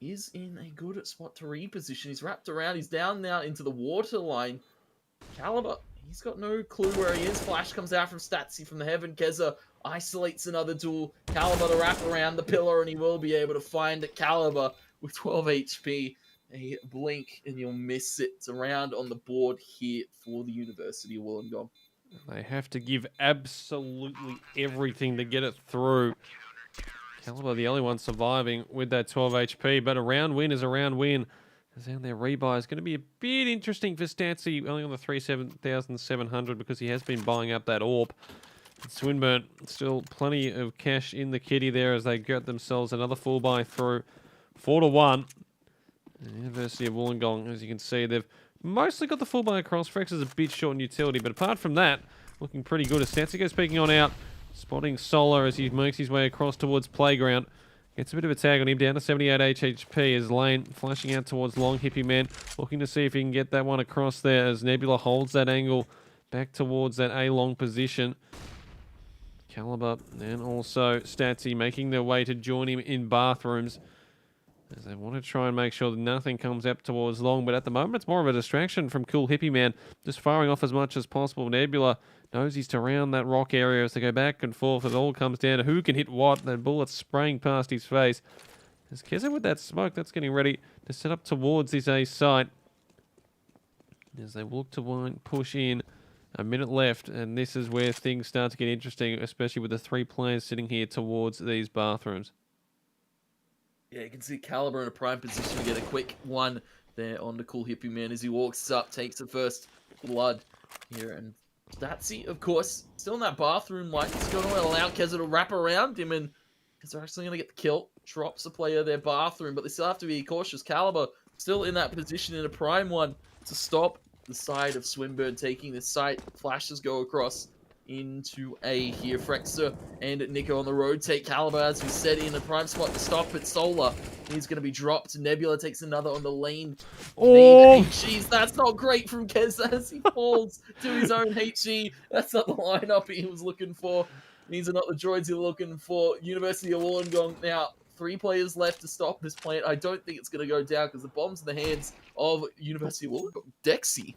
[SPEAKER 2] is in a good spot to reposition. He's wrapped around. He's down now into the water line. Caliber, he's got no clue where he is. Flash comes out from Statsy from the heaven. Keza isolates another duel. Caliber to wrap around the pillar, and he will be able to find Caliber with 12 HP. A blink, and you'll miss it. It's around on the board here for the University of Wollongong.
[SPEAKER 1] They have to give absolutely everything to get it through. Caliber, the only one surviving with that 12 HP, but a round win is a round win. Down there, rebuy is going to be a bit interesting for Statsy, only on the 37,700 because he has been buying up that AWP. Swinburne, still plenty of cash in the kitty there as they get themselves another full buy through 4-1. The University of Wollongong, as you can see, they've mostly got the full buy across. Frex is a bit short in utility, but apart from that, looking pretty good as Statsy goes peeking on out, spotting Solar as he makes his way across towards Playground. Gets a bit of a tag on him, down to 78 HHP as Lane flashing out towards Long Hippie Man, looking to see if he can get that one across there as Nebula holds that angle back towards that A-long position. Caliber and also Statsy making their way to join him in bathrooms as they want to try and make sure that nothing comes up towards Long, but at the moment it's more of a distraction from Cool Hippie Man, just firing off as much as possible. Nebula knows he's to round that rock area as they go back and forth. It all comes down to who can hit what. That bullet spraying past his face. As Keza with that smoke, that's getting ready to set up towards his A site. As they look to push in. A minute left, and this is where things start to get interesting, especially with the 3 players sitting here towards these bathrooms.
[SPEAKER 2] Yeah, you can see Caliber in a prime position to get a quick one there on the Cool Hippie Man as he walks up, takes the first blood here, and Statsy, of course, still in that bathroom light. He's going to allow Keza to wrap around him, and Keza actually going to get the kill. Drops a player their bathroom, but they still have to be cautious. Caliber still in that position in a prime one to stop the side of Swinburne taking the site. Flashes go across into A here. Frexer and Nico on the road take Caliber as we set in a prime spot to stop it. Solar, he's going to be dropped. Nebula takes another on the lane.
[SPEAKER 1] Oh!
[SPEAKER 2] HGs, that's not great from Kez as he falls to his own HG. That's not the lineup he was looking for. These are not the droids you're looking for. University of Wollongong now. 3 players left to stop this plant. I don't think it's going to go down because the bomb's in the hands of University of Wollongong. Dexy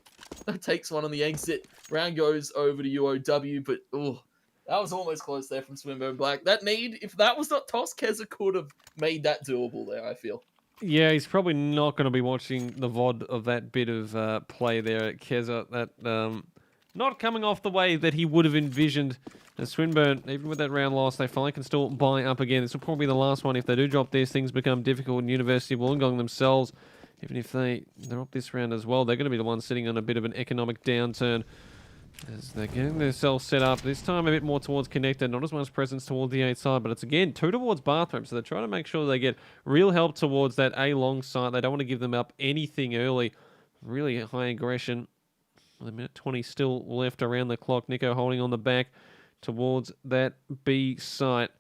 [SPEAKER 2] takes one on the exit. Round goes over to UOW, but that was almost close there from Swinburne Black. That need, if that was not tossed, Keza could have made that doable there, I feel.
[SPEAKER 1] Yeah, he's probably not going to be watching the VOD of that bit of play there at Keza. That not coming off the way that he would have envisioned. And Swinburne, even with that round loss, they finally can still buy up again. This will probably be the last one. If they do drop this, things become difficult. And University of Wollongong themselves, even if they drop this round as well, they're going to be the ones sitting on a bit of an economic downturn as they're getting themselves set up. This time a bit more towards Connector, not as much presence towards the 8 side, but it's again 2 towards bathroom. So they're trying to make sure they get real help towards that A-long side. They don't want to give them up anything early. Really high aggression. With a minute 20 still left around the clock. Nico holding on the back towards that B site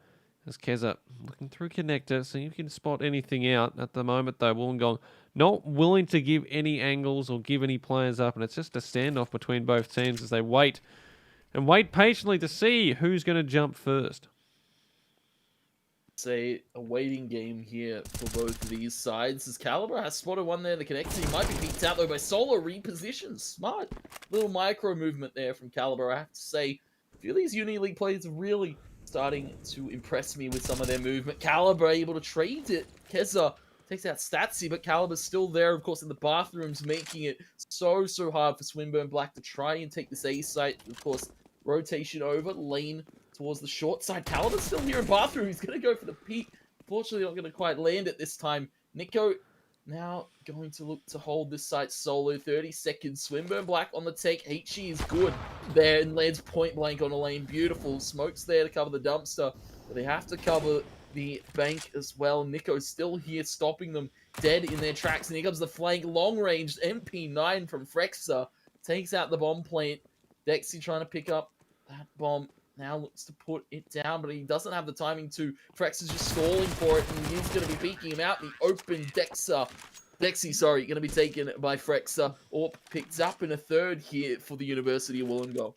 [SPEAKER 1] as Keza looking through Connector, see if you can spot anything out. At the moment, though, Wollongong not willing to give any angles or give any players up, and it's just a standoff between both teams as they wait and wait patiently to see who's going to jump first.
[SPEAKER 2] Say a waiting game here for both of these sides as Caliber has spotted one there. The connector, he might be beat out though by Solar. Repositions, smart little micro movement there from Caliber. I have to say, a few of these Uni League players are really starting to impress me with some of their movement. Caliber able to trade it. Keza takes out Statsy, but Caliber's still there, of course, in the bathrooms, making it so hard for Swinburne Black to try and take this A site. Of course, rotation over, lane towards the short side. Caliber's still here in bathroom. He's going to go for the peak. Fortunately, not going to quite land it this time. Nico now going to look to hold this site solo. 30 seconds. Swinburne Black on the take. HE is good there and lands point blank on a lane. Beautiful. Smoke's there to cover the dumpster, but they have to cover the bank as well. Nico's still here stopping them dead in their tracks. And here comes the flank. Long-ranged MP9 from Frexer. Takes out the bomb plant. Dexy trying to pick up that bomb. Now looks to put it down, but he doesn't have the timing to. Frex is just stalling for it, and he's going to be peeking him out. The open Dexy, sorry, going to be taken by Frexer. Or picked up in a third here for the University of Wollongong.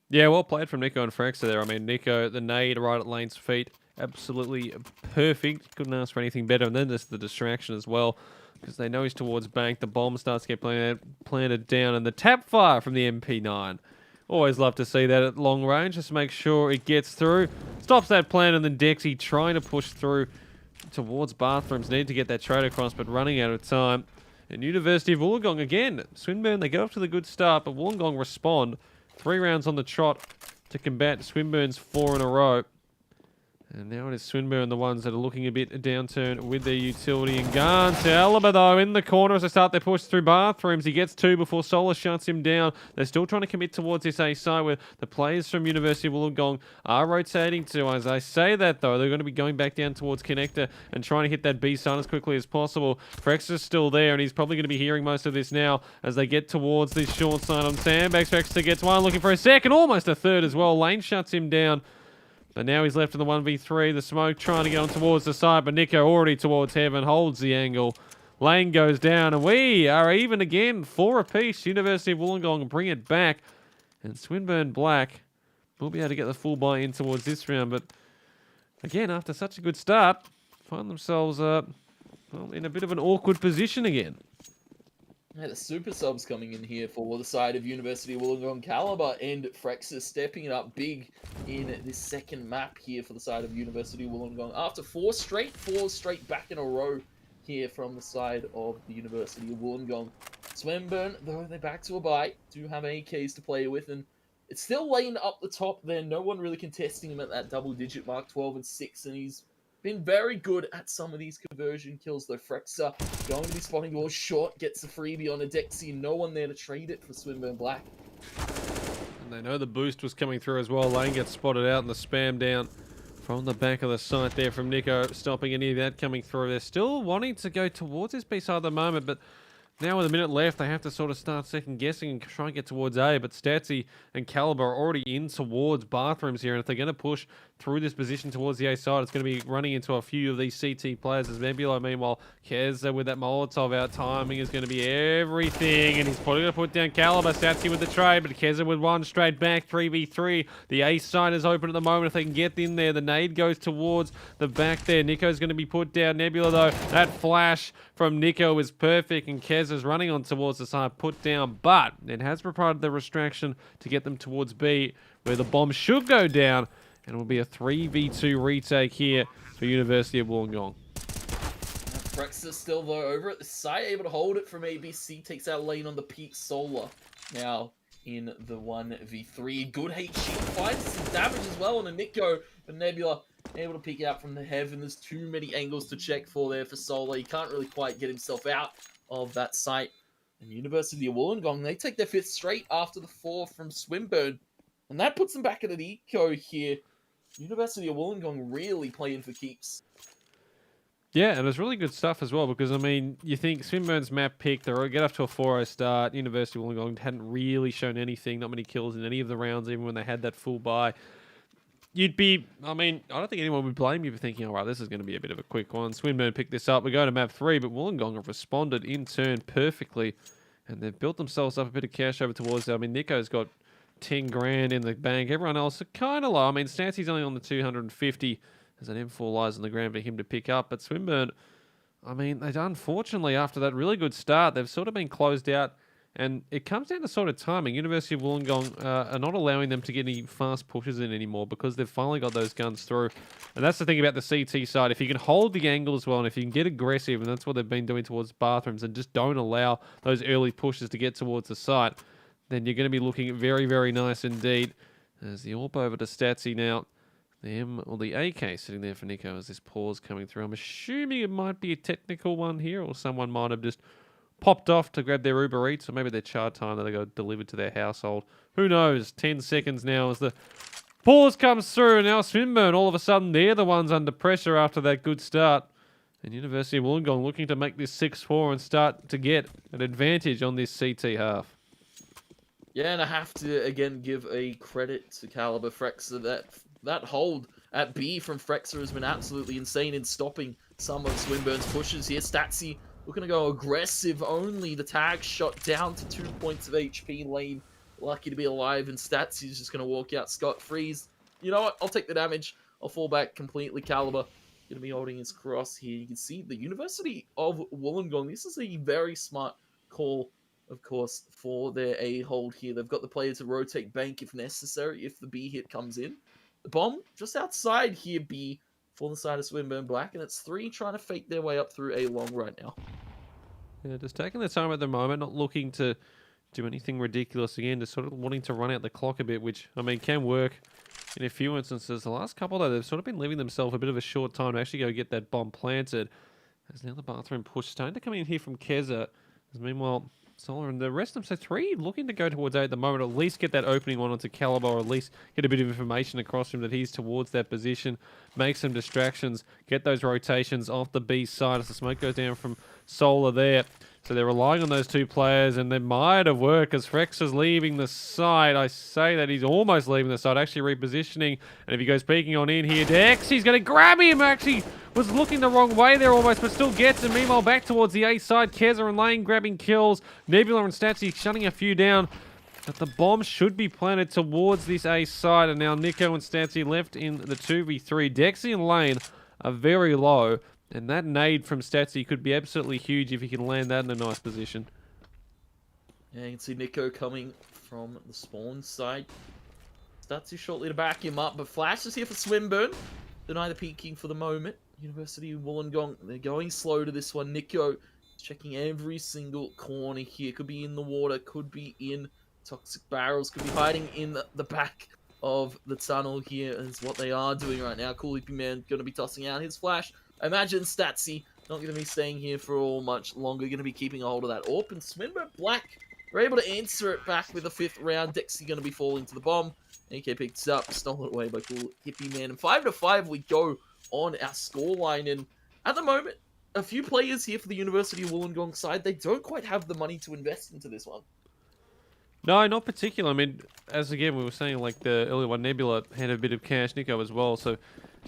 [SPEAKER 1] Yeah, well played from Nico and Frexer there. I mean, Nico, the nade right at Lane's feet, absolutely perfect. Couldn't ask for anything better. And then there's the distraction as well, because they know he's towards bank. The bomb starts to get planted down, and the tap fire from the MP9. Always love to see that at long range, just to make sure it gets through. Stops that plan, and then Dexy trying to push through towards bathrooms. Need to get that trade across, but running out of time. And University of Wollongong again. Swinburne, they get off to the good start, but Wollongong respond. 3 rounds on the trot to combat Swinburne's 4 in a row. And now it is Swinburne, the ones that are looking a bit downturn with their utility and guns. Caliber, though, in the corner as they start their push through bathrooms. He gets two before Solar shuts him down. They're still trying to commit towards this A side where the players from University of Wollongong are rotating to. As I say that, though, they're going to be going back down towards Connector and trying to hit that B side as quickly as possible. Frex is still there, and he's probably going to be hearing most of this now as they get towards this short side on Sandbags. Frexter gets one, looking for a second, almost a third as well. Lane shuts him down. But now he's left in the 1v3. The smoke trying to get on towards the side, but Nico already towards heaven, holds the angle. Lane goes down, and we are even again. 4 apiece. University of Wollongong bring it back. And Swinburne Black will be able to get the full buy-in towards this round. But again, after such a good start, find themselves well, in a bit of an awkward position again.
[SPEAKER 2] Yeah, the super subs coming in here for the side of University of Wollongong. Caliber and Frexer stepping it up big in this second map here for the side of University of Wollongong. After 4 straight back in a row here from the side of the University of Wollongong. Swinburne, though they're back to a bye, do have AKs to play with, and it's still Lane up the top there. No one really contesting him at that double-digit mark, 12 and 6, and he's been very good at some of these conversion kills, though. Frexer going to be spotting balls short, gets a freebie on a Dexy. No one there to trade it for Swinburne Black.
[SPEAKER 1] And they know the boost was coming through as well. Lane gets spotted out and the spam down from the back of the site there from Nico, stopping any of that coming through. They're still wanting to go towards this B side at the moment, but now with a minute left, they have to sort of start second-guessing and try and get towards A, but Statsy and Caliber are already in towards bathrooms here, and if they're going to push through this position towards the A side, it's going to be running into a few of these CT players. As Nebula, meanwhile, Kez with that Molotov out, timing is going to be everything, and he's probably going to put down Caliber. Statsy with the trade, but Keza with one straight back, 3v3. The A side is open at the moment. If they can get in there, the nade goes towards the back there. Nico's going to be put down. Nebula, though, that flash from Nico is perfect, and Kez is running on towards the side, put down, but it has provided the restriction to get them towards B, where the bomb should go down, and it will be a 3v2 retake here for University of Wollongong.
[SPEAKER 2] Frexer still, though, over at the site, able to hold it from ABC, takes out Lane on the Pete Solar. Now in the 1v3. Good HE finds some damage as well on a Nico, but Nebula able to peek out from the heaven. There's too many angles to check for there for Solar. He can't really quite get himself out of that site. And University of Wollongong, they take their 5th straight after the 4 from Swinburne. And that puts them back at an eco here. University of Wollongong really playing for keeps.
[SPEAKER 1] Yeah, and it's really good stuff as well, because, I mean, you think Swinburne's map pick, they get up to a 4-0 start. University of Wollongong hadn't really shown anything, not many kills in any of the rounds, even when they had that full buy. You'd be, I mean, I don't think anyone would blame you for thinking, all right, this is going to be a bit of a quick one. Swinburne picked this up. We go to map 3, but Wollongong have responded in turn perfectly, and they've built themselves up a bit of cash over towards it. I mean, Nico's got 10 grand in the bank. Everyone else are kind of low. I mean, Stancy's only on the 250. There's an M4 lies on the ground for him to pick up. But Swinburne, I mean, they unfortunately, after that really good start, they've sort of been closed out. And it comes down to sort of timing. University of Wollongong are not allowing them to get any fast pushes in anymore because they've finally got those guns through. And that's the thing about the CT side. If you can hold the angle as well, and if you can get aggressive, and that's what they've been doing towards bathrooms, and just don't allow those early pushes to get towards the site, then you're going to be looking very, very nice indeed. There's the AWP over to Statsy now. The M or the AK sitting there for Nico as this pause coming through. I'm assuming it might be a technical one here, or someone might have just popped off to grab their Uber Eats, or maybe their char time that they got delivered to their household. Who knows? 10 seconds now as the pause comes through, and now Swinburne, all of a sudden, they're the ones under pressure after that good start. And University of Wollongong looking to make this 6-4 and start to get an advantage on this CT half.
[SPEAKER 2] Yeah, and I have to, again, give a credit to Caliber Frexer. That hold at B from Frexer has been absolutely insane in stopping some of Swinburne's pushes here. Statsy looking to go aggressive only. The tag shot down to 2 points of HP. Lane lucky to be alive, and Statsy's just going to walk out scot-free. You know what? I'll take the damage. I'll fall back completely. Caliber going to be holding his cross here. You can see the University of Wollongong. This is a very smart call, of course, for their A hold here. They've got the player to rotate bank if necessary, if the B hit comes in. The bomb just outside here, B, for the side of Swinburne Black, and it's 3 trying to fake their way up through A long right now.
[SPEAKER 1] Yeah, just taking their time at the moment, not looking to do anything ridiculous again, just sort of wanting to run out the clock a bit, which, I mean, can work in a few instances. The last couple, though, they've sort of been leaving themselves a bit of a short time to actually go get that bomb planted. There's now the bathroom push. Starting to come in here from Keza. As meanwhile, Solar and the rest of them, so 3 looking to go towards A at the moment, at least get that opening one onto Caliber, or at least get a bit of information across him that he's towards that position, make some distractions, get those rotations off the B side as the smoke goes down from Solar there. So they're relying on those 2 players, and they might have worked as Frex is leaving the side. I say that he's almost leaving the side, actually repositioning. And if he goes peeking on in here, Dex, he's going to grab him. Actually was looking the wrong way there almost, but still gets him. Meanwhile, back towards the A side, Keza and Lane grabbing kills. Nebula and Statsy shutting a few down. But the bomb should be planted towards this A side. And now Nico and Statsy left in the 2v3. Dexy and Lane are very low. And that nade from Statsy could be absolutely huge if he can land that in a nice position.
[SPEAKER 2] Yeah, you can see Nico coming from the spawn side. Statsy shortly to back him up, but Flash is here for Swinburne. Deny the peeking for the moment. University of Wollongong, they're going slow to this one. Nico is checking every single corner here. Could be in the water, could be in toxic barrels, could be hiding in the back of the tunnel here is what they are doing right now. Cool Hippie Man going to be tossing out his flash. I imagine Statsy not going to be staying here for all much longer. Going to be keeping a hold of that AWP. And Swinburne Black were able to answer it back with a 5th round. Dexy going to be falling to the bomb. AK picks it up, stolen away by Cool Hippie Man. And 5-5 we go on our scoreline. And at the moment, a few players here for the University of Wollongong side, they don't quite have the money to invest into this one.
[SPEAKER 1] No, not particular. I mean, as again, we were saying, like the earlier one, Nebula had a bit of cash, Nico as well, so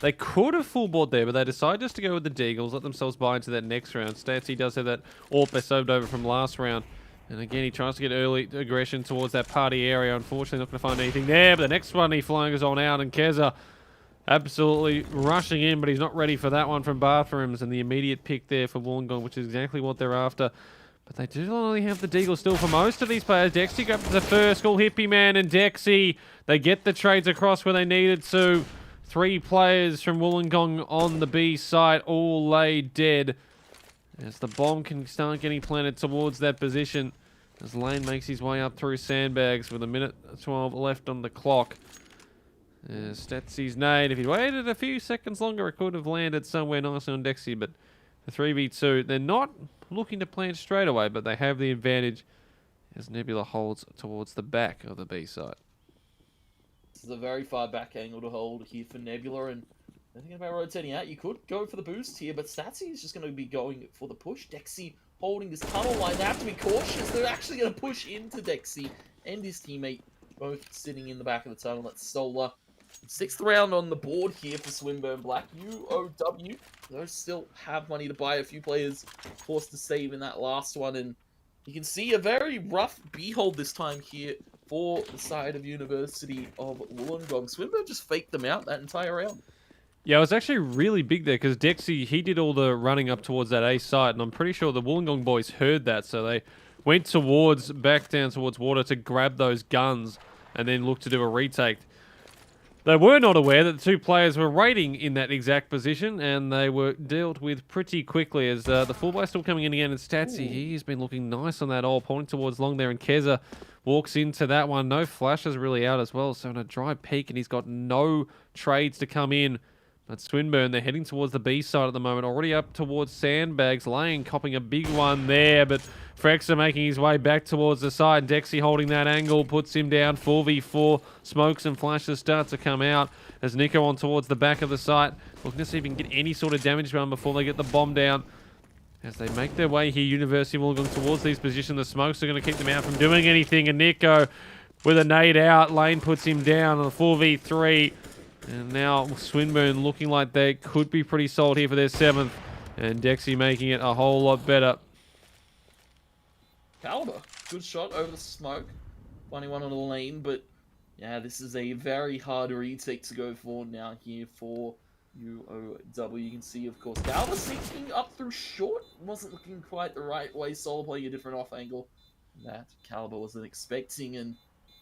[SPEAKER 1] they could have full board there, but they decided just to go with the Deagles, let themselves buy into that next round. Statsy does have that AWP they served over from last round. And again, he tries to get early aggression towards that party area. Unfortunately, not going to find anything there, but the next one he flying on out, and Keza absolutely rushing in, but he's not ready for that one from Bathrooms, and the immediate pick there for Wollongong, which is exactly what they're after. But they do only have the Deagle still for most of these players. Dexy grabs the first, Cool Hippie Man and Dexy. They get the trades across where they needed to. 3 players from Wollongong on the B side, all laid dead. As the bomb can start getting planted towards that position. As Lane makes his way up through sandbags with a minute 12 left on the clock. Statsy's nade. If he'd waited a few seconds longer, it could have landed somewhere nice on Dexy. But the 3v2, they're not looking to plant straight away, but they have the advantage as Nebula holds towards the back of the B side.
[SPEAKER 2] This is a very far back angle to hold here for Nebula, and thinking about rotating out, you could go for the boost here, but Statsy is just going to be going for the push. Dexy holding this tunnel line. They have to be cautious. They're actually going to push into Dexy and his teammate, both sitting in the back of the tunnel. That's Solar. 6th round on the board here for Swinburne Black. UOW, they still have money to buy. A few players forced to save in that last one, and you can see a very rough B-hold this time here for the side of University of Wollongong. Swinburne just faked them out that entire round.
[SPEAKER 1] Yeah, it was actually really big there because Dexy, he did all the running up towards that A site, and I'm pretty sure the Wollongong boys heard that, so they went back down towards water to grab those guns and then look to do a retake. They were not aware that the 2 players were waiting in that exact position, and they were dealt with pretty quickly as the fullback still coming in again. And Statsy, he's been looking nice on that all, pointing towards long there, and Keza walks into that one. No flashes really out as well, so in a dry peak, and he's got no trades to come in. But Swinburne, they're heading towards the B side at the moment, already up towards sandbags. Lane copping a big one there, but Frexer making his way back towards the side. Dexy holding that angle, puts him down. 4v4, smokes and flashes start to come out as Nico on towards the back of the site, looking to see if he can get any sort of damage run before they get the bomb down. As they make their way here, University of Wollongong towards these positions. The smokes are going to keep them out from doing anything, and Nico with a nade out. Lane puts him down on a 4v3. And now Swinburne looking like they could be pretty solid here for their 7th. And Dexy making it a whole lot better.
[SPEAKER 2] Caliber, good shot over the smoke. Finding one on the lane, but yeah, this is a very hard retake to go for now here for UOW. You can see, of course, Caliber sinking up through short. Wasn't looking quite the right way. Solar playing a different off angle that Caliber wasn't expecting, and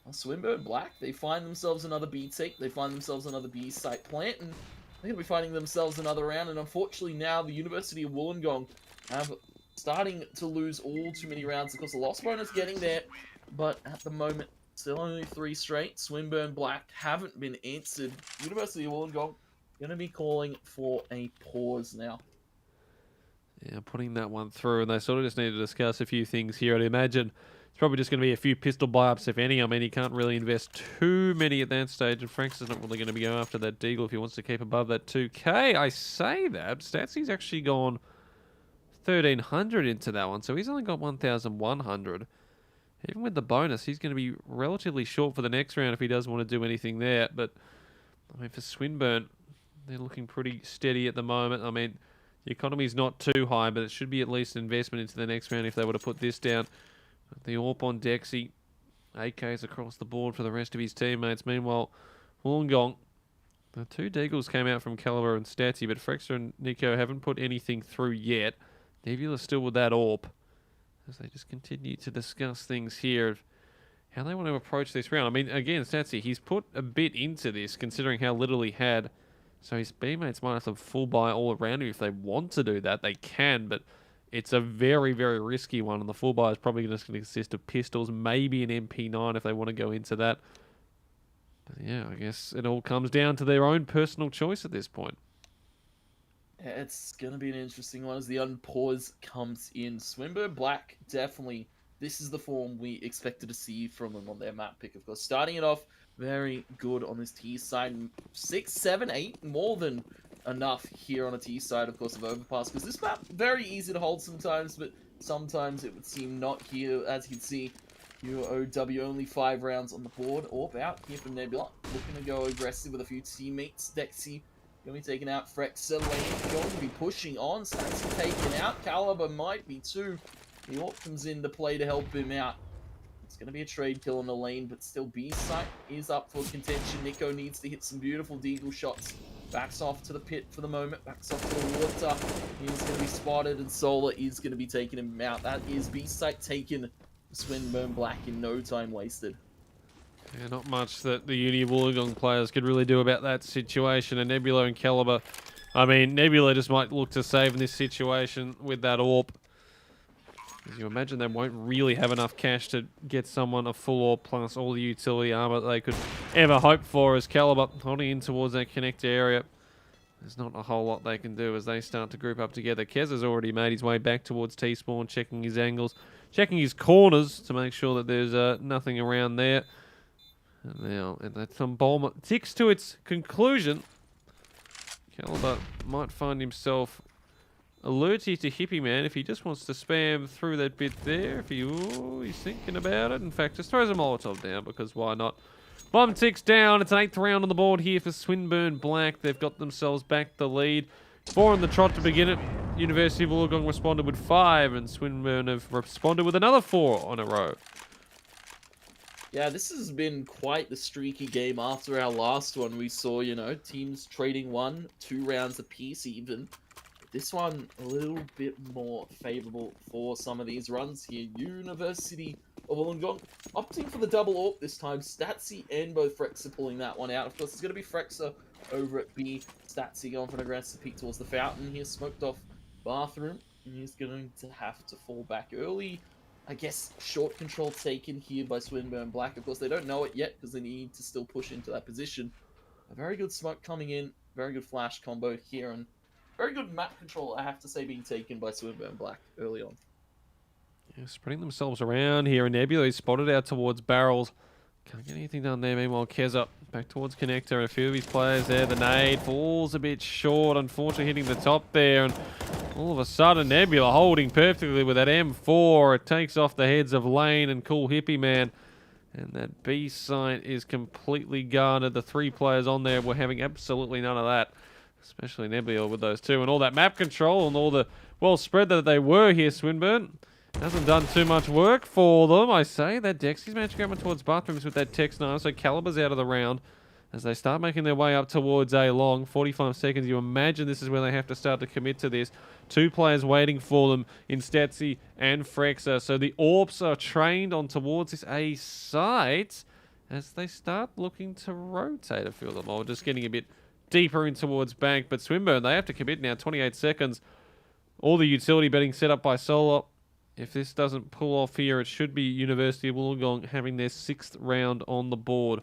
[SPEAKER 2] Swinburne Black, they find themselves another B take, they find themselves another B site plant, and they're going to be finding themselves another round. And unfortunately now the University of Wollongong have starting to lose all too many rounds. Of course, the loss bonus getting there, but at the moment Still only 3 straight. Swinburne Black haven't been answered. University of Wollongong going to be calling for a pause now.
[SPEAKER 1] Yeah, putting that one through, and they sort of just need to discuss a few things here. I'd imagine it's probably just going to be a few pistol buy-ups, if any. I mean, he can't really invest too many at that stage, and Franks is not really going to be going after that deagle if he wants to keep above that 2K. I say that. Statsy's actually gone 1,300 into that one, so he's only got 1,100. Even with the bonus, he's going to be relatively short for the next round if he does want to do anything there. But, I mean, for Swinburne, they're looking pretty steady at the moment. I mean, the economy's not too high, but it should be at least an investment into the next round if they were to put this down. The AWP on Dexy. AKs across the board for the rest of his teammates. Meanwhile, Wollongong, the 2 deagles came out from Caliber and Statsy, but Frexer and Nico haven't put anything through yet. Nebula's still with that AWP, as they just continue to discuss things here of how they want to approach this round. I mean, again, Statsy, he's put a bit into this, considering how little he had. So his teammates might have to full buy all around him. If they want to do that, they can, but it's a very, very risky one, and the full buy is probably just going to consist of pistols, maybe an MP9 if they want to go into that. But yeah, I guess it all comes down to their own personal choice at this point.
[SPEAKER 2] Yeah, it's going to be an interesting one as the unpause comes in. Swinburne Black, definitely, this is the form we expected to see from them on their map pick, of course. Starting it off very good on this T side. 6, 7, 8, more than enough here on a T side, of course, of Overpass. Because this map, very easy to hold sometimes, but sometimes it would seem not here. As you can see, UOW only 5 rounds on the board. Orb out here from Nebula. Looking to go aggressive with a few teammates. Dexy going to be taken out. Frexer Lane going to be pushing on. Statsy taken out. Caliber might be too. The AWP comes in to play to help him out. It's going to be a trade kill on the lane, but still B-site is up for contention. Nico needs to hit some beautiful deagle shots. Backs off to the pit for the moment. Backs off to the water. He's going to be spotted, and Solar is going to be taking him out. That is B-site taken. Swinburne Black in no time wasted.
[SPEAKER 1] Yeah, not much that the Uni of Wollongong players could really do about that situation. And Nebula and Caliber, I mean, Nebula just might look to save in this situation with that AWP. As you imagine, they won't really have enough cash to get someone a full AWP plus all the utility armor that they could ever hope for, as Caliber holding in towards that connector area. There's not a whole lot they can do as they start to group up together. Kez has already made his way back towards T-spawn, checking his angles, checking his corners to make sure that there's nothing around there. And that some bomb ticks to its conclusion. Caliber might find himself alerty to Hippie Man if he just wants to spam through that bit there. If he's thinking about it. In fact, just throws a Molotov down, because why not? Bomb ticks down. It's an 8th round on the board here for Swinburne Black. They've got themselves back the lead. 4 on the trot to begin it. University of Wollongong responded with 5, and Swinburne have responded with another 4 on a row.
[SPEAKER 2] Yeah, this has been quite the streaky game after our last one. We saw, teams trading 1, 2 rounds apiece even. This one, a little bit more favorable for some of these runs here. University of Wollongong opting for the double AWP this time. Statsy and both Frexer pulling that one out. Of course, it's going to be Frexer over at B. Statsy going for an aggressive peek towards the fountain here. Smoked off bathroom. And he's going to have to fall back early. I guess short control taken here by Swinburne Black. Of course, they don't know it yet because they need to still push into that position. A very good smoke coming in. Very good flash combo here. And very good map control, I have to say, being taken by Swinburne Black early on.
[SPEAKER 1] Yeah, spreading themselves around here. And Nebula is spotted out towards barrels. Can't get anything done there. Meanwhile, Kez up back towards connector. A few of his players there. The nade falls a bit short, unfortunately hitting the top there. And all of a sudden, Nebula holding perfectly with that M4. It takes off the heads of Lane and Cool Hippie Man. And that B site is completely guarded. The 3 players on there were having absolutely none of that. Especially Nebula with those 2. And all that map control and all the well spread that they were here, Swinburne. Hasn't done too much work for them, I say. That Dexy's managed to go towards bathrooms with that text 9. So Caliber's out of the round as they start making their way up towards A long. 45 seconds. You imagine this is where they have to start to commit to this. 2 players waiting for them in Statsy and Frexer. So the AWPs are trained on towards this A site as they start looking to rotate a few of them. Or just getting a bit deeper in towards bank. But Swinburne, they have to commit now. 28 seconds. All the utility betting set up by Solar. If this doesn't pull off here, it should be University of Wollongong having their 6th round on the board.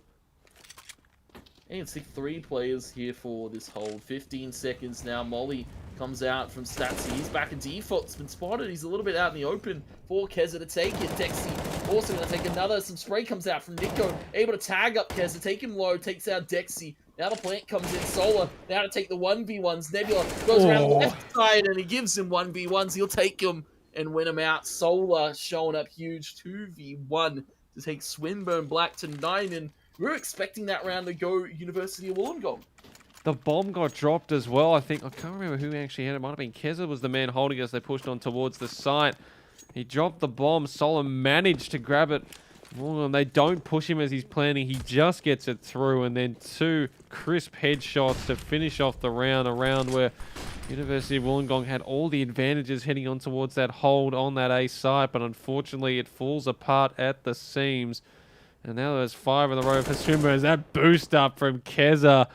[SPEAKER 2] And see 3 players here for this hold. 15 seconds now. Molly comes out from Statsy. He's back in default. It's been spotted. He's a little bit out in the open for Keza to take it. Dexy also going to take another. Some spray comes out from Nico. Able to tag up Keza. Take him low. Takes out Dexy. Now the plant comes in. Solar now to take the 1v1s. Nebula goes around the left side and he gives him 1v1s. He'll take him and win him out. Solar showing up huge. 2v1 to take Swinburne Black to 9. And we were expecting that round to go University of Wollongong.
[SPEAKER 1] The bomb got dropped as well. I think, I can't remember who actually had it. It might have been Keza was the man holding us. They pushed on towards the site. He dropped the bomb. Solomon managed to grab it. Oh, they don't push him as he's planning. He just gets it through. And then 2 crisp headshots to finish off the round. A round where University of Wollongong had all the advantages heading on towards that hold on that A site. But unfortunately, it falls apart at the seams. And now there's 5 in a row for Swinburne. That boost up from Keza.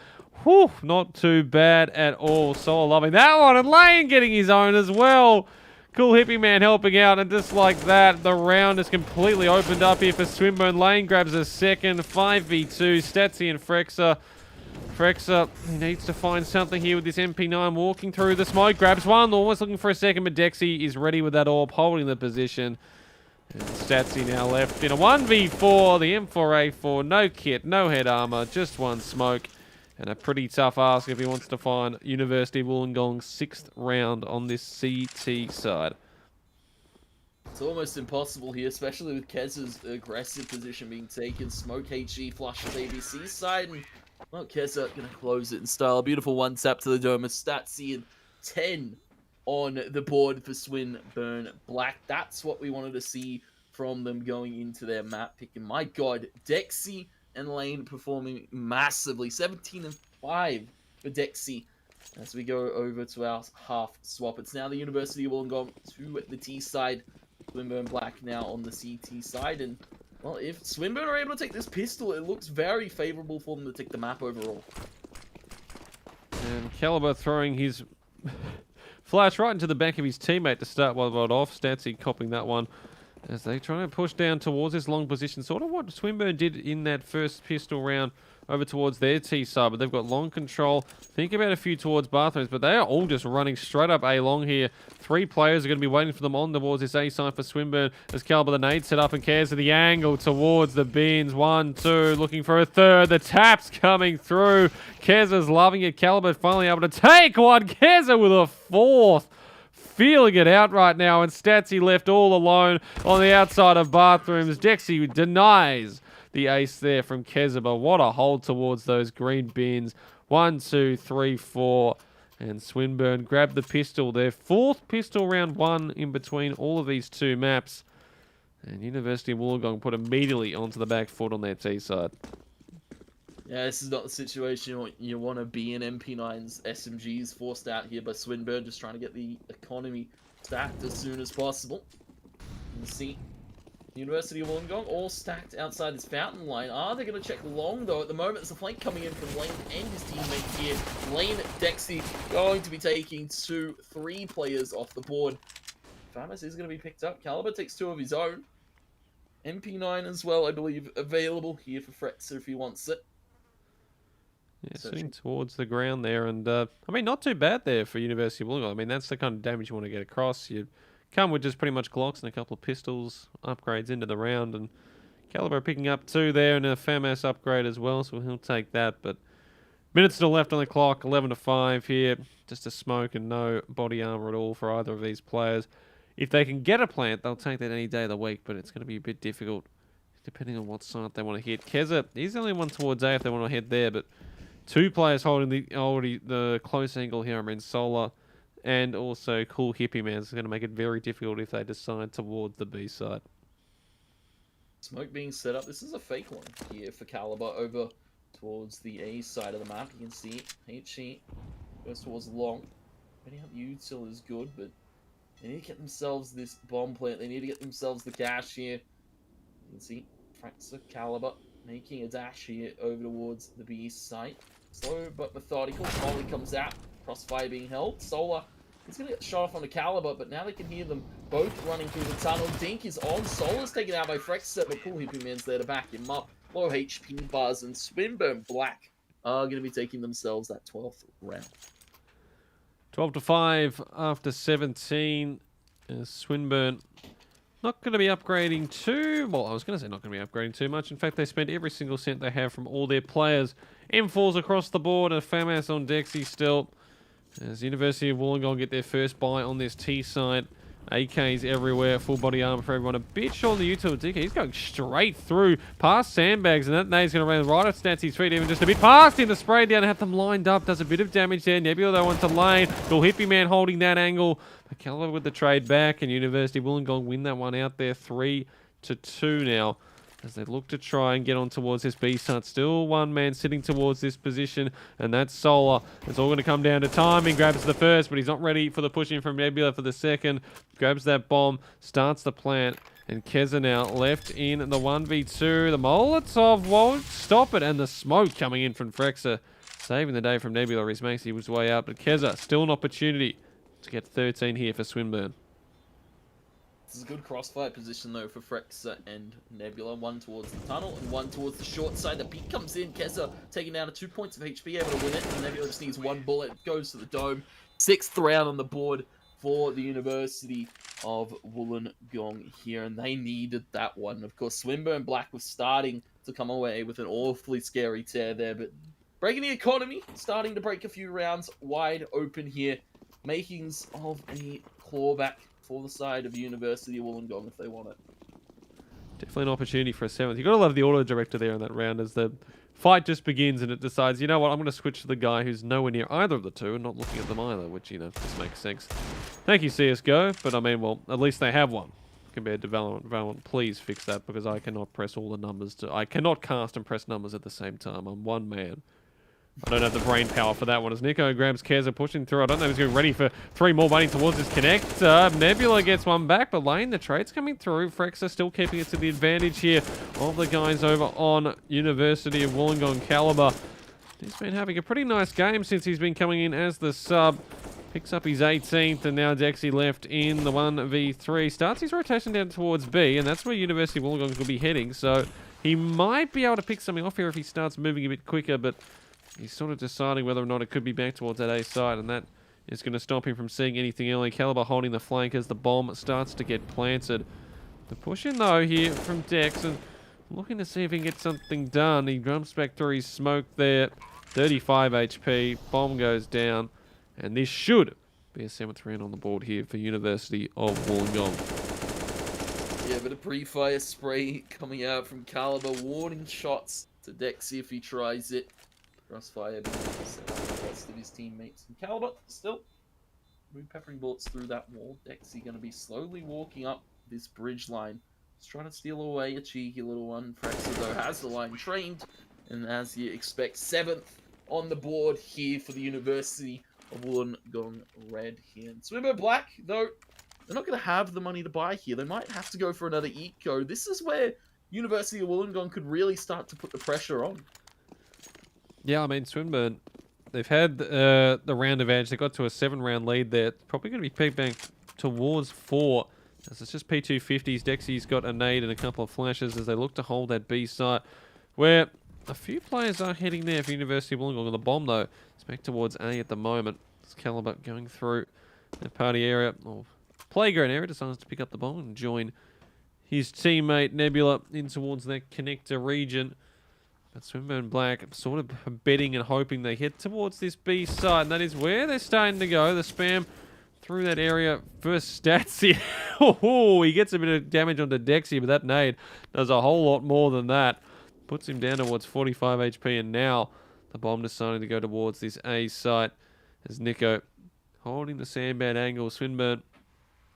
[SPEAKER 1] Whew, not too bad at all. So loving that one. And Lane getting his own as well. Cool hippie man helping out. And just like that, the round is completely opened up here for Swinburne. Lane grabs a second. 5v2. Statsy and Frexa. Frexa, he needs to find something here with this MP9 walking through the smoke. Grabs one. Almost looking for a second. But Dexy is ready with that orb, holding the position. And Statsy now left in a 1v4, the M4A4, no kit, no head armor, just 1 smoke. And a pretty tough ask if he wants to find University of Wollongong's 6th round on this CT side.
[SPEAKER 2] It's almost impossible here, especially with Keza's aggressive position being taken. Smoke HG flushes ABC side, and well, Keza going to close it in style. A beautiful 1 tap to the dome. Statsy and 10 on the board for Swinburne Black. That's what we wanted to see from them going into their map pick. And my god, Dexy and Lane performing massively. 17 and 5 for Dexy as we go over to our half swap. It's now the University of Wollongong to the T side. Swinburne Black now on the CT side. And well, if Swinburne are able to take this pistol, it looks very favorable for them to take the map overall.
[SPEAKER 1] And Caliber throwing his flash right into the back of his teammate to start one off. Statsy copying that one as they try to push down towards this long position. Sort of what Swinburne did in that first pistol round over towards their T side. But they've got long control. Think about a few towards bathrooms. But they are all just running straight up A long here. 3 players are going to be waiting for them on towards this A side for Swinburne. As Caliber the nade set up and cares for the angle towards the bins. 1, 2, looking for a third. The taps coming through. Keza's loving it. Caliber finally able to take one. Keza with a 4th. Feeling it out right now, and Statsy left all alone on the outside of bathrooms. Dexy denies the ace there from Keza, but what a hold towards those green bins. 1, 2, 3, 4, and Swinburne grabbed the pistol. Their 4th pistol round 1 in between all of these 2 maps. And University of Wollongong put immediately onto the back foot on their T side.
[SPEAKER 2] Yeah, this is not the situation you want to be in. MP9's SMGs forced out here by Swinburne, just trying to get the economy stacked as soon as possible. You can see University of Wollongong all stacked outside this fountain line. Are they going to check long, though? At the moment, there's a flank coming in from Lane and his teammate here. Lane Dexy going to be taking 2, 3 players off the board. Famas is going to be picked up. Caliber takes 2 of his own. MP9 as well, I believe, available here for Fretzer if he wants it.
[SPEAKER 1] Yeah, sitting towards the ground there, and I mean, not too bad there for University of Wollongong. I mean, that's the kind of damage you want to get across. You come with just pretty much Glocks and a couple of pistols, upgrades into the round, and Caliber picking up 2 there, and a FAMAS upgrade as well, so he'll take that. But minutes still left on the clock, 11 to 5 here, just a smoke and no body armor at all for either of these players. If they can get a plant, they'll take that any day of the week, but it's going to be a bit difficult depending on what side they want to hit. Keza, he's the only one towards A if they want to head there, but 2 players holding the close angle here. I mean, Solar and also Cool Hippie Man is going to make it very difficult if they decide towards the B side.
[SPEAKER 2] Smoke being set up. This is a fake one here for Caliber over towards the A side of the map. You can see HE goes towards long. Getting out the util is good, but they need to get themselves this bomb plant. They need to get themselves the cash here. You can see Fraxer Caliber making a dash here over towards the B site. Slow but methodical. Molly comes out. Crossfire being held. Solar He's going to get shot off on the Caliber, but now they can hear them both running through the tunnel. Dink is on. Solar's taken out by Frexer, but Cool Hippie Man's there to back him up. Low HP Buzz and Swinburne Black are going to be taking themselves that 12th round.
[SPEAKER 1] 12-5 after 17. Swinburne not going to be upgrading too... Well, I was going to say not going to be upgrading too much. In fact, they spent every single cent they have from all their players. M4s across the board, and FAMAS on Dexy still. As University of Wollongong get their first buy on this T side. AKs everywhere, full body armor for everyone. A bit short on the utility. He's going straight through past Sandbags, and that nade's going to run right at Stancy's feet, even just a bit past him to spray down and have them lined up. Does a bit of damage there. Nebula though onto lane. Cool Hippie Man holding that angle. McKellar with the trade back, and University of Wollongong win that one out there 3-2 now. As they look to try and get on towards this B-side. Still one man sitting towards this position, and that's Solar. It's all going to come down to timing. Grabs the first, but he's not ready for the push in from Nebula for the second. Grabs that bomb, starts the plant, and Keza now left in the 1v2. The Molotov won't stop it, and the smoke coming in from Frexer. Saving the day from Nebula. He makes his way out, but Keza still an opportunity to get 13 here for Swinburne.
[SPEAKER 2] This is a good crossfire position though for Frexer and Nebula. One towards the tunnel and one towards the short side. The peak comes in. Keza taking down to 2 points of HP, able to win it. And Nebula just needs one bullet. Goes to the dome. 6th round on the board for the University of Wollongong here. And they needed that one. Of course, Swinburne Black was starting to come away with an awfully scary tear there. But breaking the economy, starting to break a few rounds wide open here. Makings of a clawback for the side of University of Wollongong if they want it.
[SPEAKER 1] Definitely an opportunity for a 7th. You've got to love the auto director there in that round as the fight just begins and it decides, you know what, I'm going to switch to the guy who's nowhere near either of the two and not looking at them either, which, you know, just makes sense. Thank you, CSGO, but I mean, well, at least they have one compared to Valorant. Valorant, please fix that because I cannot press all the numbers. I cannot cast and press numbers at the same time. I'm one man. I don't have the brain power for that one. As Nico grabs Keza pushing through. I don't know if he's getting ready for 3 more waiting towards his connector. Nebula gets one back, but Lane, the trade's coming through. Frexer still keeping it to the advantage here of the guys over on University of Wollongong Caliber. He's been having a pretty nice game since he's been coming in as the sub. Picks up his 18th, and now Dexy left in the 1v3. Starts his rotation down towards B, and that's where University of Wollongong will be heading. So he might be able to pick something off here if he starts moving a bit quicker, but he's sort of deciding whether or not it could be back towards that A side, and that is going to stop him from seeing anything early. Caliber holding the flank as the bomb starts to get planted. The push in, though, here from Dex, and looking to see if he can get something done. He jumps back through his smoke there. 35 HP. Bomb goes down, and this should be a 7th round on the board here for University of Wollongong.
[SPEAKER 2] Yeah, but a pre-fire spray coming out from Caliber. Warning shots to Dexy if he tries it. Crossfire being the rest of his teammates. And Caliber still peppering bullets through that wall. Dexy going to be slowly walking up this bridge line. Just trying to steal away a cheeky little one. Frexer though has the line trained. And as you expect, 7th on the board here for the University of Wollongong Red here. And Swimmer Black, though, they're not going to have the money to buy here. They might have to go for another eco. This is where University of Wollongong could really start to put the pressure on.
[SPEAKER 1] Yeah, I mean, Swinburne, they've had the round advantage. They got to a 7-round lead there. Probably going to be pegged back towards 4. As it's just P250s. Dexy's got a nade and a couple of flashes as they look to hold that B site. Where a few players are heading there for University of Wollongong. The bomb, though, is back towards A at the moment. It's Caliber going through the party area, or playground area, decides to pick up the bomb and join his teammate Nebula in towards that connector region. But Swinburne Black sort of betting and hoping they head towards this B side, and that is where they're starting to go. The spam through that area. First stats here. Oh, he gets a bit of damage onto Dexy, but that nade does a whole lot more than that. Puts him down towards 45 HP, and now the bomb deciding to go towards this A site as Nico holding the sandbag angle. Swinburne,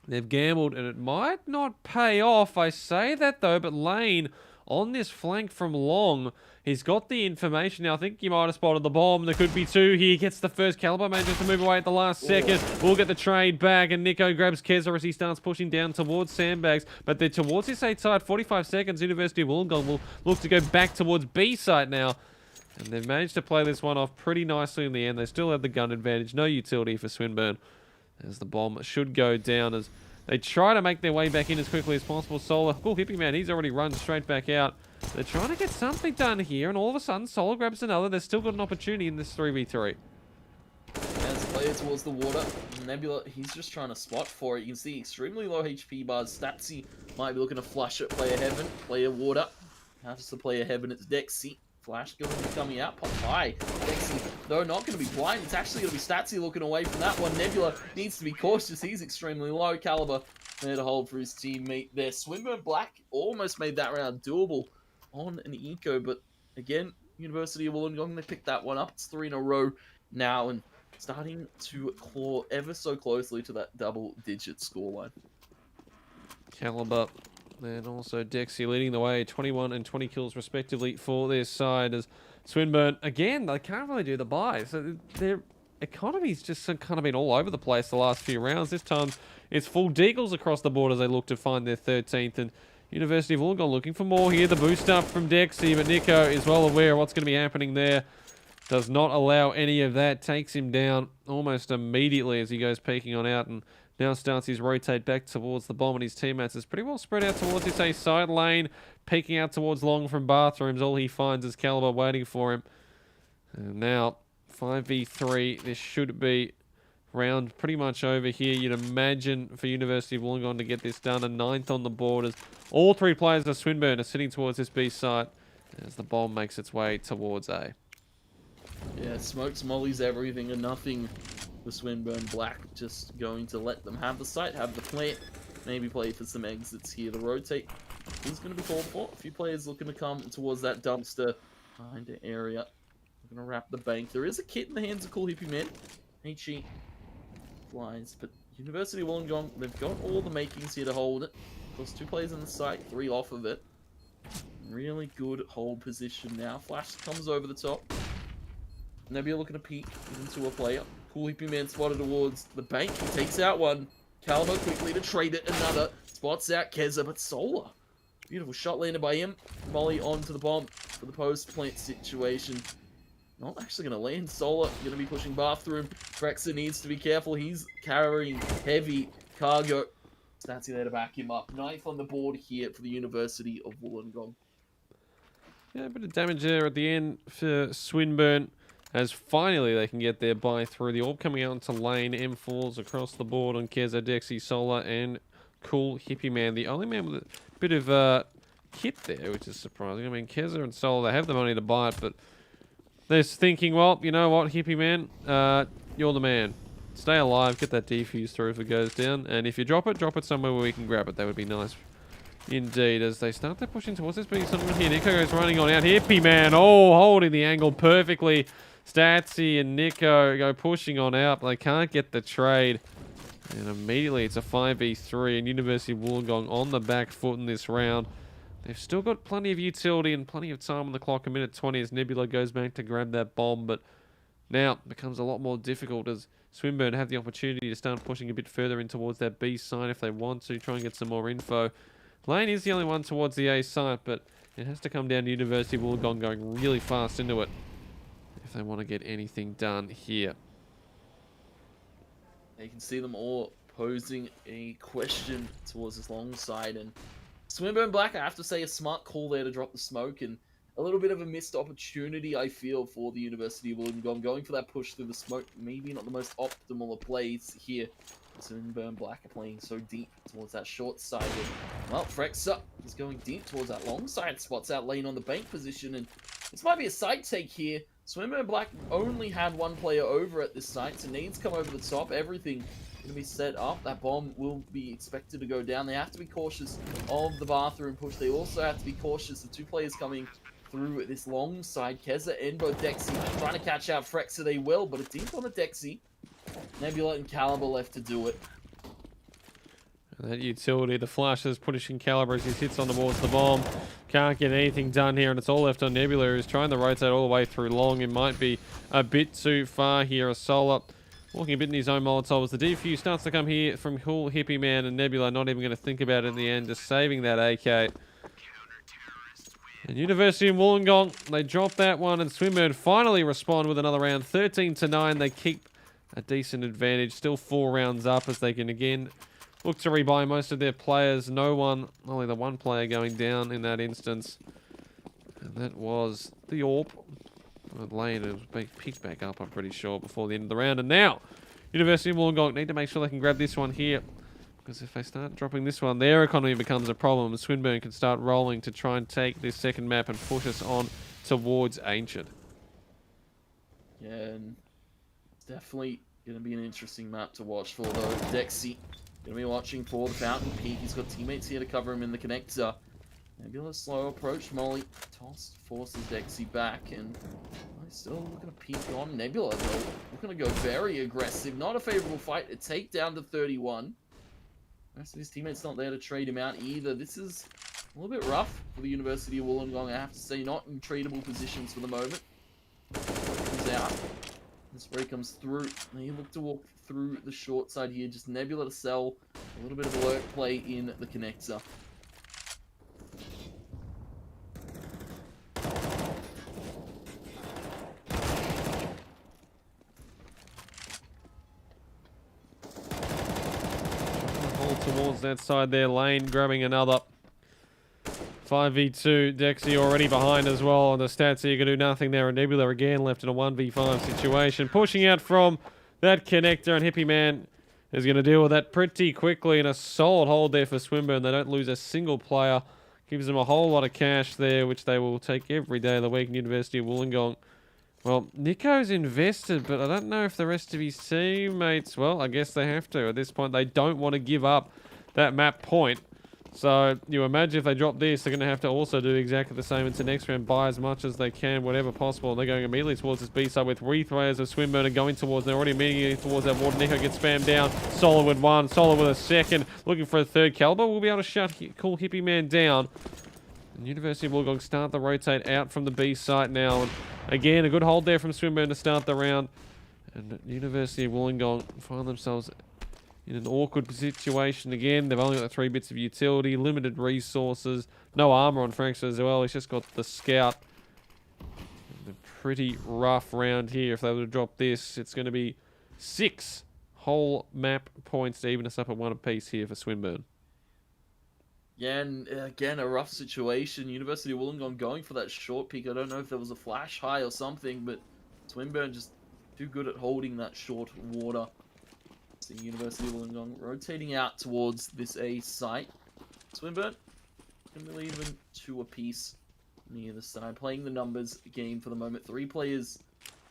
[SPEAKER 1] they've gambled, and it might not pay off. I say that, though, but Lane on this flank from Long, he's got the information now. I think he might have spotted the bomb. There could be 2 here. He gets the first. Caliber manages to move away at the last second. We'll get the trade back, and Nico grabs Keza as he starts pushing down towards sandbags. But they're towards this A side. 45 seconds. University of Wollongong will look to go back towards B side now. And they've managed to play this one off pretty nicely in the end. They still have the gun advantage. No utility for Swinburne. as the bomb should go down as they try to make their way back in as quickly as possible. Solar, cool hippie man, he's already run straight back out. They're trying to get something done here, and all of a sudden, Solar grabs another. They've still got an opportunity in this 3v3.
[SPEAKER 2] As player towards the water, Nebula, he's just trying to spot for it. You can see extremely low HP bars. Statsy might be looking to flush it. Player heaven, player water. Has to player heaven, it's Dexy. Flash going to be coming out. Pop high. Dexy, though, not going to be blind. It's actually going to be Statsy looking away from that one. Nebula needs to be cautious. He's extremely low caliber. There to hold for his teammate there. Swinburne Black almost made that round doable on an eco, but again, University of Wollongong, they picked that one up. It's 3 in a row now, and starting to claw ever so closely to that double-digit scoreline.
[SPEAKER 1] Caliber and also Dexy leading the way, 21 and 20 kills respectively for their side. As Swinburne, again, they can't really do the buy. So their economy's just kind of been all over the place the last few rounds. This time, it's full deagles across the board as they look to find their 13th. And University of Wollongong looking for more here. The boost up from Dexy, but Nico is well aware of what's going to be happening there. Does not allow any of that. Takes him down almost immediately as he goes peeking on out, and now starts his rotate back towards the bomb, and his teammates is pretty well spread out towards this A side lane, peeking out towards long from bathrooms. All he finds is Caliber waiting for him. And now 5v3. This should be round pretty much over here. You'd imagine for University of Wollongong to get this done. A 9th on the board as all 3 players of Swinburne are sitting towards this B site as the bomb makes its way towards A.
[SPEAKER 2] Yeah, smokes, mollies, everything and nothing. The Swinburne Black just going to let them have the site, have the plant, maybe play for some exits here. The rotate is going to be called for. A few players looking to come towards that dumpster kind of area. We're going to wrap the bank. There is a kit in the hands of Cool Hippie Man. HE flies, but University of Wollongong, they've got all the makings here to hold it. Of course, 2 players in the site, 3 off of it. Really good hold position now. Flash comes over the top. Nebula looking to peek into a player. Cool Hippie Man spotted towards the bank. He takes out one. Caliber quickly to trade it. Another. Spots out Keza, but Solar. Beautiful shot landed by him. Molly onto the bomb for the post-plant situation. Not actually going to land. Solar going to be pushing bathroom. Frexa needs to be careful. He's carrying heavy cargo. Statsy there to back him up. 9th on the board here for the University of Wollongong.
[SPEAKER 1] Yeah, a bit of damage there at the end for Swinburne. As finally they can get their buy through. The orb coming out into lane. M4s across the board on Keza, Dexy, Solar, and Cool Hippie Man. The only man with a bit of kit there, which is surprising. I mean, Keza and Solar, they have the money to buy it, but they're thinking, well, you know what, Hippie Man? You're the man. Stay alive, get that defuse through if it goes down. And if you drop it somewhere where we can grab it. That would be nice. Indeed, as they start their pushing towards this being someone here. Nico goes running on out. Hippie Man, oh, holding the angle perfectly. Statsy and Nico go pushing on out. They can't get the trade. And immediately it's a 5v3. And University of Wollongong on the back foot in this round. They've still got plenty of utility and plenty of time on the clock. 1:20 as Nebula goes back to grab that bomb. But now it becomes a lot more difficult as Swinburne have the opportunity to start pushing a bit further in towards that B side if they want to. Try and get some more info. Lane is the only one towards the A site, but it has to come down to University of Wollongong going really fast into it if they want to get anything done here.
[SPEAKER 2] You can see them all posing a question towards this long side, and Swinburne Black, I have to say, a smart call there to drop the smoke, and a little bit of a missed opportunity, I feel, for the University of Wollongong. Going for that push through the smoke, maybe not the most optimal of plays here. Swinburne Black are playing so deep towards that short side. And, well, Frexa is going deep towards that long side. Spots out lane on the bank position, and this might be a side take here. Swinburne Black only had 1 player over at this site, so needs come over the top. Everything going to be set up. That bomb will be expected to go down. They have to be cautious of the bathroom push. They also have to be cautious of 2 players coming through this long side. Keza and both Dexy trying to catch out Frexa. They will, but a deep on the Dexy. Nebula and Caliber left to do it.
[SPEAKER 1] And that utility, the flashes, pushing Caliber as he hits on towards the bomb. Can't get anything done here, and it's all left on Nebula, who's trying to rotate all the way through long. It might be a bit too far here. A Solar walking a bit in his own Molotov as the defuse starts to come here from Cool Hippie Man, and Nebula not even going to think about it in the end, just saving that AK. And University of Wollongong, they drop that one, and Swinburne finally respond with another round. 13-9, they keep a decent advantage. Still 4 rounds up as they can again look to rebuy most of their players. Only the one player going down in that instance. And that was the AWP. Lane has been picked back up, I'm pretty sure, before the end of the round. And now, University of Wollongong need to make sure they can grab this one here. Because if they start dropping this one, their economy becomes a problem. Swinburne can start rolling to try and take this second map and push us on towards Ancient.
[SPEAKER 2] Yeah, and it's definitely going to be an interesting map to watch for, though. Dexy going to be watching for the Fountain Peak. He's got teammates here to cover him in the connector. Nebula slow approach. Molly tossed, forces Dexy back, and he's still looking to peek on Nebula, though. Looking to go very aggressive. Not a favorable fight. A takedown to 31. The rest of his teammates not there to trade him out either. This is a little bit rough for the University of Wollongong, I have to say. Not in tradable positions for the moment. He's out. The spray comes through. And he looked to walk through the short side here. Just Nebula to sell. A little bit of alert play in the connector.
[SPEAKER 1] Towards that side there, Lane grabbing another 5v2. Dexy already behind as well on the stats here, can do nothing there. And Nebula again left in a 1v5 situation. Pushing out from that connector, and Hippie Man is going to deal with that pretty quickly. And a solid hold there for Swinburne. They don't lose a single player. Gives them a whole lot of cash there, which they will take every day of the week in University of Wollongong. Well, Nico's invested, but I don't know if the rest of his teammates... Well, I guess they have to. At this point, they don't want to give up that map point. So, you imagine if they drop this, they're going to have to also do exactly the same into next round. Buy as much as they can, whatever possible. They're going immediately towards this B side with 3 players of Swinburne and going towards... They're already immediately towards that water. Nico gets spammed down. Solid with 1. Solid with a 2nd. Looking for a 3rd caliber. We'll be able to cool Hippie Man down. And University of Wollongong start the rotate out from the B site now. And again, a good hold there from Swinburne to start the round. And University of Wollongong find themselves in an awkward situation again. They've only got 3 bits of utility, limited resources, no armor on Franks as well. He's just got the scout. And a pretty rough round here. If they were to drop this, it's going to be 6 whole map points to even us up at 1 apiece here for Swinburne.
[SPEAKER 2] Yeah, and again, a rough situation. University of Wollongong going for that short peak. I don't know if there was a flash high or something, but Swinburne just too good at holding that short water. See University of Wollongong rotating out towards this A site. Swinburne can be leaving 2 apiece near the side. Playing the numbers game for the moment. 3 players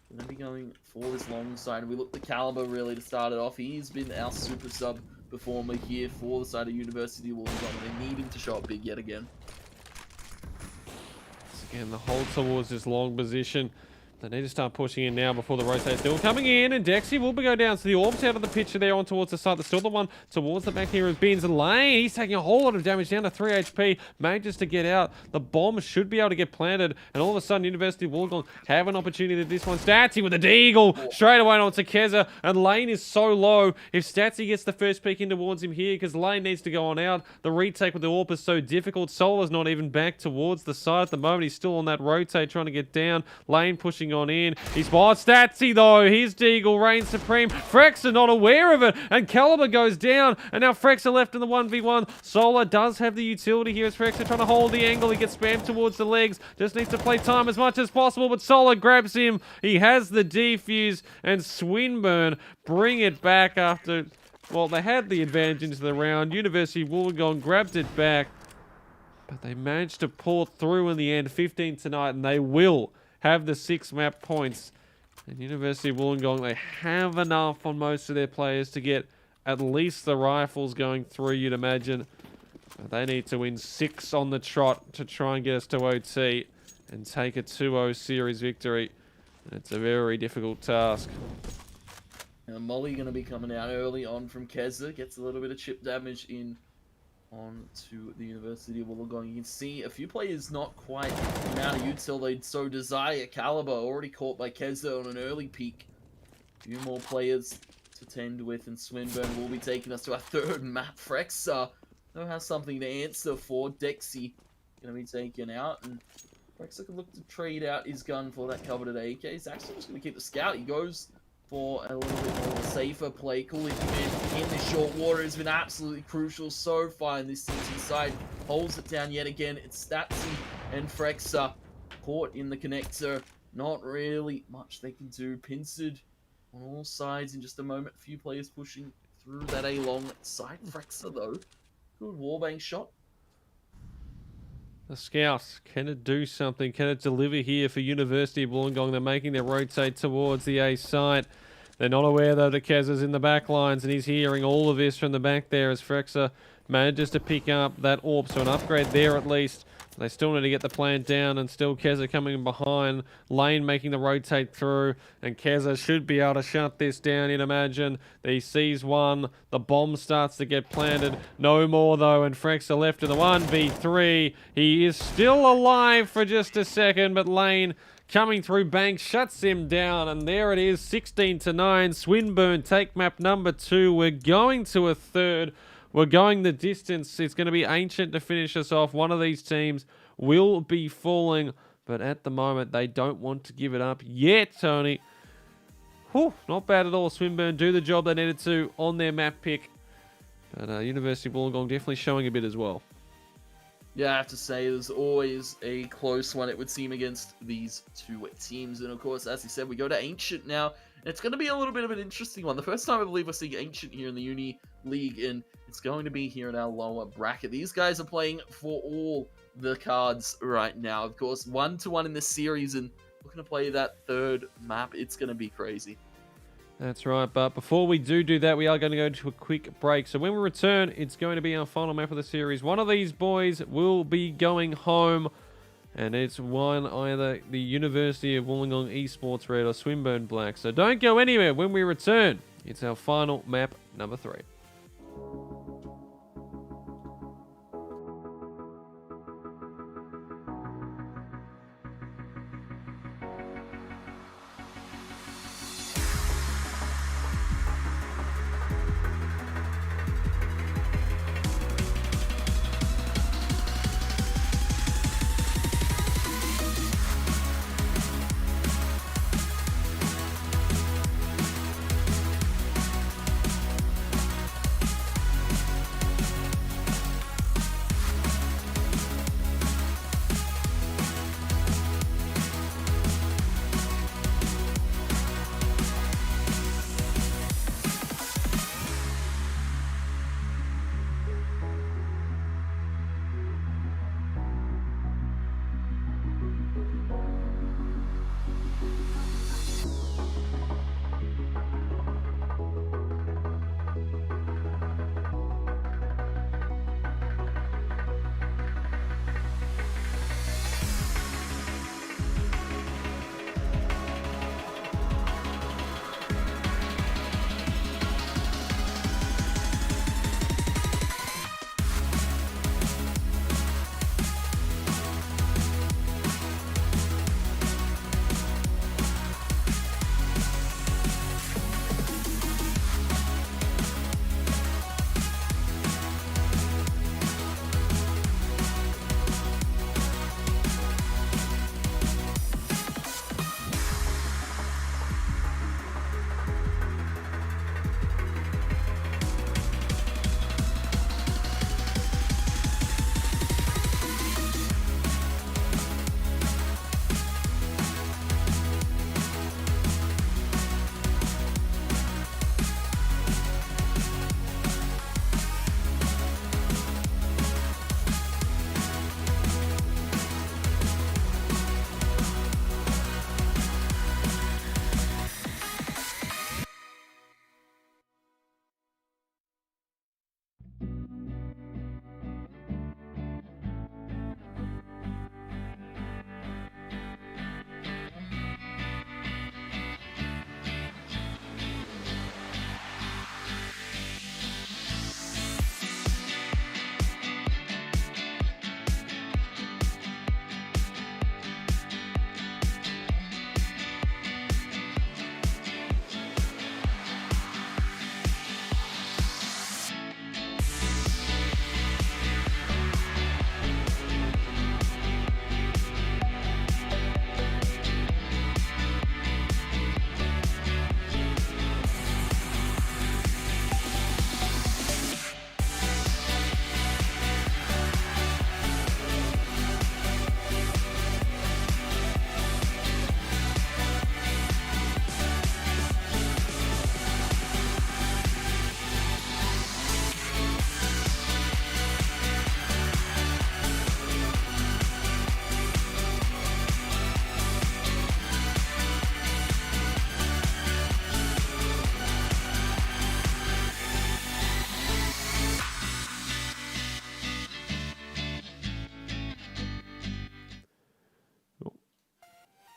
[SPEAKER 2] going to be going for this long side. We look the caliber really to start it off. He's been our super sub performer here for the side of University of Wollongong. They need him to show up big yet again.
[SPEAKER 1] Again, the hold towards this long position. They need to start pushing in now before the rotate. Still coming in, and Dexy will go down. So the orb's out of the picture there on towards the side. There's still the one towards the back here of Bins and Lane. He's taking a whole lot of damage, down to 3 HP. Manages to get out. The bomb should be able to get planted. And all of a sudden, University of Wollongong have an opportunity to this one. Statsy with a deagle straight away onto Keza. And Lane is so low. If Statsy gets the first peek in towards him here, because Lane needs to go on out, the retake with the AWP is so difficult. Solar's not even back towards the side at the moment. He's still on that rotate trying to get down. Lane pushing on in. He's spotted Statsy though. His deagle reigns supreme. Frex are not aware of it. And Caliber goes down. And now Frex are left in the 1v1. Solar does have the utility here as Frex are trying to hold the angle. He gets spammed towards the legs. Just needs to play time as much as possible. But Solar grabs him. He has the defuse. And Swinburne bring it back after... Well, they had the advantage into the round. University of Wollongong grabbed it back. But they managed to pull through in the end. 15 tonight. And they will have the 6 map points. And University of Wollongong, they have enough on most of their players to get at least the rifles going through, you'd imagine. But they need to win 6 on the trot to try and get us to OT and take a 2-0 series victory. And it's a very difficult task.
[SPEAKER 2] Now Molly going to be coming out early on from Keza. Gets a little bit of chip damage in on to the University of Wollongong. You can see a few players not quite the amount of util they'd so desire. Caliber already caught by Keza on an early peak. A few more players to tend with, and Swinburne will be taking us to our 3rd map. Frexa now has something to answer for. Dexy going to be taken out, and Frexa can look to trade out his gun for that coveted AK. He's actually just going to keep the scout. He goes for a little bit more safer play. Cooling in the short water has been absolutely crucial so far in this season side. Holds it down yet again. It's Statsy and Frexa caught in the connector. Not really much they can do. Pincered on all sides in just a moment. A few players pushing through that A long side. Frexa though. Good wallbang shot.
[SPEAKER 1] The Scouts, can it do something? Can it deliver here for University of Wollongong? They're making their rotate towards the A site. They're not aware, though, that Kez is in the back lines, and he's hearing all of this from the back there as Frexa manages to pick up that AWP. So an upgrade there at least. They still need to get the plant down, and still Keza coming behind. Lane making the rotate through, and Keza should be able to shut this down, you'd imagine. He sees one. The bomb starts to get planted. No more, though, and Frexa left in the 1v3. He is still alive for just a second, but Lane coming through Banks shuts him down, and there it is, 16-9. Swinburne take map number 2. We're going to a third. We're going the distance. It's going to be Ancient to finish us off. One of these teams will be falling, but at the moment, they don't want to give it up yet, Tony. Whew, not bad at all. Swinburne do the job they needed to on their map pick. But University of Wollongong definitely showing a bit as well.
[SPEAKER 2] Yeah, I have to say, there's always a close one, it would seem, against these two teams. And of course, as you said, we go to Ancient now. And it's going to be a little bit of an interesting one. The first time I believe we're seeing Ancient here in the Uni League, and it's going to be here in our lower bracket. These guys are playing for all the cards right now. Of course, 1-1 in this series, and looking to play that third map. It's going to be crazy.
[SPEAKER 1] That's right, but before we do that, we are going to go to a quick break. So when we return, it's going to be our final map of the series. One of these boys will be going home, and it's either the University of Wollongong Esports Red or Swinburne Black. So don't go anywhere. When we return, it's our final map number 3.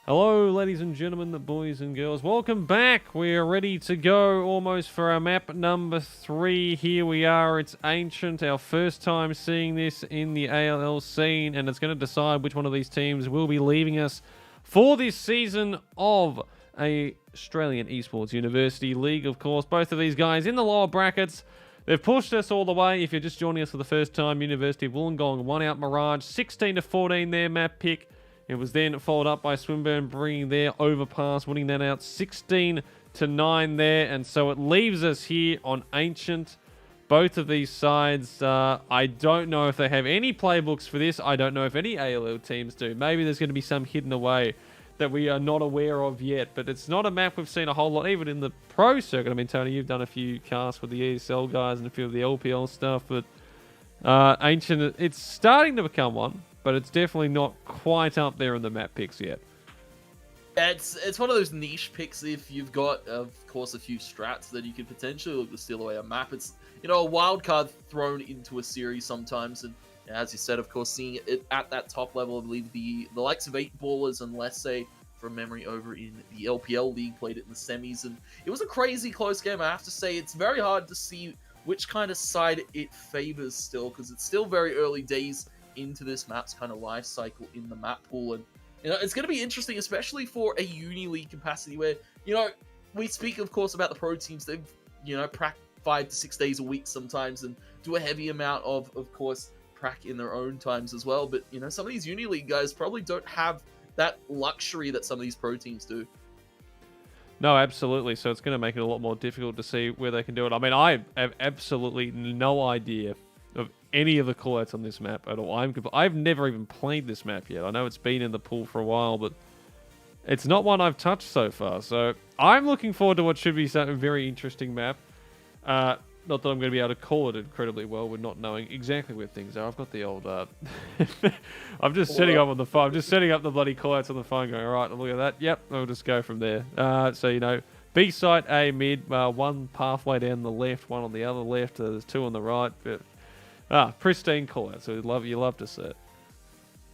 [SPEAKER 1] Hello, ladies and gentlemen, the boys and girls. Welcome back. We are ready to go almost for our map number 3. Here we are. It's Ancient, our first time seeing this in the AEL scene, and it's going to decide which one of these teams will be leaving us for this season of Australian Esports University League. Of course, both of these guys in the lower brackets. They've pushed us all the way. If you're just joining us for the first time, University of Wollongong won out Mirage 16-14 their map pick. It was then followed up by Swinburne bringing their overpass, winning that out 16-9 there. And so it leaves us here on Ancient. Both of these sides, I don't know if they have any playbooks for this. I don't know if any AEL teams do. Maybe there's going to be some hidden away that we are not aware of yet. But it's not a map we've seen a whole lot, even in the pro circuit. I mean, Tony, you've done a few casts with the ESL guys and a few of the LPL stuff. But Ancient, it's starting to become one. But it's definitely not quite up there in the map picks yet.
[SPEAKER 2] It's one of those niche picks if you've got, of course, a few strats that you could potentially look to steal away a map. It's, a wild card thrown into a series sometimes. And as you said, of course, seeing it at that top level, I believe the likes of 8ballers and let's say, from memory, over in the LPL League, played it in the semis. And it was a crazy close game. I have to say, it's very hard to see which kind of side it favors still, because it's still very early days into this map's kind of life cycle in the map pool. And it's going to be interesting, especially for a uni league capacity where we speak of course about the pro teams. They've prac 5 to 6 days a week sometimes and do a heavy amount of course prac in their own times as well. But some of these uni league guys probably don't have that luxury that some of these pro teams do.
[SPEAKER 1] No, absolutely. So it's going to make it a lot more difficult to see where they can do it. I mean, I have absolutely no idea of any of the callouts on this map at all. I've never even played this map yet. I know it's been in the pool for a while, but it's not one I've touched so far. So I'm looking forward to what should be a very interesting map. Not that I'm going to be able to call it incredibly well with not knowing exactly where things are. I've got the old... I'm just setting up on the phone. I'm just setting up the bloody callouts on the phone going, all right, look at that. Yep, I'll just go from there. So, B site, A mid, one pathway down the left, one on the other left. There's two on the right. But, pristine callout. So you love to see it.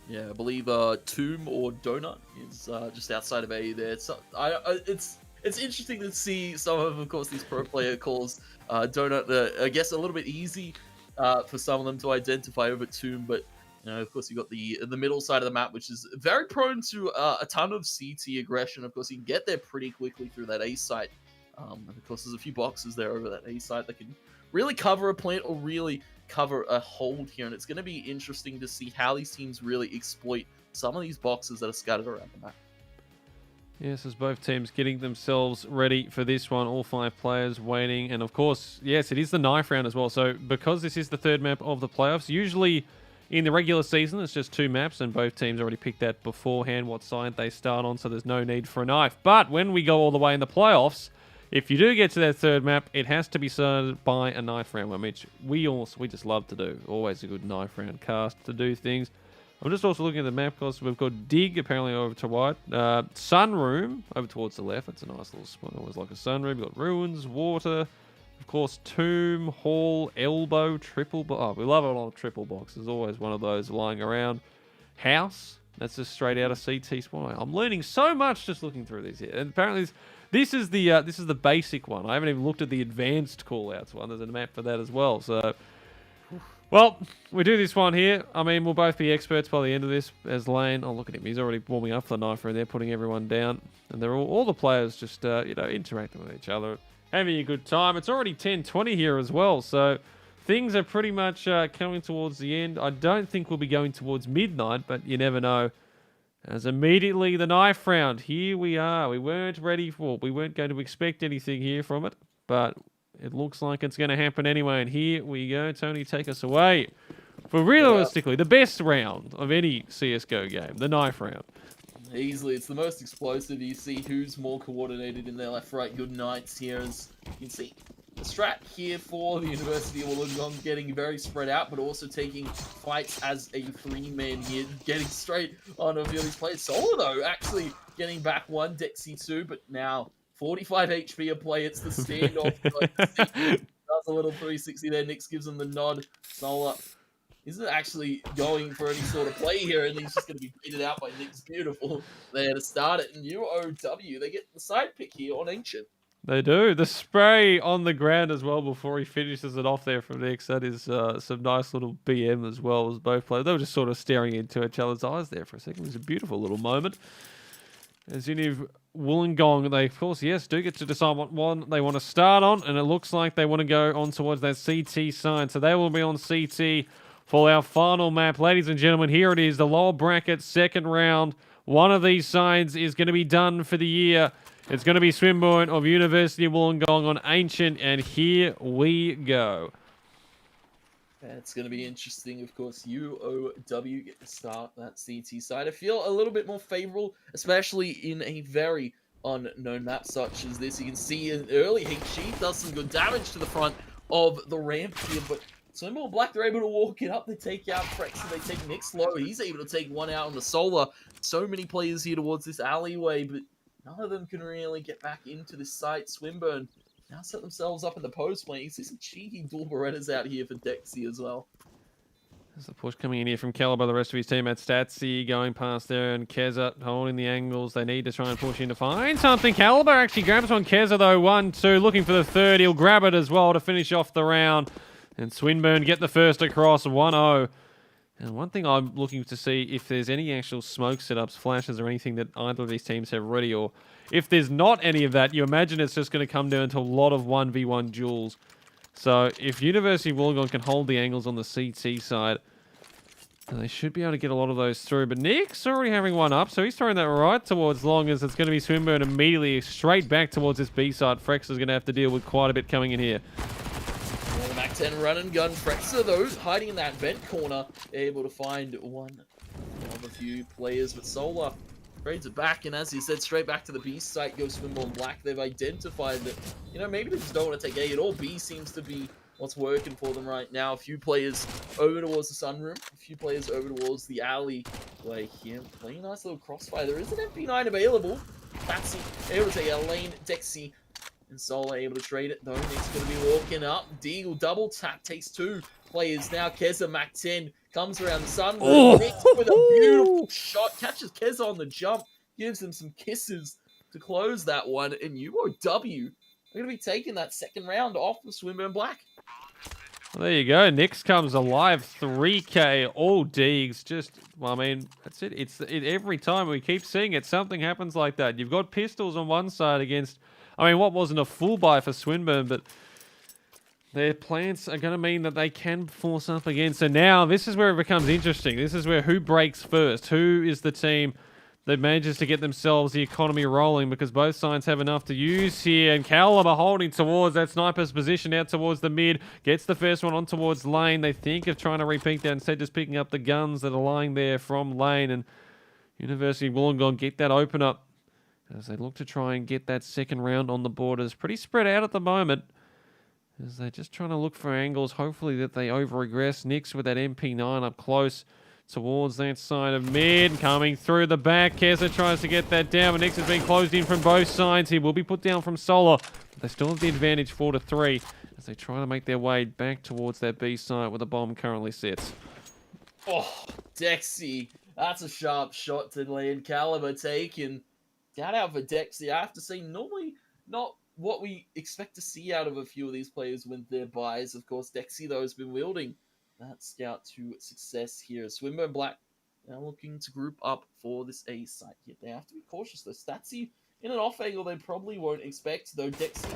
[SPEAKER 2] Yeah, I believe Tomb or Donut is just outside of A there. It's interesting to see some of course, these pro player calls. Donut, I guess, a little bit easy for some of them to identify over Tomb, but of course, you got the middle side of the map, which is very prone to a ton of CT aggression. Of course, you can get there pretty quickly through that A site. And of course, there's a few boxes there over that A site that can really cover a plant or really cover a hold here. And it's going to be interesting to see how these teams really exploit some of these boxes that are scattered around the map.
[SPEAKER 1] Yes, as both teams getting themselves ready for this one, all 5 players waiting. And of course, yes, it is the knife round as well. So because this is the third map of the playoffs, usually in the regular season, it's just 2 maps, and both teams already picked that beforehand, what side they start on, so there's no need for a knife. But when we go all the way in the playoffs, if you do get to that third map, it has to be started by a knife round, which we just love to do. Always a good knife round cast to do things. I'm just also looking at the map, because we've got Dig apparently over to right, Sunroom over towards the left. That's a nice little spot. Always like a sunroom. We've got Ruins, Water, of course, Tomb, Hall, Elbow, Triple box. Oh, we love it on triple box. There's always one of those lying around. House. That's just straight out of CT Spawn. I'm learning so much just looking through these here. And apparently this is the basic one. I haven't even looked at the advanced callouts one. There's a map for that as well. So, well, we do this one here. I mean, we'll both be experts by the end of this. As Lane, oh look at him. He's already warming up for the knife round. They're putting everyone down, and they're all the players just interacting with each other, having a good time. It's already 10:20 here as well, so things are pretty much coming towards the end. I don't think we'll be going towards midnight, but you never know. As immediately the knife round, here we are. We weren't going to expect anything here from it, but it looks like it's going to happen anyway. And here we go. Tony, take us away for realistically the best round of any CSGO game, the knife round.
[SPEAKER 2] Easily, it's the most explosive. You see who's more coordinated in their left-right good nights here. As you can see, the strat here for the University of Wollongong getting very spread out, but also taking fights as a 3-man here, getting straight on a few of these players. Solo, though, actually getting back one, Dexy 2, but now 45 HP a play. It's the standoff. Does a little 360 there. Nix gives him the nod. Solar isn't actually going for any sort of play here, and he's just going to be beaten out by Nick's Beautiful there to start it. And UOW, they get the side pick here on Ancient.
[SPEAKER 1] They do. The spray on the ground as well before he finishes it off there from Nix. That is some nice little BM as well as both players. They were just sort of staring into each other's eyes there for a second. It was a beautiful little moment. As Univ Wollongong, they, of course, yes, do get to decide what one they want to start on. And it looks like they want to go on towards that CT side. So they will be on CT for our final map. Ladies and gentlemen, here it is. The lower bracket, second round. One of these sides is going to be done for the year. It's going to be Swinburne of University of Wollongong on Ancient, and here we go.
[SPEAKER 2] It's going to be interesting, of course. UOW get to start that CT side. I feel a little bit more favorable, especially in a very unknown map such as this. You can see an early HG does some good damage to the front of the ramp here, but Swinburne Black, they're able to walk it up. They take out Frex, and they take Nick's low. He's able to take one out on the solar. So many players here towards this alleyway, but none of them can really get back into this site. Swinburne now set themselves up in the post lane. You see some cheeky dual Berettas out here for Dexy as well.
[SPEAKER 1] There's the push coming in here from Caliber, the rest of his team at Statsy going past there, and Keza holding the angles. They need to try and push in to find something. Caliber actually grabs one. Keza though, 1-2, looking for the third. He'll grab it as well to finish off the round. And Swinburne get the first across, 1-0. And one thing I'm looking to see if there's any actual smoke setups, flashes, or anything that either of these teams have ready, or if there's not any of that, you imagine it's just going to come down to a lot of 1v1 duels. So if University of Wollongong can hold the angles on the CT side, then they should be able to get a lot of those through. But Nick's already having one up, so he's throwing that right towards Long, as it's going to be Swinburne immediately straight back towards this B side. Frex is going to have to deal with quite a bit coming in here.
[SPEAKER 2] The Mac 10 run and gun. Frexa, though, hiding in that vent corner, able to find one of a few players, but Solar trades it back, and as he said, straight back to the B site goes Swinburne Black. They've identified that, you know, maybe they just don't want to take A at all. B seems to be what's working for them right now. A few players over towards the sunroom, a few players over towards the alleyway here. Playing a nice little crossfire. There is an MP9 available. That's able to take a lane. Dexy and Solar able to trade it, though. Nick's going to be walking up. Deagle double tap, takes two players now. Keza Mac 10 comes around the sun.
[SPEAKER 1] Oh.
[SPEAKER 2] Nick with a beautiful shot, catches Keza on the jump, gives him some kisses to close that one. And UOW are going to be taking that second round off of Swinburne Black.
[SPEAKER 1] Well, there you go. Nix comes alive. 3K, all Deegs. Just, well, I mean, that's it. Every time we keep seeing it, something happens like that. You've got pistols on one side against, I mean, what wasn't a full buy for Swinburne, but their plans are going to mean that they can force up again. So now this is where it becomes interesting. This is where who breaks first. Who is the team that manages to get themselves the economy rolling, because both sides have enough to use here. And Caliber holding towards that sniper's position out towards the mid. Gets the first one on towards lane. They think of trying to repeat that, instead just picking up the guns that are lying there from lane. And University of Wollongong get that open up as they look to try and get that second round on the borders. Pretty spread out at the moment, as they're just trying to look for angles, hopefully that they over-aggress. Nix with that MP9 up close towards that side of mid, coming through the back. Keza tries to get that down, but Nix has been closed in from both sides. He will be put down from Solar, but they still have the advantage 4-3 as they try to make their way back towards that B site where the bomb currently sits.
[SPEAKER 2] Oh, Dexy. That's a sharp shot to land. Caliber taken. Down out for Dexy. I have to say, normally not what we expect to see out of a few of these players with their buys. Of course, Dexy, though, has been wielding that scout to success here. Swinburne Black now looking to group up for this A site here. They have to be cautious, though. Statsy in an off angle they probably won't expect, though. Dexy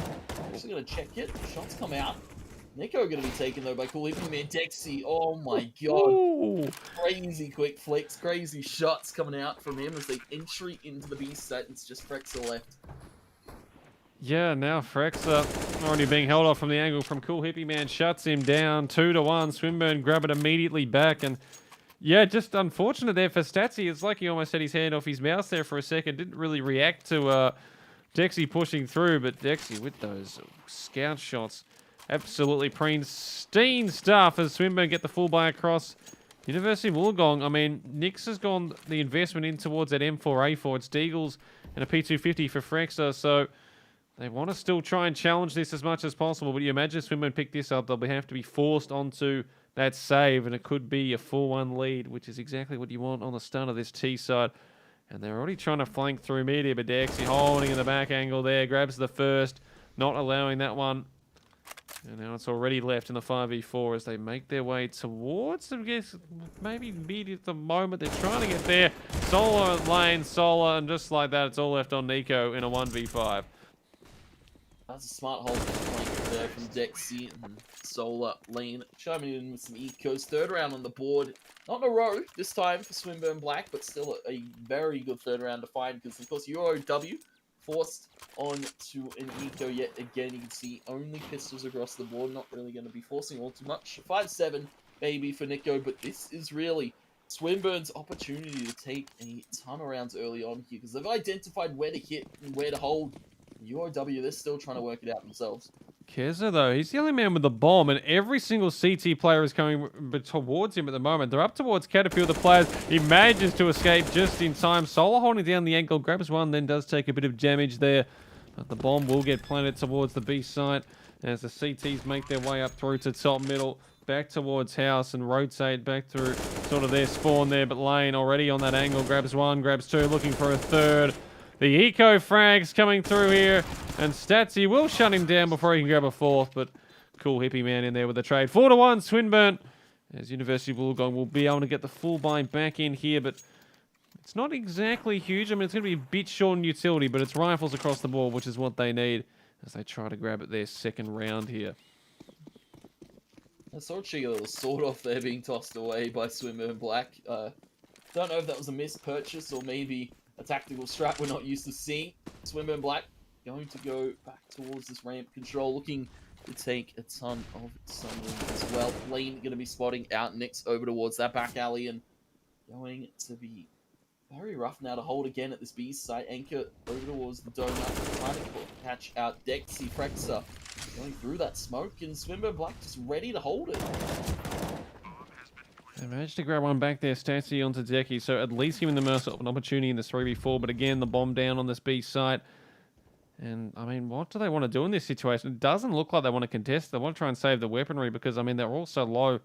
[SPEAKER 2] actually going to check it. Shots come out. Nico going to be taken, though, by Cool Hippie Man. Dexy, oh my god.
[SPEAKER 1] Ooh.
[SPEAKER 2] Crazy quick flicks, crazy shots coming out from him as they entry into the B site. It's just Frexa left.
[SPEAKER 1] Yeah, now Frexa already being held off from the angle from Cool Hippie Man, shuts him down 2-1. Swinburne grab it immediately back, and yeah, just unfortunate there for Statsy. It's like he almost had his hand off his mouse there for a second. Didn't really react to Dexy pushing through, but Dexy with those scout shots, absolutely pristine stuff as Swinburne get the full buy across. University of Wollongong, I mean, Nix has gone the investment in towards that M4A4. It's Deagles and a P250 for Frexa, so they want to still try and challenge this as much as possible, but you imagine Swinburne pick this up, they'll have to be forced onto that save, and it could be a 4-1 lead, which is exactly what you want on the start of this T side. And they're already trying to flank through mid here, but Dexy holding in the back angle there, grabs the first, not allowing that one. And now it's already left in the 5v4 as they make their way towards, I guess, maybe mid at the moment. They're trying to get there. Solar lane, Solar, and just like that, it's all left on Nico in a 1v5.
[SPEAKER 2] That's a smart hold flank there from Dexy and Solar lane. Chiming in with some ecos. Third round on the board. Not in a row this time for Swinburne Black, but still a very good third round to find because, of course, UOW forced on to an eco yet again. You can see only pistols across the board. Not really going to be forcing all too much. 5-7 maybe for Nico, but this is really Swinburne's opportunity to take a ton of rounds early on here because they've identified where to hit and where to hold. UOW, they're still trying to work it out themselves.
[SPEAKER 1] Keza, though, he's the only man with the bomb, and every single CT player is coming towards him at the moment. They're up towards Caterpillar, the players. He manages to escape just in time. Solar holding down the ankle, grabs one, then does take a bit of damage there. But the bomb will get planted towards the B site as the CTs make their way up through to top middle, back towards house, and rotate back through sort of their spawn there. But Lane already on that angle, grabs one, grabs two, looking for a third. The eco frags coming through here, and Statsy will shut him down before he can grab a fourth, but cool hippie man in there with the trade. 4-1 Swinburne, as University of Wollongong will be able to get the full buy back in here, but it's not exactly huge. I mean, it's going to be a bit short in utility, but it's rifles across the board, which is what they need as they try to grab it their second round here.
[SPEAKER 2] I saw a cheeky little sword off there being tossed away by Swinburne Black. Don't know if that was a missed purchase or maybe a tactical strat we're not used to seeing. Swinburne Black going to go back towards this ramp control, looking to take a ton of sunlight as well. Lane going to be spotting out next over towards that back alley and going to be very rough now to hold again at this B site. Anchor over towards the donut, trying to catch out Dexy Frexa going through that smoke, and Swinburne Black just ready to hold it.
[SPEAKER 1] They managed to grab one back there, Statsy onto Decky, so at least giving them an opportunity in this 3v4, but again, the bomb down on this B site. And, I mean, what do they want to do in this situation? It doesn't look like they want to contest. They want to try and save the weaponry because, I mean, they're also low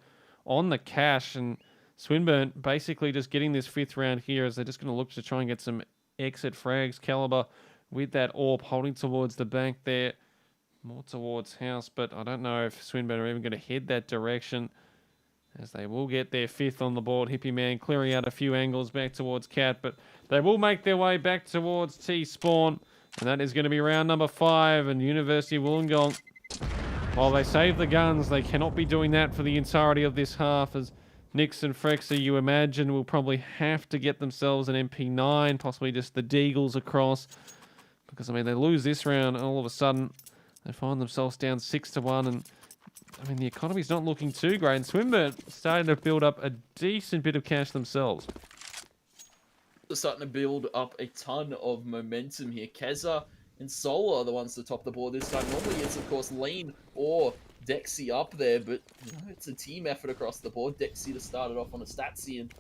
[SPEAKER 1] on the cash, and Swinburne basically just getting this fifth round here as they're just going to look to try and get some exit frags. Caliber with that AWP holding towards the bank there, more towards house, but I don't know if Swinburne are even going to head that direction, as they will get their fifth on the board. Hippie Man clearing out a few angles back towards Cat, but they will make their way back towards T-Spawn. And that is going to be round number 5. And University of Wollongong, while they save the guns, they cannot be doing that for the entirety of this half, as Nix and Frexa, you imagine, will probably have to get themselves an MP9, possibly just the Deagles across. Because, I mean, they lose this round, and all of a sudden, they find themselves down 6-1, and I mean, the economy's not looking too great, and Swinburne starting to build up a decent bit of cash themselves.
[SPEAKER 2] They're starting to build up a ton of momentum here. Keza and Solar are the ones to top the board this time. Normally it's, of course, Lane or Dexy up there, but you know, it's a team effort across the board. Dexy to start it off on a Statsy, and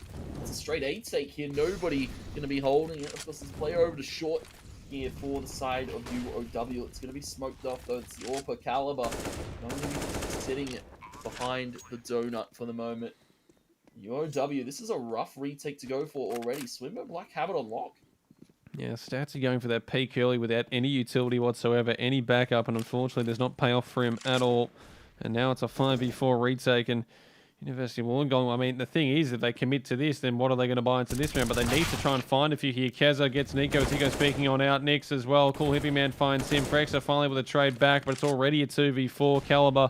[SPEAKER 2] it's a straight 8 take here. Nobody going to be holding it. Of course, there's a player over to short here for the side of UOW. It's going to be smoked off, though. It's the AWP Caliber going to be sitting behind the donut for the moment. UOW, this is a rough retake to go for already. Swinburne Black have it on lock.
[SPEAKER 1] Yeah, Stats are going for that peak early without any utility whatsoever, any backup, and unfortunately there's not payoff for him at all. And now it's a 5v4 retake, and University of Wollongong, I mean, the thing is, if they commit to this, then what are they going to buy into this round? But they need to try and find a few here. Keza gets Nico. Tico speaking on out. Nix as well. Cool Hippie Man finds him. Frexa finally with a trade back, but it's already a 2v4. Caliber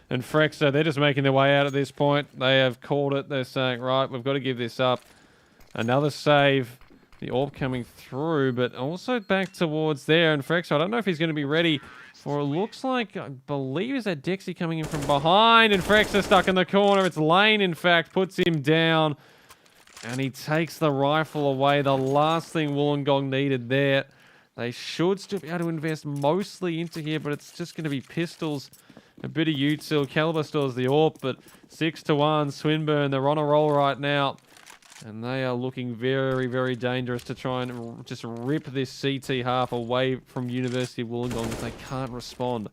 [SPEAKER 1] and Frexa, they're just making their way out at this point. They have called it. They're saying, right, we've got to give this up. Another save. The AWP coming through, but also back towards there. And Frexa, I don't know if he's going to be ready for, it looks like, I believe, is that Dexy coming in from behind, and Frexa stuck in the corner. It's Lane, in fact, puts him down, and he takes the rifle away. The last thing Wollongong needed there. They should still be able to invest mostly into here, but it's just going to be pistols, a bit of util. Caliber still has the AWP, but 6-1, Swinburne, they're on a roll right now. And they are looking very, very dangerous to try and just rip this CT half away from University of Wollongong if they can't respond.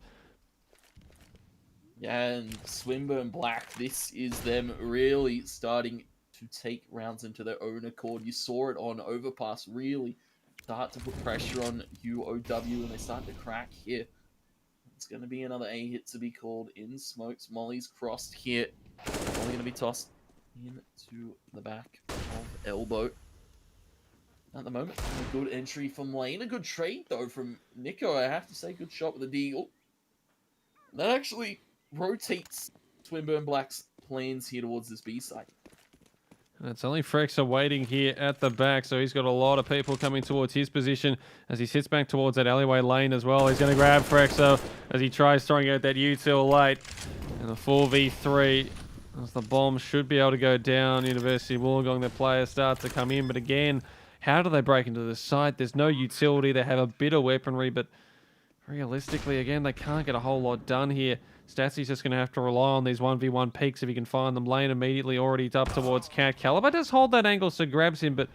[SPEAKER 2] Yeah, and Swinburne Black, this is them really starting to take rounds into their own accord. You saw it on Overpass really start to put pressure on UOW, and they start to crack here. It's going to be another A hit to be called in smokes. Molly's crossed here. Molly going to be tossed into the back of elbow. At the moment, a good entry from Lane. A good trade, though, from Nico. I have to say, good shot with the deagle. That actually rotates Swinburne Black's plans here towards this B side.
[SPEAKER 1] And it's only Frexer waiting here at the back, so he's got a lot of people coming towards his position as he sits back towards that alleyway lane as well. He's going to grab Frexer as he tries throwing out that util late. And a 4v3 as the bomb should be able to go down. University of Wollongong, the players start to come in, but again, how do they break into the site? There's no utility. They have a bit of weaponry, but realistically, again, they can't get a whole lot done here. Statsy's just going to have to rely on these 1v1 peaks if he can find them. Lane immediately already up towards Cat. Caliber does hold that angle, so grabs him, but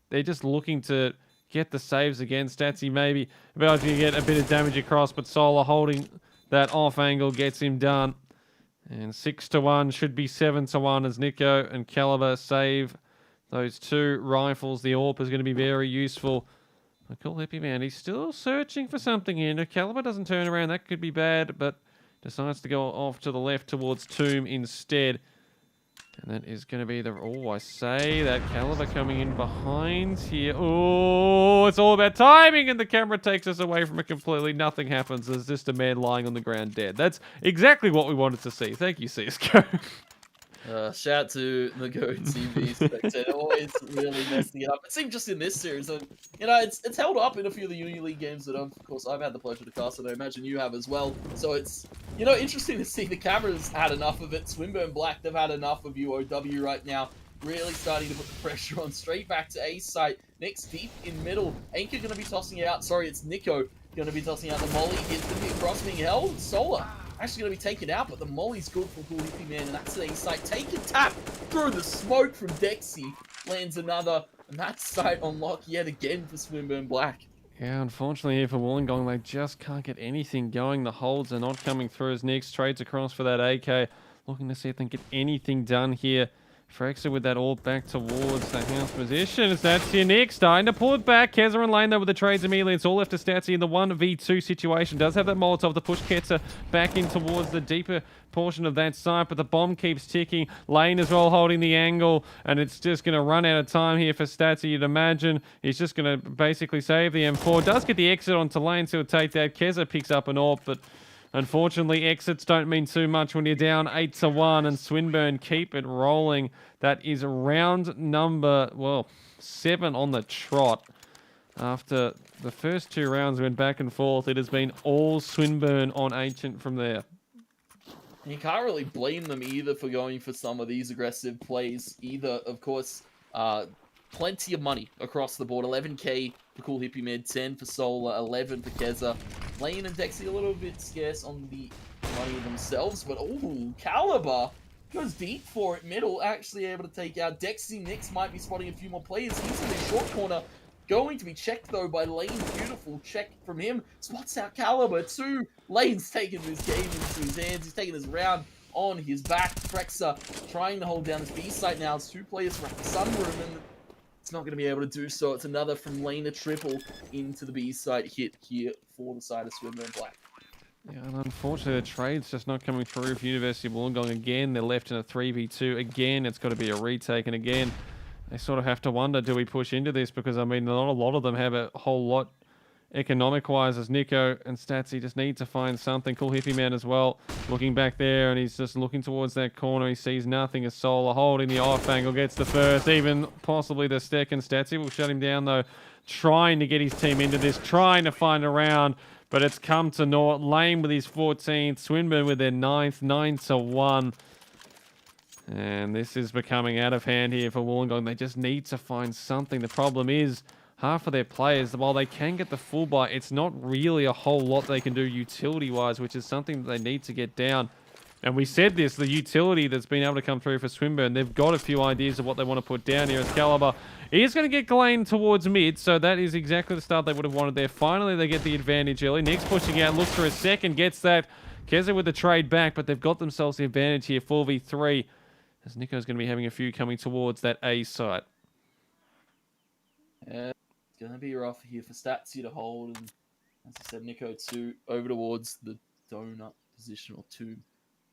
[SPEAKER 1] they're just looking to get the saves again. Statsy maybe about to get a bit of damage across, but Solar holding that off angle gets him done. And 6-1 should be 7-1 as Nico and Caliber save those two rifles. The AWP is going to be very useful. A cool hippie man. He's still searching for something here. If Caliber doesn't turn around, that could be bad, but decides to go off to the left towards Tomb instead. And that is going to be the... Oh, I say that Caliber coming in behind here. Oh, it's all about timing, and the camera takes us away from it completely. Nothing happens. There's just a man lying on the ground dead. That's exactly what we wanted to see. Thank you, CSGO.
[SPEAKER 2] Shout out to the Go TV spectator, always really messing it up. It seemed just in this series, and you know, it's held up in a few of the Uni League games that, of course, I've had the pleasure to cast, and I imagine you have as well. So it's, you know, interesting to see the cameras had enough of it. Swinburne Black, they've had enough of UOW right now. Really starting to put the pressure on. Straight back to A site. Next, deep in middle. Anchor going to be tossing it out. Sorry, it's Nico going to be tossing out the molly. Here's going to be across being held. Solar actually going to be taken out, but the molly's good for Cool Hippie Man, and that's an A site. Take and tap through the smoke from Dexy. Lands another, and that's site on lock yet again for Swinburne Black.
[SPEAKER 1] Yeah, unfortunately here for Wollongong, they just can't get anything going. The holds are not coming through as Nix trades across for that AK. Looking to see if they can get anything done here. Frexer with that all back towards the house position. As that's here, Nick starting to pull it back. Keza and Lane though with the trades immediately. It's all left to Statsy in the 1v2 situation. Does have that Molotov to push Ketzer back in towards the deeper portion of that site, but the bomb keeps ticking. Lane as well holding the angle, and it's just going to run out of time here for Statsy, you'd imagine. He's just going to basically save the M4. Does get the exit onto Lane, so he'll take that. Keza picks up an AWP, but unfortunately, exits don't mean too much when you're down 8-1, and Swinburne keep it rolling. That is round number, well, 7 on the trot. After the first 2 rounds went back and forth, it has been all Swinburne on Ancient from there.
[SPEAKER 2] You can't really blame them either for going for some of these aggressive plays either. Of course, plenty of money across the board. 11k for Cool Hippie Mid, 10 for Solar, 11 for Keza. Lane and Dexy a little bit scarce on the money themselves, but oh, Caliber goes deep for it. Middle actually able to take out Dexy. Nix might be spotting a few more players. He's in the short corner. Going to be checked though by Lane. Beautiful check from him. Spots out Caliber too. Lane's taking this game into his hands. He's taking this round on his back. Frexer trying to hold down this B site now. It's 2 players from the Sunroom, and it's not going to be able to do so. It's another from Lane, a triple into the B site hit here for the side of Swinburne Black.
[SPEAKER 1] Yeah, and unfortunately, the trade's just not coming through for University of Wollongong again. They're left in a 3v2 again. It's got to be a retake, and again, they sort of have to wonder, do we push into this? Because, I mean, not a lot of them have a whole lot economic-wise, as Nico and Statsy just need to find something. Cool Hippie Man as well, looking back there, and he's just looking towards that corner. He sees nothing. As Solar holding the off angle, gets the first, even possibly the second. Statsy will shut him down, though, trying to get his team into this, trying to find a round, but it's come to naught. Lane with his 14th, Swinburne with their 9th, 9-1. And this is becoming out of hand here for Wollongong. They just need to find something. The problem is, half of their players, while they can get the full buy, it's not really a whole lot they can do utility-wise, which is something that they need to get down. And we said this, the utility that's been able to come through for Swinburne, they've got a few ideas of what they want to put down here. As Caliber is going to get Glenn towards mid, so that is exactly the start they would have wanted there. Finally, they get the advantage early. Nick's pushing out, looks for a second, gets that. Keza with the trade back, but they've got themselves the advantage here, 4v3, as Nico's going to be having a few coming towards that A site.
[SPEAKER 2] Yeah, it's going to be rough here for Statsy to hold, and as I said, Nico too, over towards the donut position, or tube,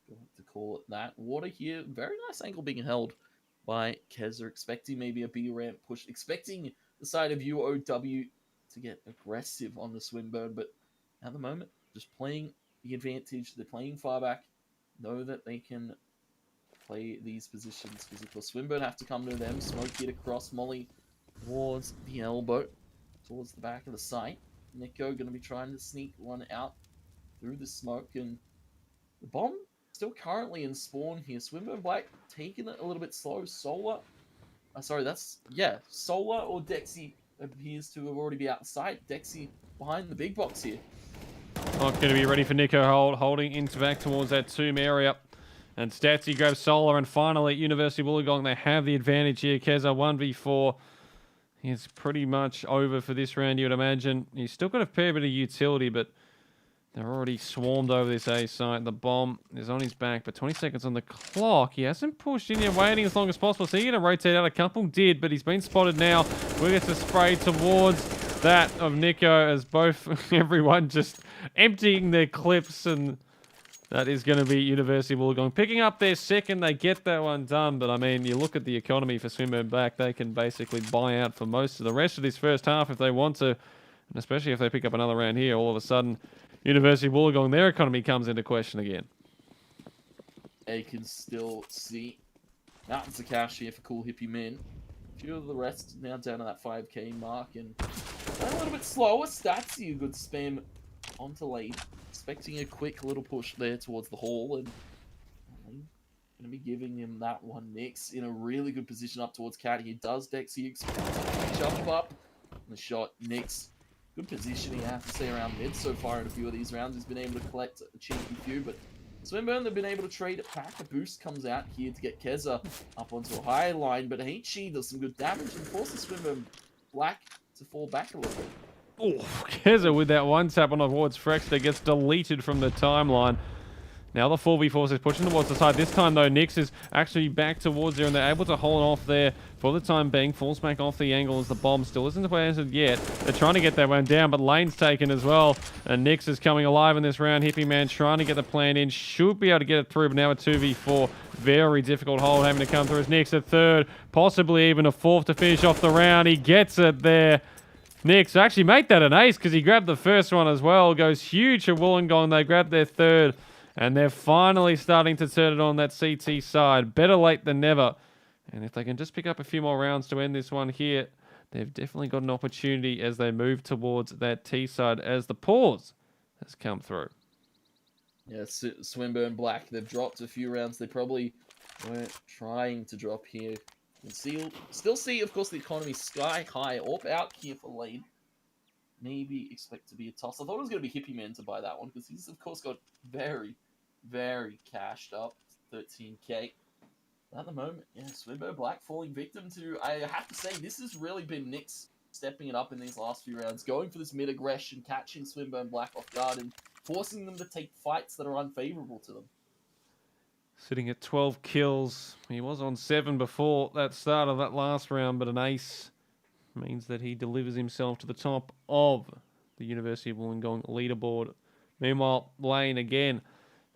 [SPEAKER 2] to call it that. Water here, very nice angle being held by Keza, expecting maybe a B ramp push, expecting the side of UOW to get aggressive on the Swinburne, but at the moment, just playing the advantage. They're playing far back, know that they can play these positions, because of course Swinburne have to come to them. Smoke here to cross Molly towards the elbow, towards the back of the site. Nico going to be trying to sneak one out through the smoke, and the bomb still currently in spawn here. Swinburne Black taking it a little bit slow. Solar, Solar or Dexy appears to have already be outside. Dexy behind the big box here.
[SPEAKER 1] Not going to be ready for Nico holding into back towards that tomb area. And Statsy grabs Solar, and finally University of Wollongong, they have the advantage here. Keza 1v4. He's pretty much over for this round, you would imagine. He's still got a fair bit of utility, but they're already swarmed over this A site. The bomb is on his back, but 20 seconds on the clock. He hasn't pushed in here, waiting as long as possible. So he's going to rotate out. A couple did, but he's been spotted now. We're going to spray towards that of Nico, as everyone just emptying their clips, and that is going to be University of Wollongong picking up their second. They get that one done, but I mean, you look at the economy for Swinburne Black, they can basically buy out for most of the rest of this first half if they want to, and especially if they pick up another round here, all of a sudden, University of Wollongong, their economy comes into question again.
[SPEAKER 2] They can still see mountains of cash here for Cool Hippie Men. A few of the rest now down to that 5k mark, and a little bit slower. Statsy, a good spam onto lead. Expecting a quick little push there towards the hall, and going to be giving him that one. Nix in a really good position up towards Cat. He does Dexy jump up. And the shot, Nix, good positioning, I have to say, around mid so far in a few of these rounds. He's been able to collect a cheeky few, but Swinburne, they've been able to trade it back. A boost comes out here to get Keza up onto a high line, but H.E. does some good damage and forces Swinburne Black to fall back a little bit.
[SPEAKER 1] Oh, Keza with that one tap on towards Frexter gets deleted from the timeline. Now the 4v4 is pushing towards the side. This time, though, Nix is actually back towards there, and they're able to hold off there for the time being. Falls back off the angle as the bomb still isn't planted yet. They're trying to get that one down, but lane's taken as well. And Nix is coming alive in this round. Hippie Man trying to get the plan in. Should be able to get it through, but now a 2v4. Very difficult hold having to come through as Nix a third, possibly even a fourth to finish off the round. He gets it there. Nix actually make that an ace because he grabbed the first one as well. Goes huge for Wollongong. They grab their third, and they're finally starting to turn it on that CT side. Better late than never. And if they can just pick up a few more rounds to end this one here, they've definitely got an opportunity as they move towards that T side as the pause has come through.
[SPEAKER 2] Yeah, Swinburne Black, they've dropped a few rounds. They probably weren't trying to drop here. And still see, of course, the economy sky high. Orp out here for lead. Maybe expect to be a toss. I thought it was going to be Hippie Man to buy that one, because he's, of course, got very, very cashed up. 13k. At the moment, yeah, Swinburne Black falling victim to, I have to say, this has really been Nix stepping it up in these last few rounds. Going for this mid-aggression, catching Swinburne Black off guard, and forcing them to take fights that are unfavorable to them.
[SPEAKER 1] Sitting at 12 kills. He was on 7 before that start of that last round, but an ace means that he delivers himself to the top of the University of Wollongong leaderboard. Meanwhile, Lane again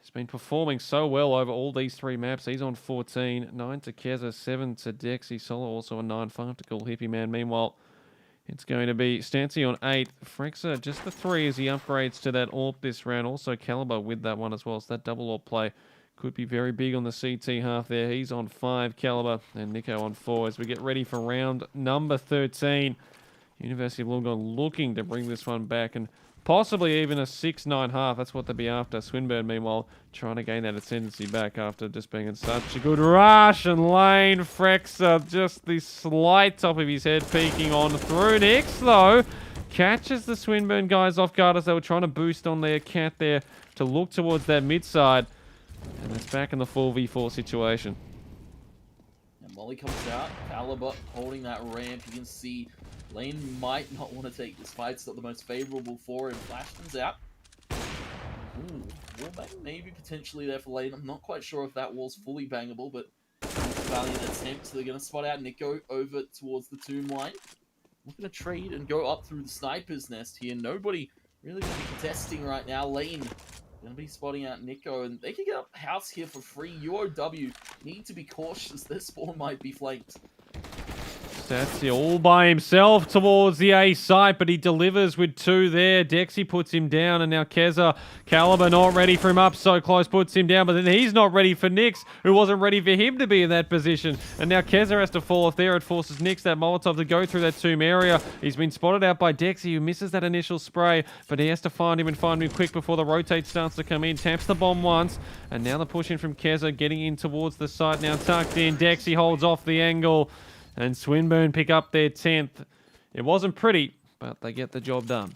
[SPEAKER 1] has been performing so well over all these three maps. He's on 14, 9 to Keza, 7 to Dexy. Solo also a 9-5 to Cool Hippie Man. Meanwhile, it's going to be Stancy on 8. Frexer just the 3 as he upgrades to that AWP this round. Also Caliber with that one as well. So that double AWP play could be very big on the CT half there. He's on 5, Caliber, and Nico on 4 as we get ready for round number 13. University of Wollongong looking to bring this one back and possibly even a 6-9 half. That's what they'll be after. Swinburne, meanwhile, trying to gain that ascendancy back after just being in such a good rush. And Lane Frexer, just the slight top of his head peeking on through. Nix, though, catches the Swinburne guys off guard as they were trying to boost on their cat there to look towards that mid side. And it's back in the 4v4 situation.
[SPEAKER 2] And Molly comes out. Caliber holding that ramp. You can see Lane might not want to take this fight. It's not the most favorable for him. Flashton's out. Ooh, wall bang maybe potentially there for lane. I'm not quite sure if that wall's fully bangable, but valiant attempt. So they're going to spot out Nico over towards the tomb line. Looking to trade and go up through the sniper's nest here. Nobody really going to be contesting right now. Lane going to be spotting out Nico, and they can get up house here for free. UOW need to be cautious. Their spawn might be flanked.
[SPEAKER 1] That's all by himself towards the A site, but he delivers with 2 there. Dexy puts him down, and now Keza, Caliber not ready for him up so close, puts him down, but then he's not ready for Nyx, who wasn't ready for him to be in that position. And now Keza has to fall off there. It forces Nyx, that Molotov, to go through that tomb area. He's been spotted out by Dexy, who misses that initial spray, but he has to find him and find him quick before the rotate starts to come in. Taps the bomb once, and now the push in from Keza, getting in towards the site, now tucked in. Dexy holds off the angle. And Swinburne pick up their 10th. It wasn't pretty, but they get the job done.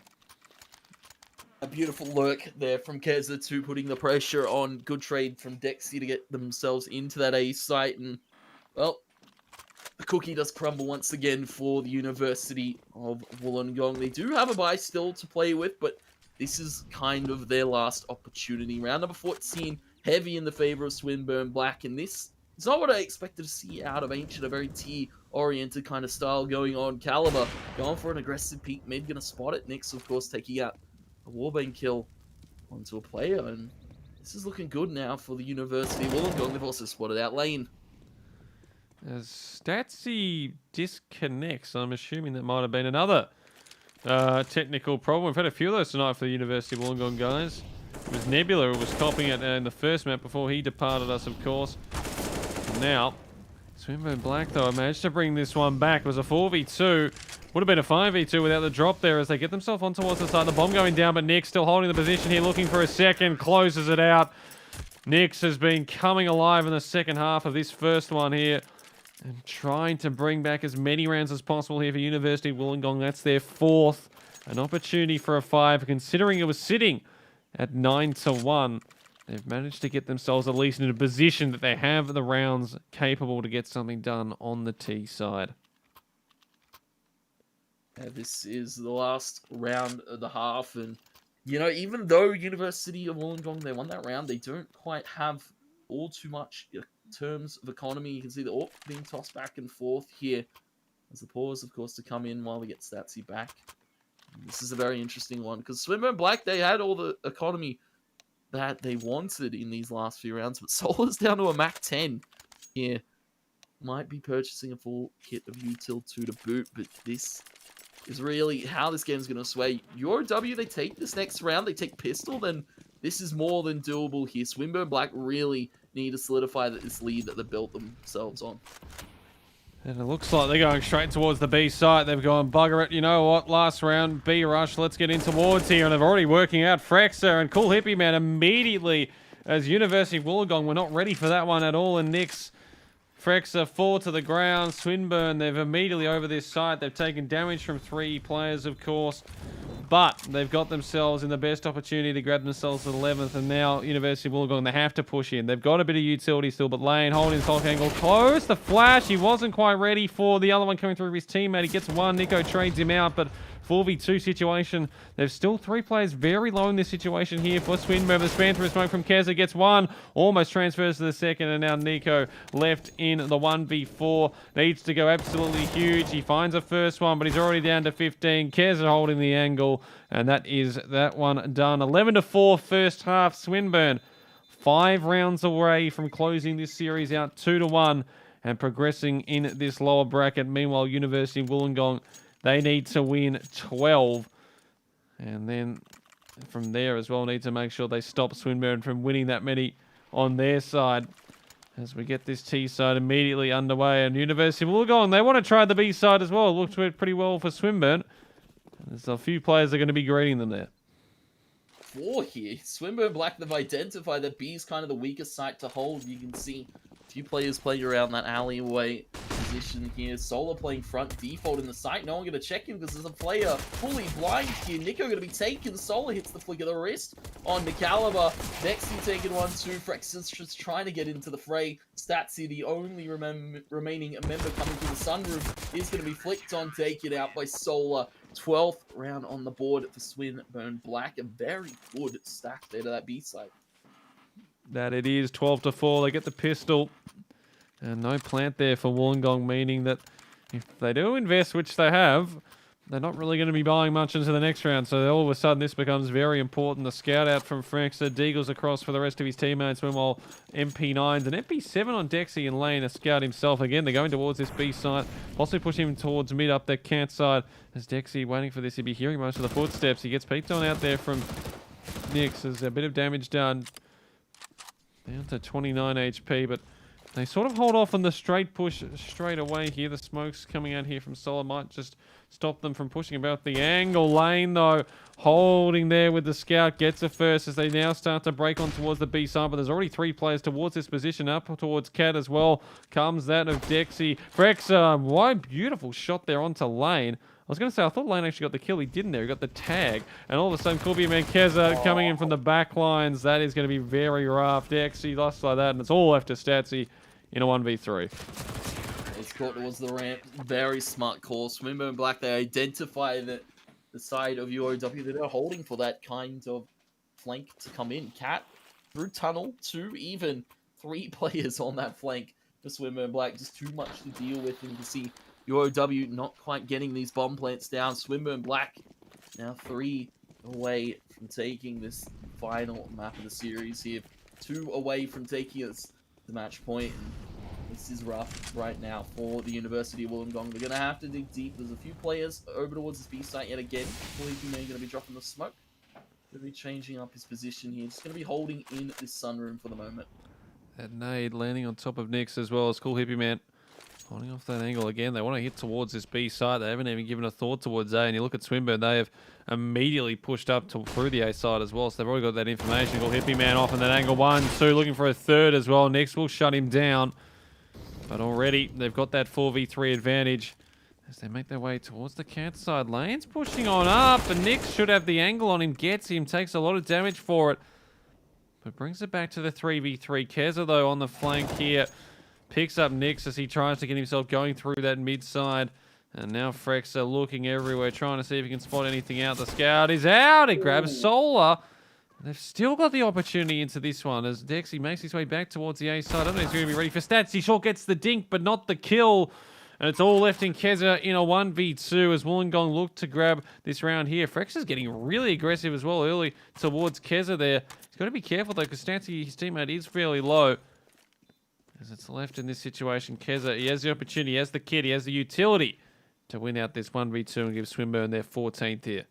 [SPEAKER 2] A beautiful lurk there from Keza too, putting the pressure on. Good trade from Dexy to get themselves into that A site. And, well, the cookie does crumble once again for the University of Wollongong. They do have a bye still to play with, but this is kind of their last opportunity. Round number 14, heavy in the favor of Swinburne Black. And this is not what I expected to see out of Ancient, a very T-oriented kind of style going on. Caliber going for an aggressive peek mid, gonna spot it. Nyx, of course, taking out a warbane kill onto a player, and this is looking good now for the University of Wollongong. They've also spotted out lane.
[SPEAKER 1] As Statsy disconnects, I'm assuming that might have been another technical problem. We've had a few of those tonight for the University of Wollongong guys. It was Nebula who was copying it in the first map before he departed us, of course. Now, Swinburne Black, though, managed to bring this one back. It was a 4v2. Would have been a 5v2 without the drop there as they get themselves on towards the side. The bomb going down, but Nyx still holding the position here, looking for a second. Closes it out. Nyx has been coming alive in the second half of this first one here. And trying to bring back as many rounds as possible here for University of Wollongong. That's their 4th. An opportunity for a 5, considering it was sitting at 9-1. They've managed to get themselves at least in a position that they have the rounds capable to get something done on the T side.
[SPEAKER 2] Yeah, this is the last round of the half, and you know, even though University of Wollongong, they won that round, they don't quite have all too much in terms of economy. You can see the AWP being tossed back and forth here. As the pause, of course, to come in while we get Statsy back. This is a very interesting one, because Swinburne Black, they had all the economy that they wanted in these last few rounds, but Solar's down to a Mac 10 here. Might be purchasing a full kit of Util 2 to boot, but this is really how this game's going to sway. UOW, they take this next round, they take pistol, then this is more than doable here. Swinburne Black really need to solidify this lead that they built themselves on.
[SPEAKER 1] And it looks like they're going straight towards the B site. They've gone, bugger it. You know what? Last round, B rush. Let's get in towards here. And they're already working out Frexer and Cool Hippie Man immediately as University of Wollongong were not ready for that one at all. And Nyx, Frexer fall to the ground. Swinburne, they've immediately over this site. They've taken damage from 3 players, of course. But they've got themselves in the best opportunity to grab themselves to the 11th. And now University of Wollongong, they have to push in. They've got a bit of utility still, but Lane holding his Hulk angle close. The flash, he wasn't quite ready for the other one coming through his teammate. He gets one. Nico trades him out, but 4v2 situation. There's still 3 players very low in this situation here for Swinburne. The span through smoke from Keza gets one. Almost transfers to the second, and now Nico left in the 1v4. Needs to go absolutely huge. He finds a first one, but he's already down to 15. Keza holding the angle, and that is that one done. 11-4 first half. Swinburne 5 rounds away from closing this series out 2-1 and progressing in this lower bracket. Meanwhile, University of Wollongong, they need to win 12. And then from there as well, need to make sure they stop Swinburne from winning that many on their side. As we get this T side immediately underway. And University of Wollongong, they want to try the B side as well. It looked pretty well for Swinburne. There's a few players that are going to be greeting them there.
[SPEAKER 2] 4 here. Swinburne Black, they've identified that B is kind of the weakest site to hold. You can see a few players playing around that alleyway position here. Solar playing front default in the site. No one going to check him because there's a player fully blind here. Nico going to be taken. Solar hits the flick of the wrist on the Caliber. Nexy taking 1-2. Frex's just trying to get into the fray. Statsy, the only remaining member coming through the sunroof, is going to be flicked on, taken out by Solar. 12th round on the board for Swinburne Black. A very good stack there to that B side.
[SPEAKER 1] That it is 12-4. They get the pistol. And no plant there for Wollongong, meaning that if they do invest, which they have, they're not really going to be buying much into the next round. So all of a sudden, this becomes very important. The scout out from Frankster. Deagle's across for the rest of his teammates. Meanwhile, MP9s and MP7 on Dexy and Lane, a scout himself. Again, they're going towards this B side. Possibly push him towards mid up the Cant side. As Dexy waiting for this, he'll be hearing most of the footsteps. He gets peeked on out there from Nix. There's a bit of damage done. Down to 29 HP, but they sort of hold off on the straight push straight away here. The smoke's coming out here from Solar might just stop them from pushing about the angle. Lane, though, holding there with the scout. Gets it first as they now start to break on towards the B side. But there's already 3 players towards this position. Up towards Cat as well. Comes that of Dexy. Frex, one beautiful shot there onto Lane. I was going to say, I thought Lane actually got the kill. He didn't there. He got the tag. And all of a sudden, Corby Mankeza coming in from the back lines. That is going to be very rough. Dexy lost like that. And it's all left to Statsy in a 1v3.
[SPEAKER 2] It's caught towards the ramp. Very smart call. Swinburne Black, they identify the side of UOW that are holding for that kind of flank to come in. Cat through tunnel, 2, even 3 players on that flank for Swinburne Black. Just too much to deal with, and you can see UOW not quite getting these bomb plants down. Swinburne Black now 3 away from taking this final map of the series here. 2 away from taking us the match point. And this is rough right now for the University of Wollongong. They're going to have to dig deep. There's a few players over towards this B site yet again. Believe me, going to be dropping the smoke. Going to be changing up his position here. Just going to be holding in this sunroom for the moment.
[SPEAKER 1] That nade landing on top of Nix as well as Cool Hippie Man. Holding off that angle again. They want to hit towards this B side. They haven't even given a thought towards A. And you look at Swinburne, they have immediately pushed up through the A side as well. So they've already got that information. Cool Hippie Man off in that angle. 1, 2, looking for a third as well. Nix will shut him down. But already they've got that 4v3 advantage as they make their way towards the Cat side. Lane's pushing on up, and Nix should have the angle on him. Gets him, takes a lot of damage for it. But brings it back to the 3v3. Keza, though, on the flank here. Picks up Nix as he tries to get himself going through that mid side. And now Frex are looking everywhere, trying to see if he can spot anything out. The scout is out. He grabs Solar. They've still got the opportunity into this one as Dexy makes his way back towards the A side. I don't know if he's going to be ready for stats. He sure gets the dink, but not the kill. And it's all left in Keza in a 1v2 as Wollongong look to grab this round here. Frex is getting really aggressive as well early towards Keza there. He's got to be careful though because Statsy, his teammate, is fairly low. As it's left in this situation, Keza, he has the opportunity, he has the kit, he has the utility to win out this 1v2 and give Swinburne their 14th here.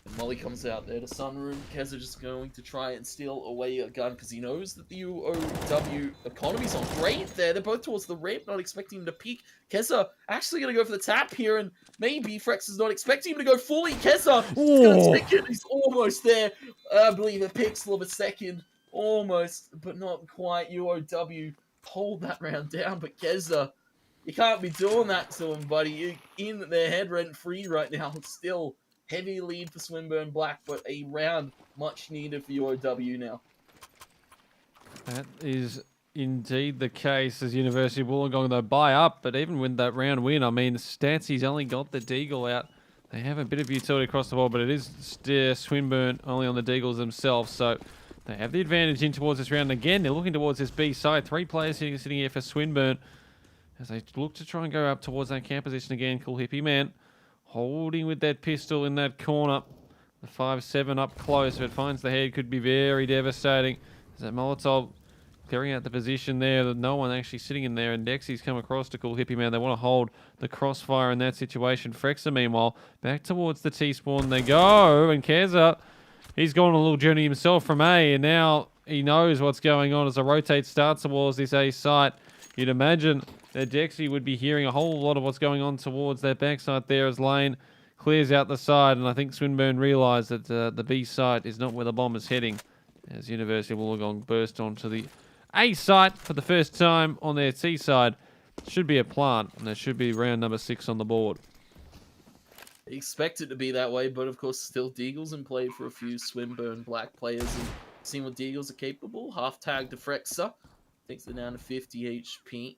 [SPEAKER 2] And Molly comes out there to sunroom. Keza just going to try and steal away a gun because he knows that the UOW economy's on great there. They're both towards the ramp, not expecting him to peek. Keza actually going to go for the tap here, and maybe Frex is not expecting him to go fully. Keza is going to take it. He's almost there. I believe a pixel of a second. Almost, but not quite. UOW hold that round down, but Keza, you can't be doing that to him, buddy. You're in their head rent-free right now. It's still heavy lead for Swinburne Black, but a round much needed for UOW now.
[SPEAKER 1] That is indeed the case as University of Wollongong, though, buy up. But even with that round win, I mean, Statsy's only got the Deagle out. They have a bit of utility across the board, but it is Swinburne only on the Deagles themselves. So they have the advantage in towards this round. And again, they're looking towards this B side. 3 players sitting here for Swinburne as they look to try and go up towards that camp position again. Cool Hippie Man holding with that pistol in that corner. The 5-7 up close. If it finds the head, could be very devastating. As that Molotov clearing out the position there. That no one actually sitting in there. And Dexy's come across to Cool Hippie Man. They want to hold the crossfire in that situation. Frexa, meanwhile, back towards the T-spawn they go. And Keza, he's gone on a little journey himself from A. And now he knows what's going on as the rotate starts towards this A site. You'd imagine that Dexy would be hearing a whole lot of what's going on towards that backside there as Lane clears out the side. And I think Swinburne realised that the B site is not where the bomb is heading as University of Wollongong burst onto the A site for the first time on their T side. Should be a plant, and there should be round number 6 on the board.
[SPEAKER 2] Expect it to be that way, but of course still Deagles in play for a few Swinburne Black players and seeing what Deagles are capable. Half tag to Frexa. Thinks they're down to 50 HP.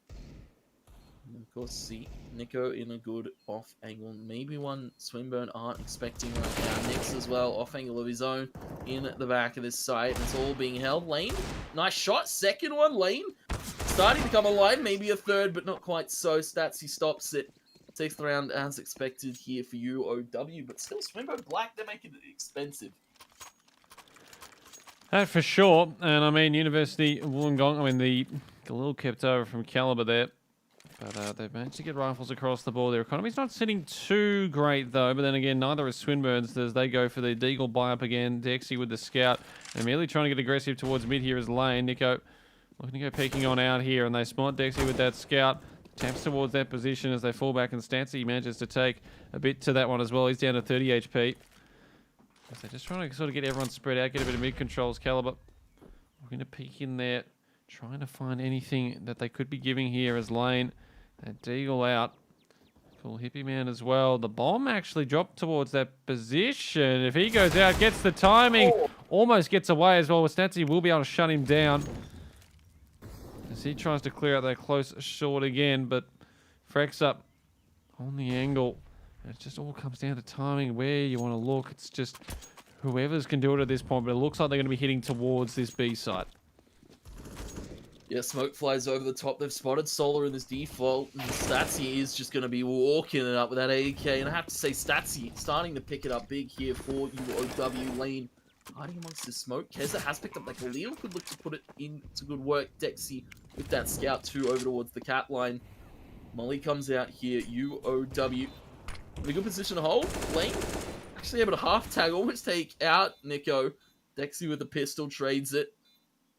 [SPEAKER 2] And of course, see Nico in a good off angle. Maybe one Swinburne aren't expecting right now. Nick's as well, off angle of his own in the back of this site. It's all being held. Lane, nice shot. Second one, Lane. Starting to come alive, maybe a third, but not quite so. Statsy stops it. Takes the round as expected here for UOW, but still Swinburne Black, they're making it expensive.
[SPEAKER 1] That for sure. And I mean, University of Wollongong, I mean, the little kept over from Caliber there. But they've managed to get rifles across the board. Their economy's not sitting too great, though. But then again, neither is Swinburne's as they go for the Deagle buy-up again. Dexy with the scout. And immediately trying to get aggressive towards mid here is Lane. Nico looking to go peeking on out here. And they spot Dexy with that scout. Taps towards that position as they fall back. And Stancy manages to take a bit to that one as well. He's down to 30 HP. So they're just trying to sort of get everyone spread out. Get a bit of mid-controls. Caliber looking to peek in there. Trying to find anything that they could be giving here as Lane. That Deagle out. Cool hippie man as well. The bomb actually dropped towards that position. If he goes out, gets the timing. Almost gets away as well. With Statsy will be able to shut him down. As he tries to clear out that close short again. But Frex up on the angle. It just all comes down to timing, where you want to look. It's just whoever's can do it at this point. But it looks like they're going to be hitting towards this B site.
[SPEAKER 2] Yeah, smoke flies over the top. They've spotted Solar in this default. And Statsy is just going to be walking it up with that AK. And I have to say, Statsy starting to pick it up big here for UOW. Lane hiding amongst the smoke. Keza has picked up like a little. Could look to put it into good work. Dexy with that scout too over towards the cat line. Molly comes out here. UOW in a good position to hold. Lane actually able to half tag, almost take out Nico. Dexy with the pistol trades it.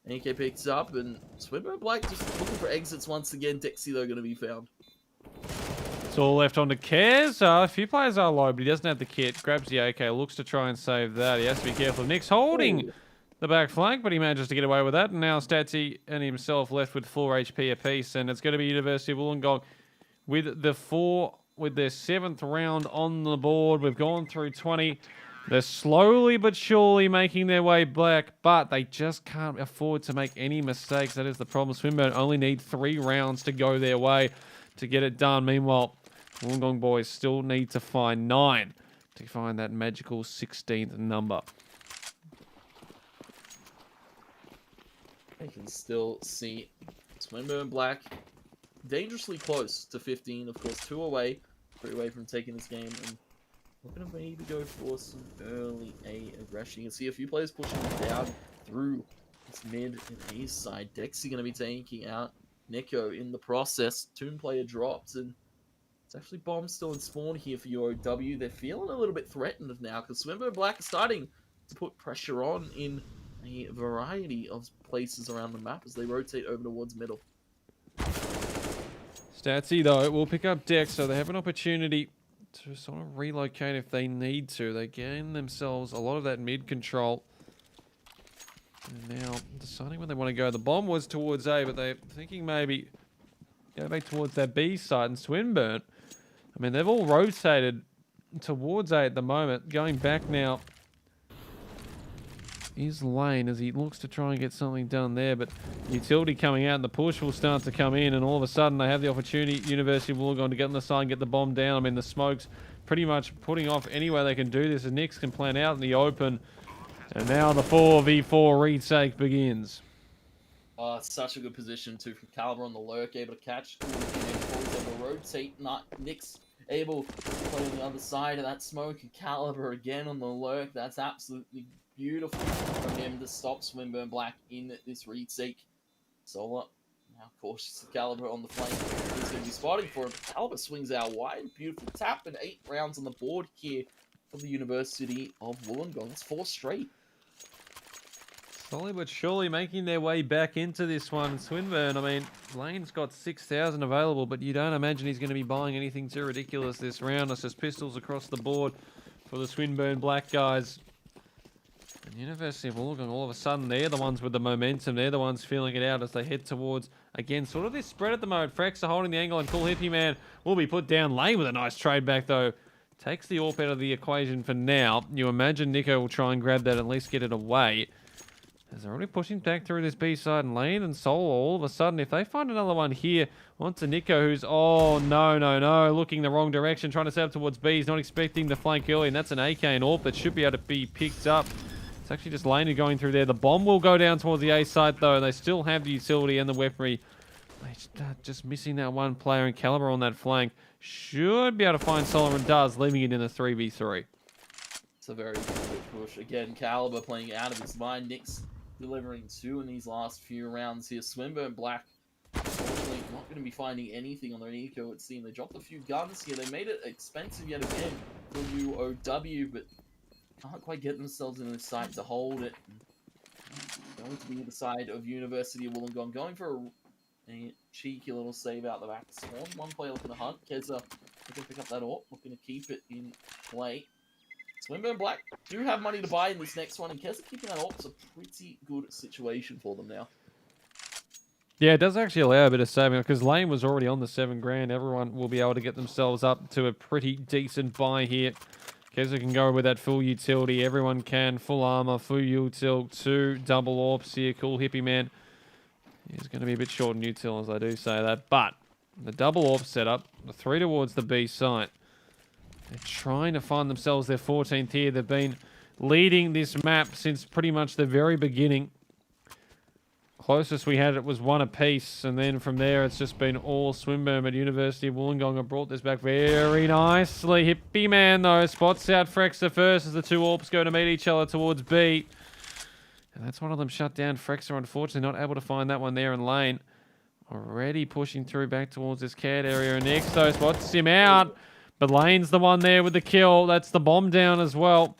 [SPEAKER 2] AK picks up, and Swinburne Black just looking for exits once again. Dexy, though, going to be found.
[SPEAKER 1] It's all left on to Kez. A few players are low, but he doesn't have the kit. Grabs the AK, looks to try and save that. He has to be careful. Nick's holding the back flank, but he manages to get away with that. And now Statsy and himself left with 4 HP apiece. And it's going to be University of Wollongong with their 7th round on the board. We've gone through 20. They're slowly but surely making their way back, but they just can't afford to make any mistakes. That is the problem. Swinburne only need 3 rounds to go their way to get it done. Meanwhile, Wollongong boys still need to find 9 to find that magical 16th number.
[SPEAKER 2] You can still see Swinburne Black dangerously close to 15. Of course, 2 away, 3 away from taking this game. And looking to maybe go for some early A aggression. You can see a few players pushing down through this mid and A side. Dexy going to be taking out Nico in the process. Toon player dropped, and it's actually bomb still in spawn here for UOW. They're feeling a little bit threatened now because Swinburne Black is starting to put pressure on in a variety of places around the map as they rotate over towards middle.
[SPEAKER 1] Statsy, though, will pick up Dex, so they have an opportunity to sort of relocate if they need to. They gain themselves a lot of that mid control. And now deciding where they want to go. The bomb was towards A, but they're thinking maybe go back towards that B side. And Swinburne, I mean, they've all rotated towards A at the moment. Going back now is Lane as he looks to try and get something done there. But utility coming out and the push will start to come in. And all of a sudden they have the opportunity, University of Wollongong, to get on the side and get the bomb down. I mean, the smoke's pretty much putting off any way they can do this. And Nix can plan out in the open. And now the 4v4 retake begins.
[SPEAKER 2] Such a good position too from Caliber on the lurk, able to catch. Able to rotate. Nix able to play on the other side of that smoke. And Caliber again on the lurk. That's absolutely beautiful from him to stop Swinburne Black in this retake. Solar now cautious of Caliber on the flank. He's going to be spotting for him. Caliber swings out wide. Beautiful tap and 8 rounds on the board here for the University of Wollongong. That's 4 straight.
[SPEAKER 1] Slowly but surely making their way back into this one. Swinburne, I mean, Lane's got 6,000 available, but you don't imagine he's going to be buying anything too ridiculous this round. It's just pistols across the board for the Swinburne Black guys. And University of Wollongong, all of a sudden, they're the ones with the momentum. They're the ones feeling it out as they head towards, again, sort of this spread at the moment. Frex are holding the angle, and Cool Hippie Man will be put down. Lane with a nice trade back, though. Takes the AWP out of the equation for now. You imagine Nico will try and grab that, at least get it away. As they're already pushing back through this B side, and Lane and Soul all of a sudden, if they find another one here, onto Nico, who's, oh, no, looking the wrong direction, trying to set up towards B. He's not expecting the flank early, and that's an AK and AWP that should be able to be picked up. It's actually just Lane going through there. The bomb will go down towards the A side, though, and they still have the utility and the weaponry. Just missing that one player, and Caliber on that flank should be able to find Solomon, does, leaving it in a 3v3.
[SPEAKER 2] It's a very good push. Again, Caliber playing out of his mind. Nick's delivering 2 in these last few rounds here. Swinburne Black, unfortunately, not going to be finding anything on their eco, it seems. They dropped a few guns here. They made it expensive yet again for UOW, but can't quite get themselves in the site to hold it. Going to be the side of University of Wollongong, going for a cheeky little save out the back. Swan, one player looking to hunt. Keza looking to pick up that AWP, looking to keep it in play. Swinburne Black do have money to buy in this next one, and Keza keeping that AWP's a pretty good situation for them now.
[SPEAKER 1] Yeah, it does actually allow a bit of saving, because Lane was already on the 7 grand. Everyone will be able to get themselves up to a pretty decent buy here. Keza can go with that full utility. Everyone can. Full armor, full util, 2 double AWPs here. Cool hippie man. He's going to be a bit short in util, as I do say that. But the double AWP setup, the 3 towards the B site. They're trying to find themselves their 14th here. They've been leading this map since pretty much the very beginning. Closest we had it was 1 apiece, and then from there it's just been all Swinburne at University of Wollongong. Have brought this back very nicely. Hippie man though spots out Frexer first as the 2 AWPs go to meet each other towards B. And that's one of them shut down. Frexer unfortunately not able to find that one there in lane. Already pushing through back towards this cat area, and next though spots him out. But Lane's the one there with the kill. That's the bomb down as well.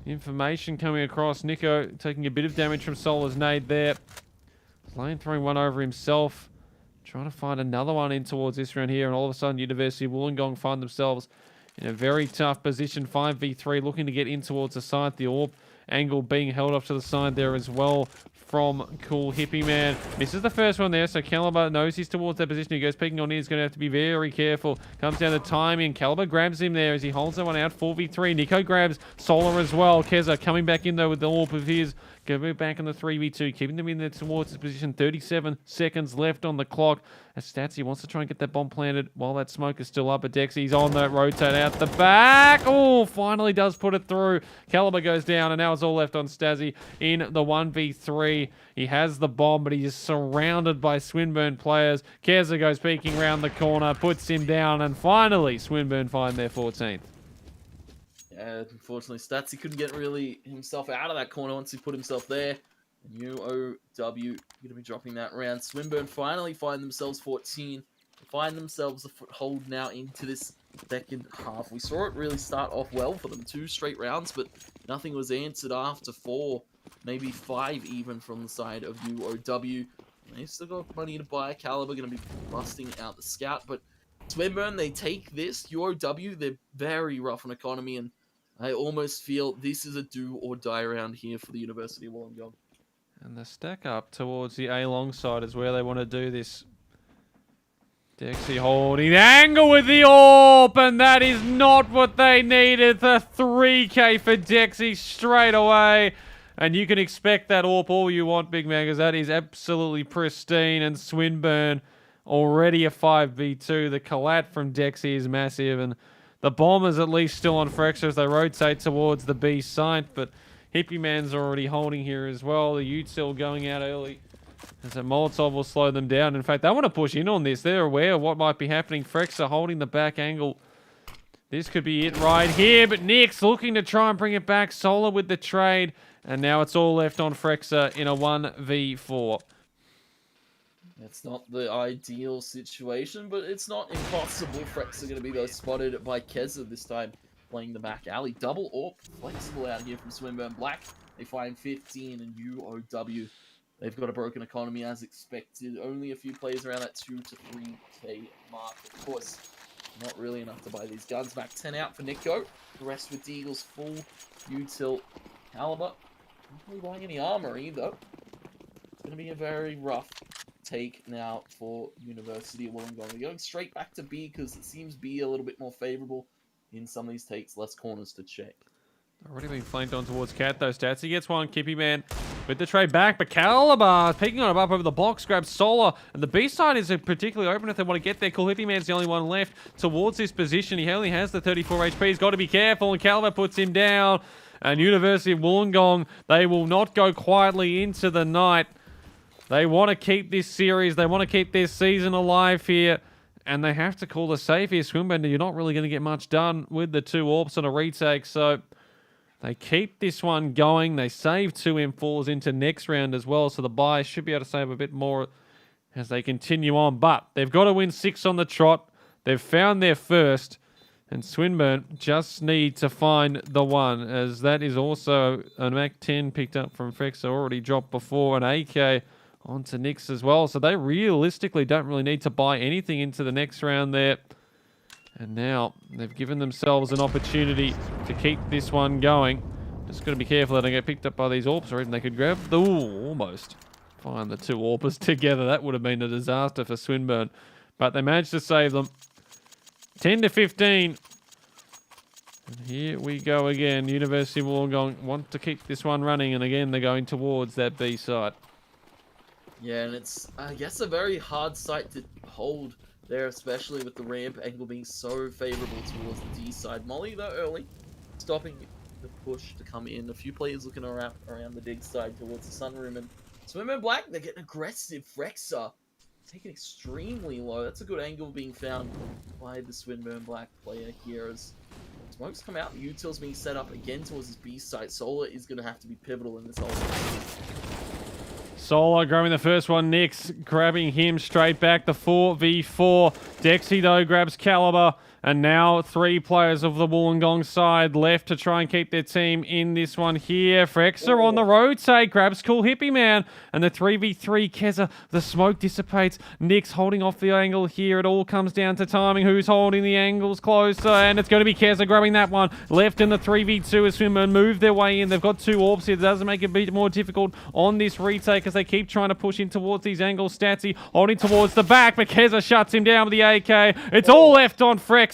[SPEAKER 1] Information coming across. Nico taking a bit of damage from Solar's nade there. Lane throwing one over himself. Trying to find another one in towards this round here. And all of a sudden, University of Wollongong find themselves in a very tough position. 5v3 looking to get in towards the side. The AWP angle being held off to the side there as well from Cool Hippie Man. Misses the first one there, so Caliber knows he's towards that position. He goes peeking on in. He's going to have to be very careful. Comes down to timing. Caliber grabs him there as he holds that one out. 4v3. Nico grabs Solar as well. Keza coming back in though with the AWP of his. Going back in the 3v2, keeping them in there towards his position. 37 seconds left on the clock. As Statsy wants to try and get that bomb planted while that smoke is still up. But Dexy's on that rotate out the back. Oh, finally does put it through. Caliber goes down, and now it's all left on Stazzy in the 1v3. He has the bomb, but he is surrounded by Swinburne players. Keza goes peeking around the corner, puts him down, and finally Swinburne find their 14th.
[SPEAKER 2] Yeah, unfortunately, Statsy couldn't get really himself out of that corner once he put himself there. And UOW going to be dropping that round. Swinburne finally find themselves 14. Find themselves a foothold now into this second half. We saw it really start off well for them. 2 straight rounds, but nothing was answered after 4, maybe 5 even from the side of UOW. They've still got money to buy. Caliber going to be busting out the scout, but Swinburne, they take this. UOW, they're very rough on economy, and I almost feel this is a do or die round here for the University of Wollongong.
[SPEAKER 1] And the stack up towards the A-long side is where they want to do this. Dexy holding the angle with the AWP, and that is not what they needed. The 3K for Dexy straight away. And you can expect that AWP all you want, big man, because that is absolutely pristine. And Swinburne already a 5v2. The collat from Dexy is massive, and the bomb is at least still on Frexer as they rotate towards the B site, but Hippie Man's already holding here as well. The util going out early, as a Molotov will slow them down. In fact, they want to push in on this. They're aware of what might be happening. Frexer holding the back angle. This could be it right here, but Nick's looking to try and bring it back. Solar with the trade, and now it's all left on Frexer in a 1v4.
[SPEAKER 2] It's not the ideal situation, but it's not impossible. Frexer are going to be those spotted by Keza this time, playing the back alley. Double AWP, flexible out here from Swinburne Black. They find 15, and UOW, they've got a broken economy as expected. Only a few players around that 2 to 3k mark. Of course, not really enough to buy these guns. Back 10 out for Nico. The rest with Deagle's full util caliber. Not really buying any armor either. It's going to be a very rough take now for University of Wollongong. They're going straight back to B because it seems B a little bit more favorable in some of these takes, less corners to check.
[SPEAKER 1] Already being flanked on towards Cat, though. Statsy gets one. Kippy Man with the trade back. But Caliber picking on him up over the box. Grabs Solar. And the B-side is particularly open if they want to get there. Cool Hippie Man's the only one left towards this position. He only has the 34 HP. He's got to be careful. And Caliber puts him down. And University of Wollongong, they will not go quietly into the night. They want to keep this series. They want to keep this season alive here. And they have to call a safe here. Swinburne, you're not really going to get much done with the 2 AWPs on a retake. So they keep this one going. They save 2 M4s into next round as well. So the buy should be able to save a bit more as they continue on. But they've got to win 6 on the trot. They've found their first. And Swinburne just need to find the one, as that is also an Mac 10 picked up from Frex, already dropped before, an AK onto Nix as well. So they realistically don't really need to buy anything into the next round there. And now they've given themselves an opportunity to keep this one going. Just got to be careful that they get picked up by these AWPs, or even they could grab the... Ooh, almost find the 2 AWPers together. That would have been a disaster for Swinburne. But they managed to save them. 10 to 15. And here we go again. University of Wollongong want to keep this one running. And again, they're going towards that B side.
[SPEAKER 2] Yeah, and it's, I guess, a very hard site to hold there, especially with the ramp angle being so favorable towards the D side. Molly, though, early, stopping the push to come in. A few players looking around the dig side towards the sunroom. And Swimmer Black, they're getting aggressive. Frexa taken extremely low. That's a good angle being found by the Swinburne Black player here as smokes come out. The util's being set up again towards his B site. Solar is going to have to be pivotal in this whole thing.
[SPEAKER 1] Solar grabbing the first one. Nix grabbing him straight back. The 4v4. Dexy, though, grabs Caliber. And now 3 players of the Wollongong side left to try and keep their team in this one here. Frexer on the rotate, grabs Cool Hippie Man. And the 3v3, Keza, the smoke dissipates. Nix holding off the angle here. It all comes down to timing. Who's holding the angles closer? And it's going to be Keza grabbing that one. Left in the 3v2 as Swinburne move their way in. They've got 2 AWPs here. It doesn't make it a bit more difficult on this retake as they keep trying to push in towards these angles. Statsy holding towards the back, but Keza shuts him down with the AK. It's all left on Frex.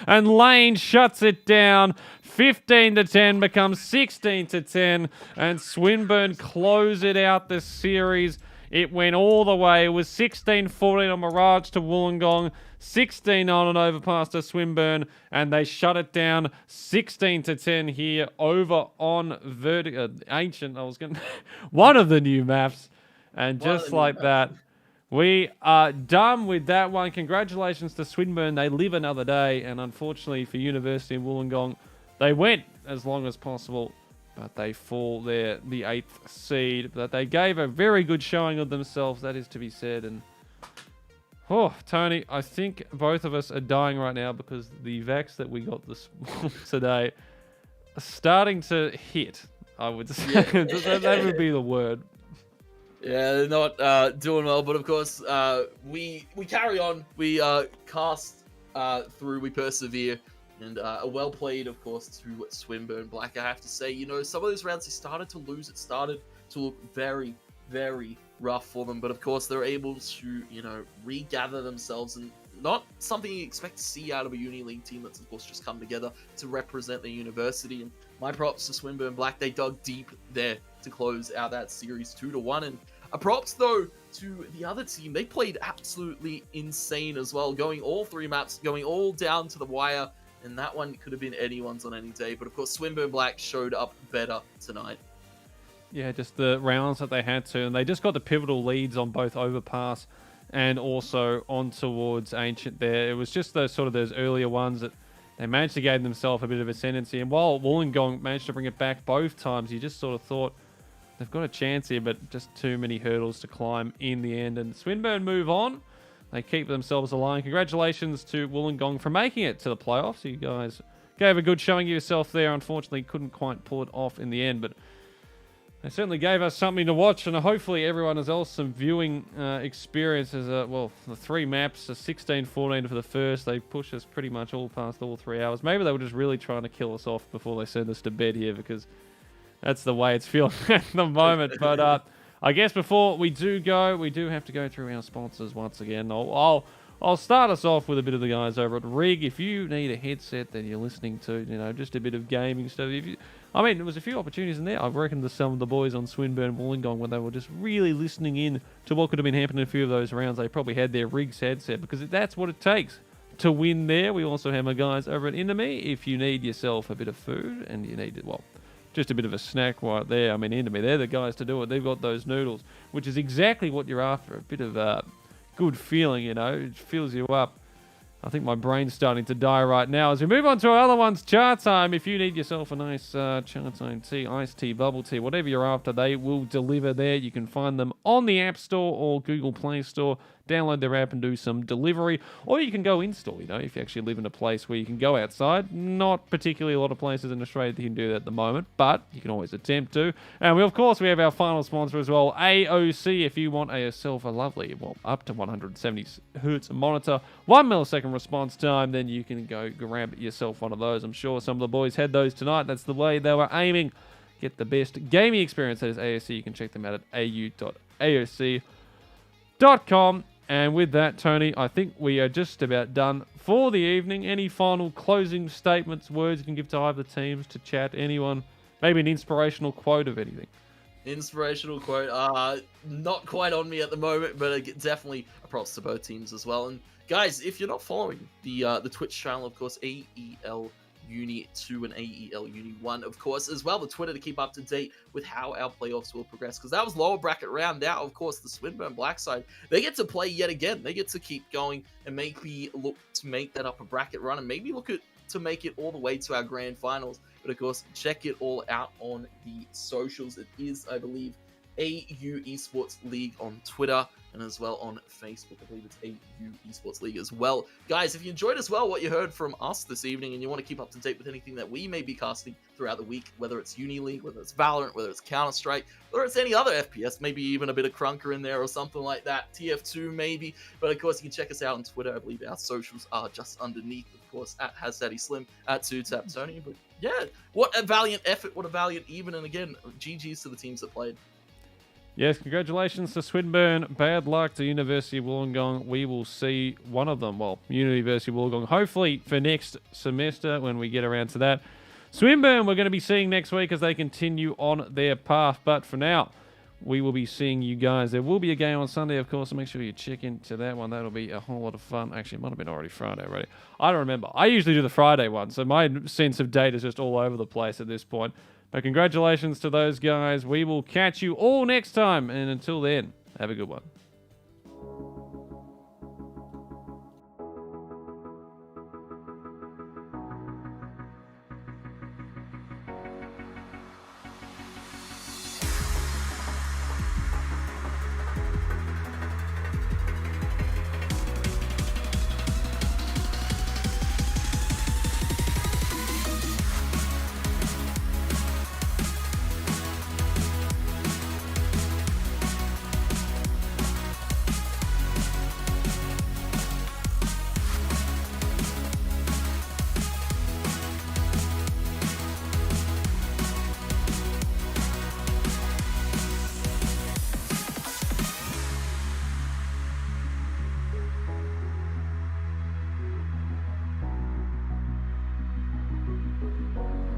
[SPEAKER 1] And Lane shuts it down. 15 to 10 becomes 16 to 10. And Swinburne close it out the series. It went all the way. It was 16-14 on Mirage to Wollongong. 16 on an overpass to Swinburne. And they shut it down 16 to 10 here over on Ancient. I was going to... one of the new maps. And just like that, we are done with that one. Congratulations to Swinburne. They live another day. And unfortunately for University of Wollongong, they went as long as possible. But they fall there, the 8th seed. But they gave a very good showing of themselves, that is to be said. And, oh, Tony, I think both of us are dying right now because the vax that we got this today are starting to hit, I would say. Yeah. That would be the word.
[SPEAKER 2] Yeah, they're not doing well, but of course, we carry on. We cast through, we persevere, and a well played, of course, to Swinburne Black. I have to say, you know, some of those rounds they started to lose. It started to look very, very rough for them, but of course, they're able to, you know, regather themselves, and not something you expect to see out of a Uni League team that's, of course, just come together to represent the university. And my props to Swinburne Black. They dug deep there to close out that series 2-1. And a props, though, to the other team. They played absolutely insane as well, going all 3 maps, going all down to the wire. And that one could have been anyone's on any day. But, of course, Swinburne Black showed up better tonight.
[SPEAKER 1] Yeah, just the rounds that they had to. And they just got the pivotal leads on both Overpass and also on towards Ancient there. It was just those sort of those earlier ones that they managed to gain themselves a bit of ascendancy. And while Wollongong managed to bring it back both times, you just sort of thought they've got a chance here, but just too many hurdles to climb in the end. And Swinburne move on. They keep themselves alive. Congratulations to Wollongong for making it to the playoffs. You guys gave a good showing of yourself there. Unfortunately, couldn't quite pull it off in the end, but they certainly gave us something to watch, and hopefully everyone else some viewing experiences. Well, the 3 maps, 16-14 for the first. They pushed us pretty much all past all 3 hours. Maybe they were just really trying to kill us off before they send us to bed here, because that's the way it's feeling at the moment. But I guess before we do go, we do have to go through our sponsors once again. I'll start us off with a bit of the guys over at Rig. If you need a headset that you're listening to, you know, just a bit of gaming stuff. I mean, there was a few opportunities in there. I reckon to some of the boys on Swinburne Wollongong, when they were just really listening in to what could have been happening in a few of those rounds, they probably had their rigs headset, because that's what it takes to win there. We also have my guys over at Indomie. If you need yourself a bit of food and you need, well, just a bit of a snack right there. I mean, Indomie, they're the guys to do it. They've got those noodles, which is exactly what you're after. A bit of a good feeling, you know. It fills you up. I think my brain's starting to die right now. As we move on to our other ones, Chatime. If you need yourself a nice Chatime tea, iced tea, bubble tea, whatever you're after, they will deliver there. You can find them on the App Store or Google Play Store. Download their app and do some delivery. Or you can go in-store, you know, if you actually live in a place where you can go outside. Not particularly a lot of places in Australia that you can do that at the moment, but you can always attempt to. And we, of course, we have our final sponsor as well, AOC. If you want yourself a lovely, well, up to 170 hertz monitor, 1 millisecond response time, then you can go grab yourself one of those. I'm sure some of the boys had those tonight. That's the way they were aiming. Get the best gaming experience. That is AOC. You can check them out at au.aoc.com. And with that, Tony, I think we are just about done for the evening. Any final closing statements, words you can give to either teams, to chat, anyone? Maybe an inspirational quote of anything.
[SPEAKER 2] Inspirational quote. Not quite on me at the moment, but definitely props to both teams as well. And guys, if you're not following the Twitch channel, of course, AEL Uni 2 and AEL Uni 1, of course, as well the Twitter to keep up to date with how our playoffs will progress, because that was lower bracket round. Now, of course, the Swinburne Black side, they get to play yet again. They get to keep going and maybe look to make that upper bracket run, and maybe look to make it all the way to our grand finals. But of course, check it all out on the socials. It is, I believe, AU Esports League on Twitter, and as well on Facebook. I believe it's AU Esports League as well. Guys, if you enjoyed as well what you heard from us this evening, and you want to keep up to date with anything that we may be casting throughout the week, whether it's Uni League, whether it's Valorant, whether it's Counter-Strike, whether it's any other FPS, maybe even a bit of Crunker in there or something like that, TF2 maybe. But of course, you can check us out on Twitter. I believe our socials are just underneath, of course, at HazDaddySlim, at Two Tap Tony. But yeah, what a valiant effort, what a valiant even, and again, GG's to the teams that played.
[SPEAKER 1] Yes, congratulations to Swinburne. Bad luck to University of Wollongong. We will see one of them, well, University of Wollongong, hopefully for next semester when we get around to that. Swinburne we're going to be seeing next week as they continue on their path. But for now, we will be seeing you guys. There will be a game on Sunday, of course, so make sure you check into that one. That'll be a whole lot of fun. Actually, it might have been already Friday already. I don't remember. I usually do the Friday one, so my sense of date is just all over the place at this point. But congratulations to those guys. We will catch you all next time. And until then, have a good one.